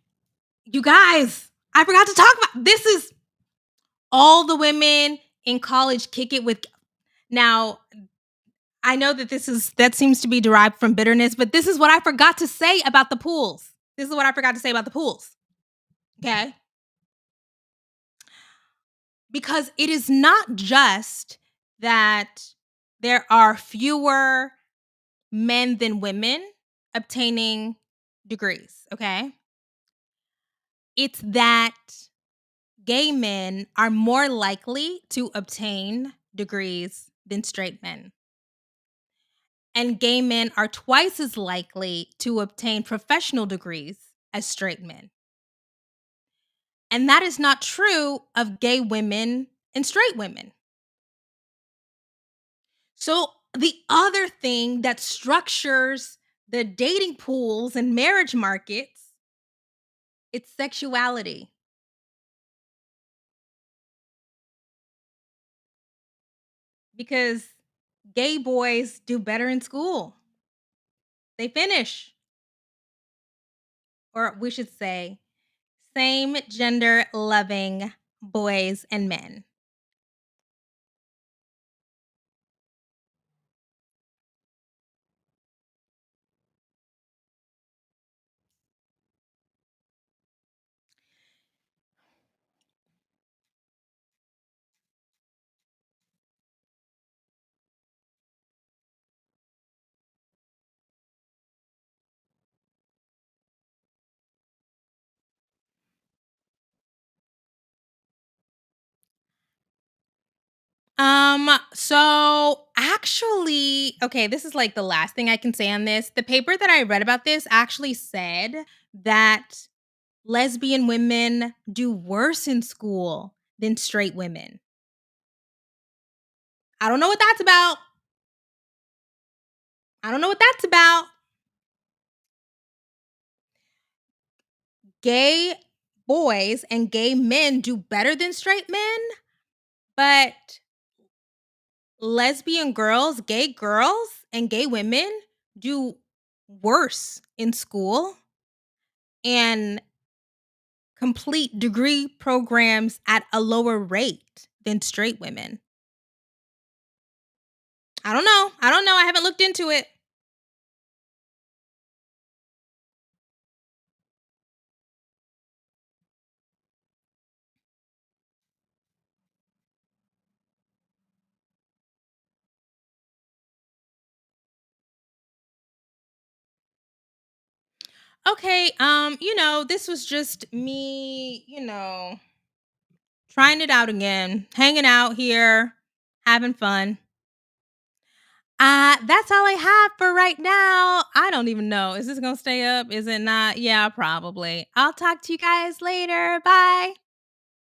You guys, I forgot to talk about this. Is all the women in college kick it with. Now, I know that that seems to be derived from bitterness, but this is what I forgot to say about the pools. This is what I forgot to say about the pools. Okay? Because it is not just that there are fewer men than women obtaining degrees, okay? It's that gay men are more likely to obtain degrees than straight men. And gay men are twice as likely to obtain professional degrees as straight men. And that is not true of gay women and straight women. So, the other thing that structures the dating pools and marriage markets, it's sexuality. Because gay boys do better in school. They finish. Or we should say, same gender loving boys and men. So actually, okay, this is like the last thing I can say on this. The paper that I read about this actually said that lesbian women do worse in school than straight women. I don't know what that's about. I don't know what that's about. gay boys and gay men do better than straight men, but lesbian girls and gay women do worse in school and complete degree programs at a lower rate than straight women. I don't know. I don't know. I haven't looked into it. Okay, this was just me, trying it out again, hanging out here, having fun. That's all I have for right now. I don't even know. Is this gonna stay up? Is it not? Yeah, probably. I'll talk to you guys later. Bye.